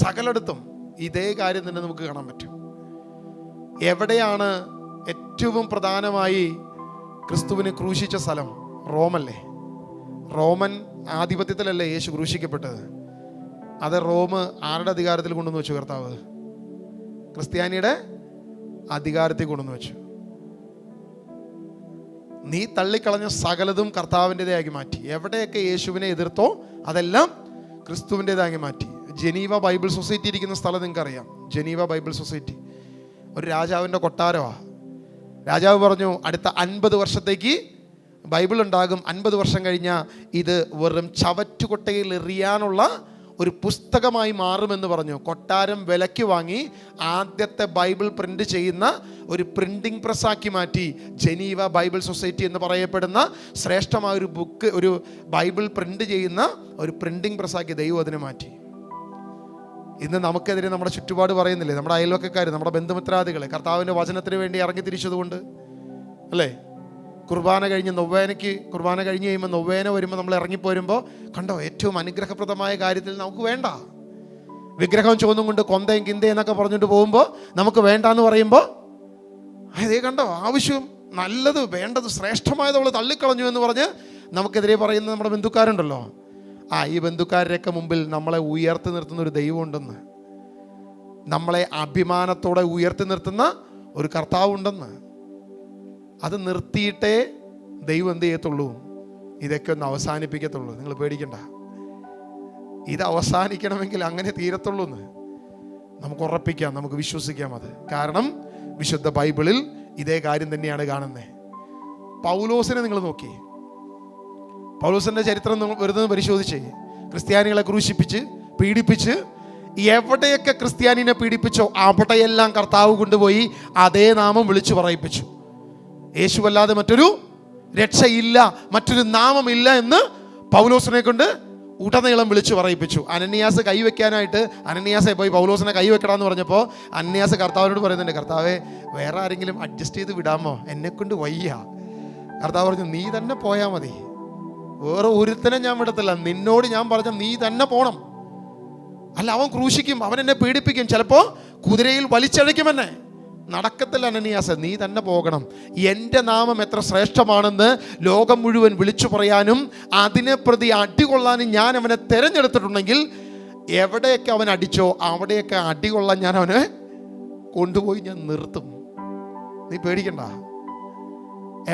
സകലയിടത്തും ഇതേ കാര്യം തന്നെ നമുക്ക് കാണാൻ പറ്റും. എവിടെയാണ് ഏറ്റവും പ്രധാനമായി ക്രിസ്തുവിനെ ക്രൂശിച്ച സ്ഥലം? റോമല്ലേ? റോമൻ ആധിപത്യത്തിലല്ലേ യേശു ക്രൂശിക്കപ്പെട്ടത്? അത് റോം ആരുടെ അധികാരത്തിൽ കൊണ്ടുവന്ന് വെച്ചു? കർത്താവ് ക്രിസ്ത്യാനിയുടെ അധികാരത്തിൽ കൊണ്ടുവന്ന് വെച്ചു. നീ തള്ളിക്കളഞ്ഞ സകലതും കർത്താവിൻ്റെതാക്കി മാറ്റി. എവിടെയൊക്കെ യേശുവിനെ എതിർത്തോ അതെല്ലാം ക്രിസ്തുവിൻ്റെതാക്കി മാറ്റി. ജനീവ ബൈബിൾ സൊസൈറ്റി ഇരിക്കുന്ന സ്ഥലം നിങ്ങൾക്കറിയാം. ജനീവ ബൈബിൾ സൊസൈറ്റി ഒരു രാജാവിൻ്റെ കൊട്ടാരമാണ്. രാജാവ് പറഞ്ഞു, അടുത്ത 50 വർഷത്തേക്ക് ബൈബിൾ ഉണ്ടാകും. 50 വർഷം കഴിഞ്ഞാൽ ഇത് വെറും ചവറ്റുകൊട്ടയിൽ എറിയാനുള്ള ഒരു പുസ്തകമായി മാറുമെന്ന് പറഞ്ഞു. കൊട്ടാരം വിലയ്ക്ക് വാങ്ങി ആദ്യത്തെ ബൈബിൾ പ്രിന്റ് ചെയ്യുന്ന ഒരു പ്രിന്റിംഗ് പ്രസ്സാക്കി മാറ്റി. ജനീവ ബൈബിൾ സൊസൈറ്റി എന്ന് പറയപ്പെടുന്ന ശ്രേഷ്ഠമായ ഒരു ബുക്ക്, ഒരു ബൈബിൾ പ്രിന്റ് ചെയ്യുന്ന ഒരു പ്രിന്റിംഗ് പ്രസ്സാക്കി ദൈവം അതിനെ മാറ്റി. ഇന്ന് നമുക്കെതിരെ നമ്മുടെ ചുറ്റുപാട് പറയുന്നില്ലേ? നമ്മുടെ അയൽവക്കക്കാർ, നമ്മുടെ ബന്ധുമിത്രാദികളെ കർത്താവിൻ്റെ വചനത്തിന് വേണ്ടി ഇറങ്ങി തിരിച്ചതുകൊണ്ട് അല്ലേ? കുർബാന കഴിഞ്ഞ് കുർബാന കഴിഞ്ഞ് കഴിയുമ്പോൾ നൊവേന വരുമ്പോൾ നമ്മൾ ഇറങ്ങിപ്പോരുമ്പോൾ കണ്ടോ, ഏറ്റവും അനുഗ്രഹപ്രദമായ കാര്യത്തിൽ നമുക്ക് വേണ്ട. വിഗ്രഹം ചുവന്നും കൊണ്ട് കൊന്തയും കിന്തയും എന്നൊക്കെ പറഞ്ഞിട്ട് പോകുമ്പോൾ നമുക്ക് വേണ്ടാന്ന് പറയുമ്പോൾ അതേ കണ്ടോ, ആവശ്യം നല്ലത് വേണ്ടത് ശ്രേഷ്ഠമായത് അവൾ തള്ളിക്കളഞ്ഞു എന്ന് പറഞ്ഞ് നമുക്കെതിരെ പറയുന്ന നമ്മുടെ ബന്ധുക്കാരുണ്ടല്ലോ. ഈ ബന്ധുക്കാരുടെയൊക്കെ മുമ്പിൽ നമ്മളെ ഉയർത്തി നിർത്തുന്ന ഒരു ദൈവമുണ്ടെന്ന്, നമ്മളെ അഭിമാനത്തോടെ ഉയർത്തി നിർത്തുന്ന ഒരു കർത്താവുണ്ടെന്ന്. അത് നിർത്തിയിട്ടേ ദൈവം എന്ത് ചെയ്യത്തുള്ളൂ? ഇതൊക്കെ ഒന്ന് അവസാനിപ്പിക്കത്തുള്ളൂ. നിങ്ങൾ പേടിക്കണ്ട, ഇത് അവസാനിക്കണമെങ്കിൽ അങ്ങനെ തീരത്തുള്ളൂ എന്ന് നമുക്ക് ഉറപ്പിക്കാം, നമുക്ക് വിശ്വസിക്കാം. അത് കാരണം വിശുദ്ധ ബൈബിളിൽ ഇതേ കാര്യം തന്നെയാണ് കാണുന്നത്. പൗലോസിനെ നിങ്ങൾ നോക്കി, പൗലോസിൻ്റെ ചരിത്രം വെറുതെ പരിശോധിച്ച്, ക്രിസ്ത്യാനികളെ ക്രൂശിപ്പിച്ച് പീഡിപ്പിച്ച്, എവിടെയൊക്കെ ക്രിസ്ത്യാനിനെ പീഡിപ്പിച്ചോ അവിടെയെല്ലാം കർത്താവ് കൊണ്ടുപോയി അതേ നാമം വിളിച്ചു പറയിപ്പിച്ചു. യേശുവല്ലാതെ മറ്റൊരു രക്ഷയില്ല, മറ്റൊരു നാമമില്ല എന്ന് പൗലോസിനെ കൊണ്ട് ഉടനീളം വിളിച്ചു പറയിപ്പിച്ചു. അനന്യാസ് കൈവെക്കാനായിട്ട് അനന്യാസെ പോയി പൗലോസിനെ കൈവെക്കടാന്ന് പറഞ്ഞപ്പോൾ അനന്യാസ് കർത്താവിനോട് പറയുന്നുണ്ട്, കർത്താവേ വേറെ ആരെങ്കിലും അഡ്ജസ്റ്റ് ചെയ്ത് വിടാമോ, എന്നെ കൊണ്ട് വയ്യ. കർത്താവ് പറഞ്ഞു, നീ തന്നെ പോയാൽ മതി, വേറെ ഒരുത്തനെ ഞാൻ വിടത്തില്ല, നിന്നോട് ഞാൻ പറഞ്ഞ നീ തന്നെ പോണം. അല്ല, അവൻ ക്രൂശിക്കും, അവൻ എന്നെ പീഡിപ്പിക്കും, ചിലപ്പോൾ കുതിരയിൽ വലിച്ചഴയ്ക്കും എന്നെ. നടക്കത്തില്ല അനനിയാസ്, നീ തന്നെ പോകണം. എൻ്റെ നാമം എത്ര ശ്രേഷ്ഠമാണെന്ന് ലോകം മുഴുവൻ വിളിച്ചു പറയാനും അതിനെ പ്രതി അടികൊള്ളാനും ഞാൻ അവനെ തിരഞ്ഞെടുത്തിട്ടുണ്ടെങ്കിൽ എവിടെയൊക്കെ അവൻ അടിച്ചോ അവിടെയൊക്കെ അടികൊള്ളാൻ ഞാൻ അവനെ കൊണ്ടുപോയി ഞാൻ നിർത്തും. നീ പേടിക്കണ്ട.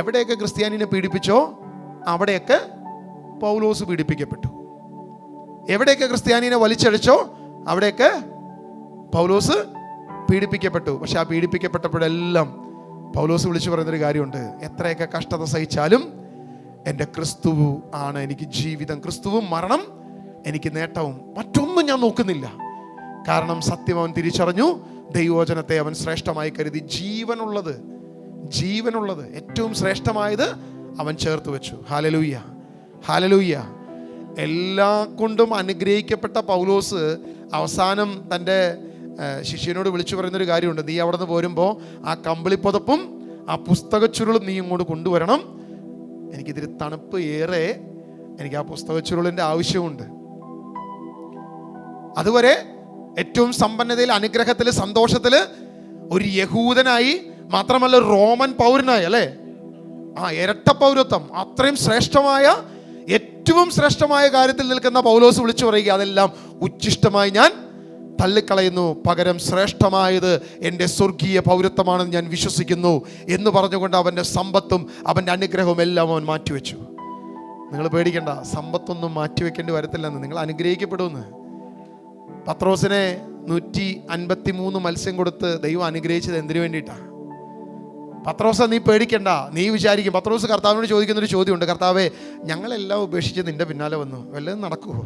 എവിടെയൊക്കെ ക്രിസ്ത്യാനിനെ പീഡിപ്പിച്ചോ അവിടെയൊക്കെ പൗലോസ് പീഡിപ്പിക്കപ്പെട്ടു. എവിടെയൊക്കെ ക്രിസ്ത്യാനിനെ വലിച്ചഴിച്ചോ അവിടെയൊക്കെ പൗലോസ് പീഡിപ്പിക്കപ്പെട്ടു. പക്ഷെ ആ പീഡിപ്പിക്കപ്പെട്ടപ്പോഴെല്ലാം പൗലോസ് വിളിച്ചു പറയുന്നൊരു കാര്യമുണ്ട്, എത്രയൊക്കെ കഷ്ടത സഹിച്ചാലും എൻ്റെ ക്രിസ്തു ആണ് എനിക്ക് ജീവിതം, ക്രിസ്തുവും മരണം എനിക്ക് നേട്ടവും, മറ്റൊന്നും ഞാൻ നോക്കുന്നില്ല. കാരണം സത്യം അവൻ തിരിച്ചറിഞ്ഞു, ദൈവവചനത്തെ അവൻ ശ്രേഷ്ഠമായി കരുതി, ജീവനുള്ളത് ഏറ്റവും ശ്രേഷ്ഠമായത് അവൻ ചേർത്ത് വെച്ചു. Hallelujah, hallelujah. എല്ലാ കൊണ്ടും അനുഗ്രഹിക്കപ്പെട്ട പൗലോസ് അവസാനം തൻ്റെ ശിഷ്യനോട് വിളിച്ചു പറയുന്നൊരു കാര്യമുണ്ട്, നീ അവിടെ നിന്ന് പോരുമ്പോൾ ആ കമ്പിളിപ്പുതപ്പും ആ പുസ്തകച്ചുരുളും നീ ഇങ്ങോട്ട് കൊണ്ടുവരണം, എനിക്കിതിരി തണുപ്പ് ഏറെ, എനിക്ക് ആ പുസ്തകച്ചുരുളിൻ്റെ ആവശ്യമുണ്ട്. അതുവരെ ഏറ്റവും സമ്പന്നതയിൽ, അനുഗ്രഹത്തിൽ, സന്തോഷത്തിൽ ഒരു യഹൂദനായി മാത്രമല്ല റോമൻ പൗരനായി, അല്ലേ, ആ ഇരട്ട പൗരത്വം, അത്രയും ശ്രേഷ്ഠമായ ഏറ്റവും ശ്രേഷ്ഠമായ കാര്യത്തിൽ നിൽക്കുന്ന പൗലോസ് വിളിച്ചു പറയുക, അതെല്ലാം ഉച്ഛിഷ്ടമായി ഞാൻ തള്ളിക്കളയുന്നു, പകരം ശ്രേഷ്ഠമായത് എൻ്റെ സ്വർഗീയ പൗരത്വമാണെന്ന് ഞാൻ വിശ്വസിക്കുന്നു എന്ന് പറഞ്ഞുകൊണ്ട് അവൻ്റെ സമ്പത്തും അവൻ്റെ അനുഗ്രഹവും എല്ലാം അവൻ മാറ്റിവെച്ചു. നിങ്ങൾ പേടിക്കണ്ട, സമ്പത്തൊന്നും മാറ്റിവെക്കേണ്ടി വരത്തില്ലെന്ന്, നിങ്ങൾ അനുഗ്രഹിക്കപ്പെടുമെന്ന്. പത്രോസിനെ 153 മത്സ്യം കൊടുത്ത് ദൈവം അനുഗ്രഹിച്ചത് എന്തിനു വേണ്ടിയിട്ടാണ്? പത്രോസ, നീ പേടിക്കണ്ട. നീ വിചാരിക്കും, പത്രോസ് കർത്താവിനോട് ചോദിക്കുന്നൊരു ചോദ്യമുണ്ട്, കർത്താവേ ഞങ്ങളെല്ലാം ഉപേക്ഷിച്ച് നിന്റെ പിന്നാലെ വന്നു, വല്ലതും നടക്കുമോ,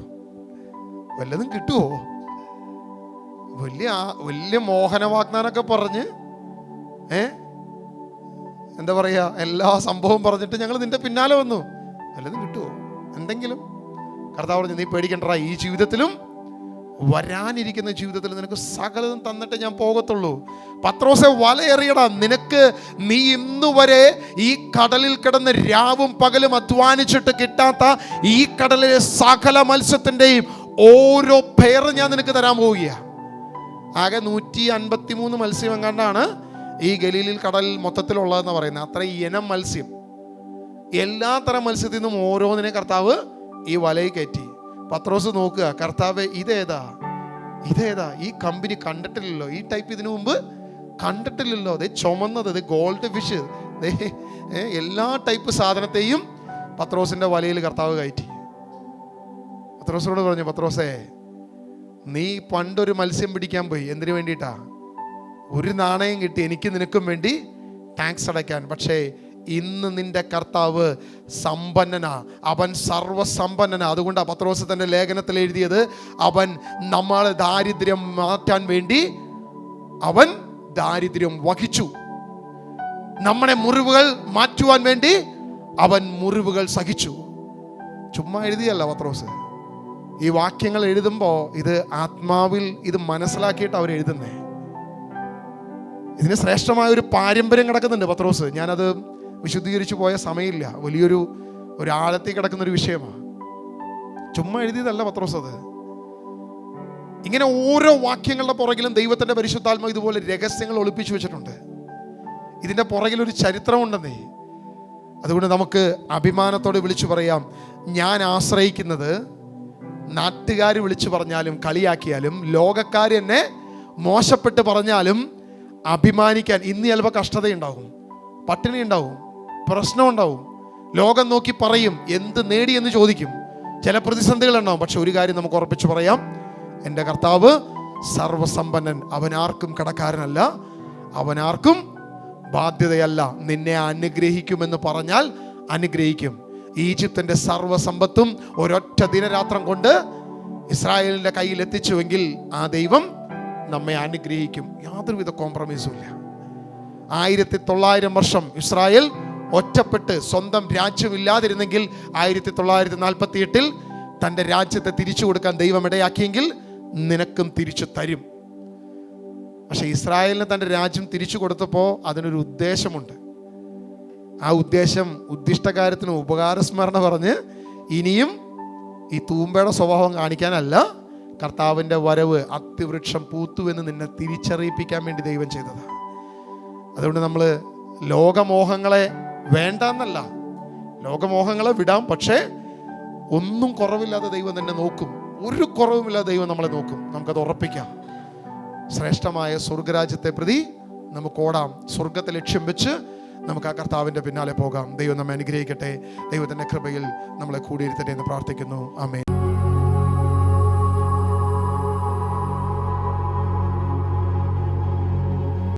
വല്ലതും കിട്ടുമോ? വലിയ മോഹന വാഗ്ദാനമൊക്കെ പറഞ്ഞ് എന്താ പറയുക, എല്ലാ സംഭവം പറഞ്ഞിട്ട് ഞങ്ങൾ നിന്റെ പിന്നാലെ വന്നു, വല്ലതും കിട്ടുമോ എന്തെങ്കിലും? കർത്താവ് പറഞ്ഞു, നീ പേടിക്കണ്ട, ഈ ജീവിതത്തിലും വരാനിരിക്കുന്ന ജീവിതത്തിൽ നിനക്ക് സകലതും തന്നിട്ട് ഞാൻ പോകത്തുള്ളൂ. പത്രോസെ, വലയെറിയടാ, നീ ഇന്നുവരെ ഈ കടലിൽ കിടന്ന് രാവും പകലും അധ്വാനിച്ചിട്ട് കിട്ടാത്ത ഈ കടലിലെ സകല മത്സ്യത്തിൻ്റെയും ഓരോ പേര് ഞാൻ നിനക്ക് തരാൻ പോവുകയാണ്. ആകെ 153 മത്സ്യം എങ്ങാണ്ടാണ് ഈ ഗലീലിൽ കടലിൽ മൊത്തത്തിലുള്ളതെന്ന് പറയുന്നത്. അത്ര ഇനം മത്സ്യം, എല്ലാ തരം മത്സ്യത്തിൽ നിന്നും ഓരോന്നിനെ കർത്താവ് ഈ വലയിൽ കയറ്റി. പത്രോസ് നോക്കുക, കർത്താവ് ഇതേതാ, ഈ കമ്പനി കണ്ടിട്ടില്ലല്ലോ, ഈ ടൈപ്പ് ഇതിനു മുമ്പ് കണ്ടിട്ടില്ലല്ലോ, അത് ചുമന്നത്, ഇത് ഗോൾഡ് ഫിഷ്, എല്ലാ ടൈപ്പ് സാധനത്തെയും പത്രോസിന്റെ വലയിൽ കർത്താവ് കയറ്റി. പത്രോസിനോട് പറഞ്ഞു, പത്രോസേ, നീ പണ്ടൊരു മത്സ്യം പിടിക്കാൻ പോയി, എന്തിനു വേണ്ടിയിട്ടാ? ഒരു നാണയം കിട്ടി എനിക്ക് നിനക്കും വേണ്ടി ടാക്സ് അടയ്ക്കാൻ. പക്ഷേ ഇന്ന് നിന്റെ കർത്താവ് സമ്പന്നനാ, അവൻ സർവസമ്പന്നനാ. അതുകൊണ്ടാണ് പത്രോസ് തന്റെ ലേഖനത്തിൽ എഴുതിയത്, അവൻ നമ്മളെ ദാരിദ്ര്യം മാറ്റാൻ വേണ്ടി അവൻ ദാരിദ്ര്യം വഹിച്ചു, നമ്മുടെ മുറിവുകൾ മാറ്റുവാൻ വേണ്ടി അവൻ മുറിവുകൾ സഹിച്ചു. ചുമ്മാ എഴുതിയല്ല പത്രോസ്. ഈ വാക്യങ്ങൾ എഴുതുമ്പോൾ ഇത് ആത്മാവിൽ ഇത് മനസ്സിലാക്കിയിട്ട് അവർ എഴുതുന്നേ. ഇതിന് ശ്രേഷ്ഠമായ ഒരു പാരമ്പര്യം കിടക്കുന്നുണ്ട് പത്രോസ്. ഞാനത് വിശുദ്ധീകരിച്ചു പോയ സമയമില്ല, വലിയൊരു ആഴത്തിൽ കിടക്കുന്നൊരു വിഷയമാണ്. ചുമ്മാ എഴുതിയതല്ല പത്രോസ്. അത് ഇങ്ങനെ ഓരോ വാക്യങ്ങളുടെ പുറകിലും ദൈവത്തിൻ്റെ പരിശുദ്ധാത്മ ഇതുപോലെ രഹസ്യങ്ങൾ ഒളിപ്പിച്ചു വെച്ചിട്ടുണ്ട്. ഇതിൻ്റെ പുറകിലൊരു ചരിത്രമുണ്ടെന്നേ. അതുകൊണ്ട് നമുക്ക് അഭിമാനത്തോടെ വിളിച്ചു പറയാം, ഞാൻ ആശ്രയിക്കുന്നത് നാട്ടുകാർ വിളിച്ചു പറഞ്ഞാലും കളിയാക്കിയാലും ലോകക്കാർ എന്നെ മോശപ്പെട്ട് പറഞ്ഞാലും അഭിമാനിക്കാൻ. ഇന്ന് ചിലപ്പോൾ കഷ്ടതയുണ്ടാവും, പട്ടിണി ഉണ്ടാവും, പ്രശ്നം ഉണ്ടാവും, ലോകം നോക്കി പറയും, എന്ത് നേടി എന്ന് ചോദിക്കും, ചില പ്രതിസന്ധികളുണ്ടാവും. പക്ഷെ ഒരു കാര്യം നമുക്ക് ഉറപ്പിച്ചു പറയാം, എൻ്റെ കർത്താവ് സർവസമ്പന്നൻ, അവനാർക്കും കടക്കാരനല്ല, അവനാർക്കും ബാധ്യതയല്ല. നിന്നെ അനുഗ്രഹിക്കുമെന്ന് പറഞ്ഞാൽ അനുഗ്രഹിക്കും. ഈജിപ്തിൻ്റെ സർവ്വസമ്പത്തും ഒരൊറ്റ ദിനരാത്രം കൊണ്ട് ഇസ്രായേലിൻ്റെ കയ്യിൽ എത്തിച്ചുവെങ്കിൽ ആ ദൈവം നമ്മെ അനുഗ്രഹിക്കും. യാതൊരുവിധ കോംപ്രമൈസും ഇല്ല. 1900 വർഷം ഇസ്രായേൽ ഒറ്റപ്പെട്ട് സ്വന്തം രാജ്യമില്ലാതിരുന്നെങ്കിൽ 1948 തൻ്റെ രാജ്യത്തെ തിരിച്ചു കൊടുക്കാൻ ദൈവം ഇടയാക്കിയെങ്കിൽ നിനക്കും തിരിച്ചു തരും. പക്ഷെ ഇസ്രായേലിന് തൻ്റെ രാജ്യം തിരിച്ചു കൊടുത്തപ്പോൾ അതിനൊരു ഉദ്ദേശമുണ്ട്. ആ ഉദ്ദേശം ഉദ്ദിഷ്ടകാര്യത്തിന് ഉപകാരസ്മരണ പറഞ്ഞ് ഇനിയും ഈ തൂമ്പയുടെ സ്വഭാവം കാണിക്കാനല്ല, കർത്താവിൻ്റെ വരവ് അത്തിവൃക്ഷം പൂത്തുവെന്ന് നിന്നെ തിരിച്ചറിയിപ്പിക്കാൻ വേണ്ടി ദൈവം ചെയ്തതാണ്. അതുകൊണ്ട് നമ്മൾ ലോകമോഹങ്ങളെ വേണ്ടെന്നല്ല, ലോകമോഹങ്ങളെ വിടാം. പക്ഷേ ഒന്നും കുറവില്ലാതെ ദൈവം തന്നെ നോക്കും. ഒരു കുറവുമില്ലാതെ ദൈവം നമ്മളെ നോക്കും. നമുക്കത് ഉറപ്പിക്കാം. ശ്രേഷ്ഠമായ സ്വർഗരാജ്യത്തെ പ്രതി നമുക്ക് ഓടാം. സ്വർഗത്തെ ലക്ഷ്യം വെച്ച് നമുക്ക് ആ കർത്താവിൻ്റെ പിന്നാലെ പോകാം. ദൈവം നമ്മെ അനുഗ്രഹിക്കട്ടെ. ദൈവത്തിൻ്റെ കൃപയിൽ നമ്മളെ കൂടിയിരുത്തട്ടെ എന്ന് പ്രാർത്ഥിക്കുന്നു. ആമേൻ.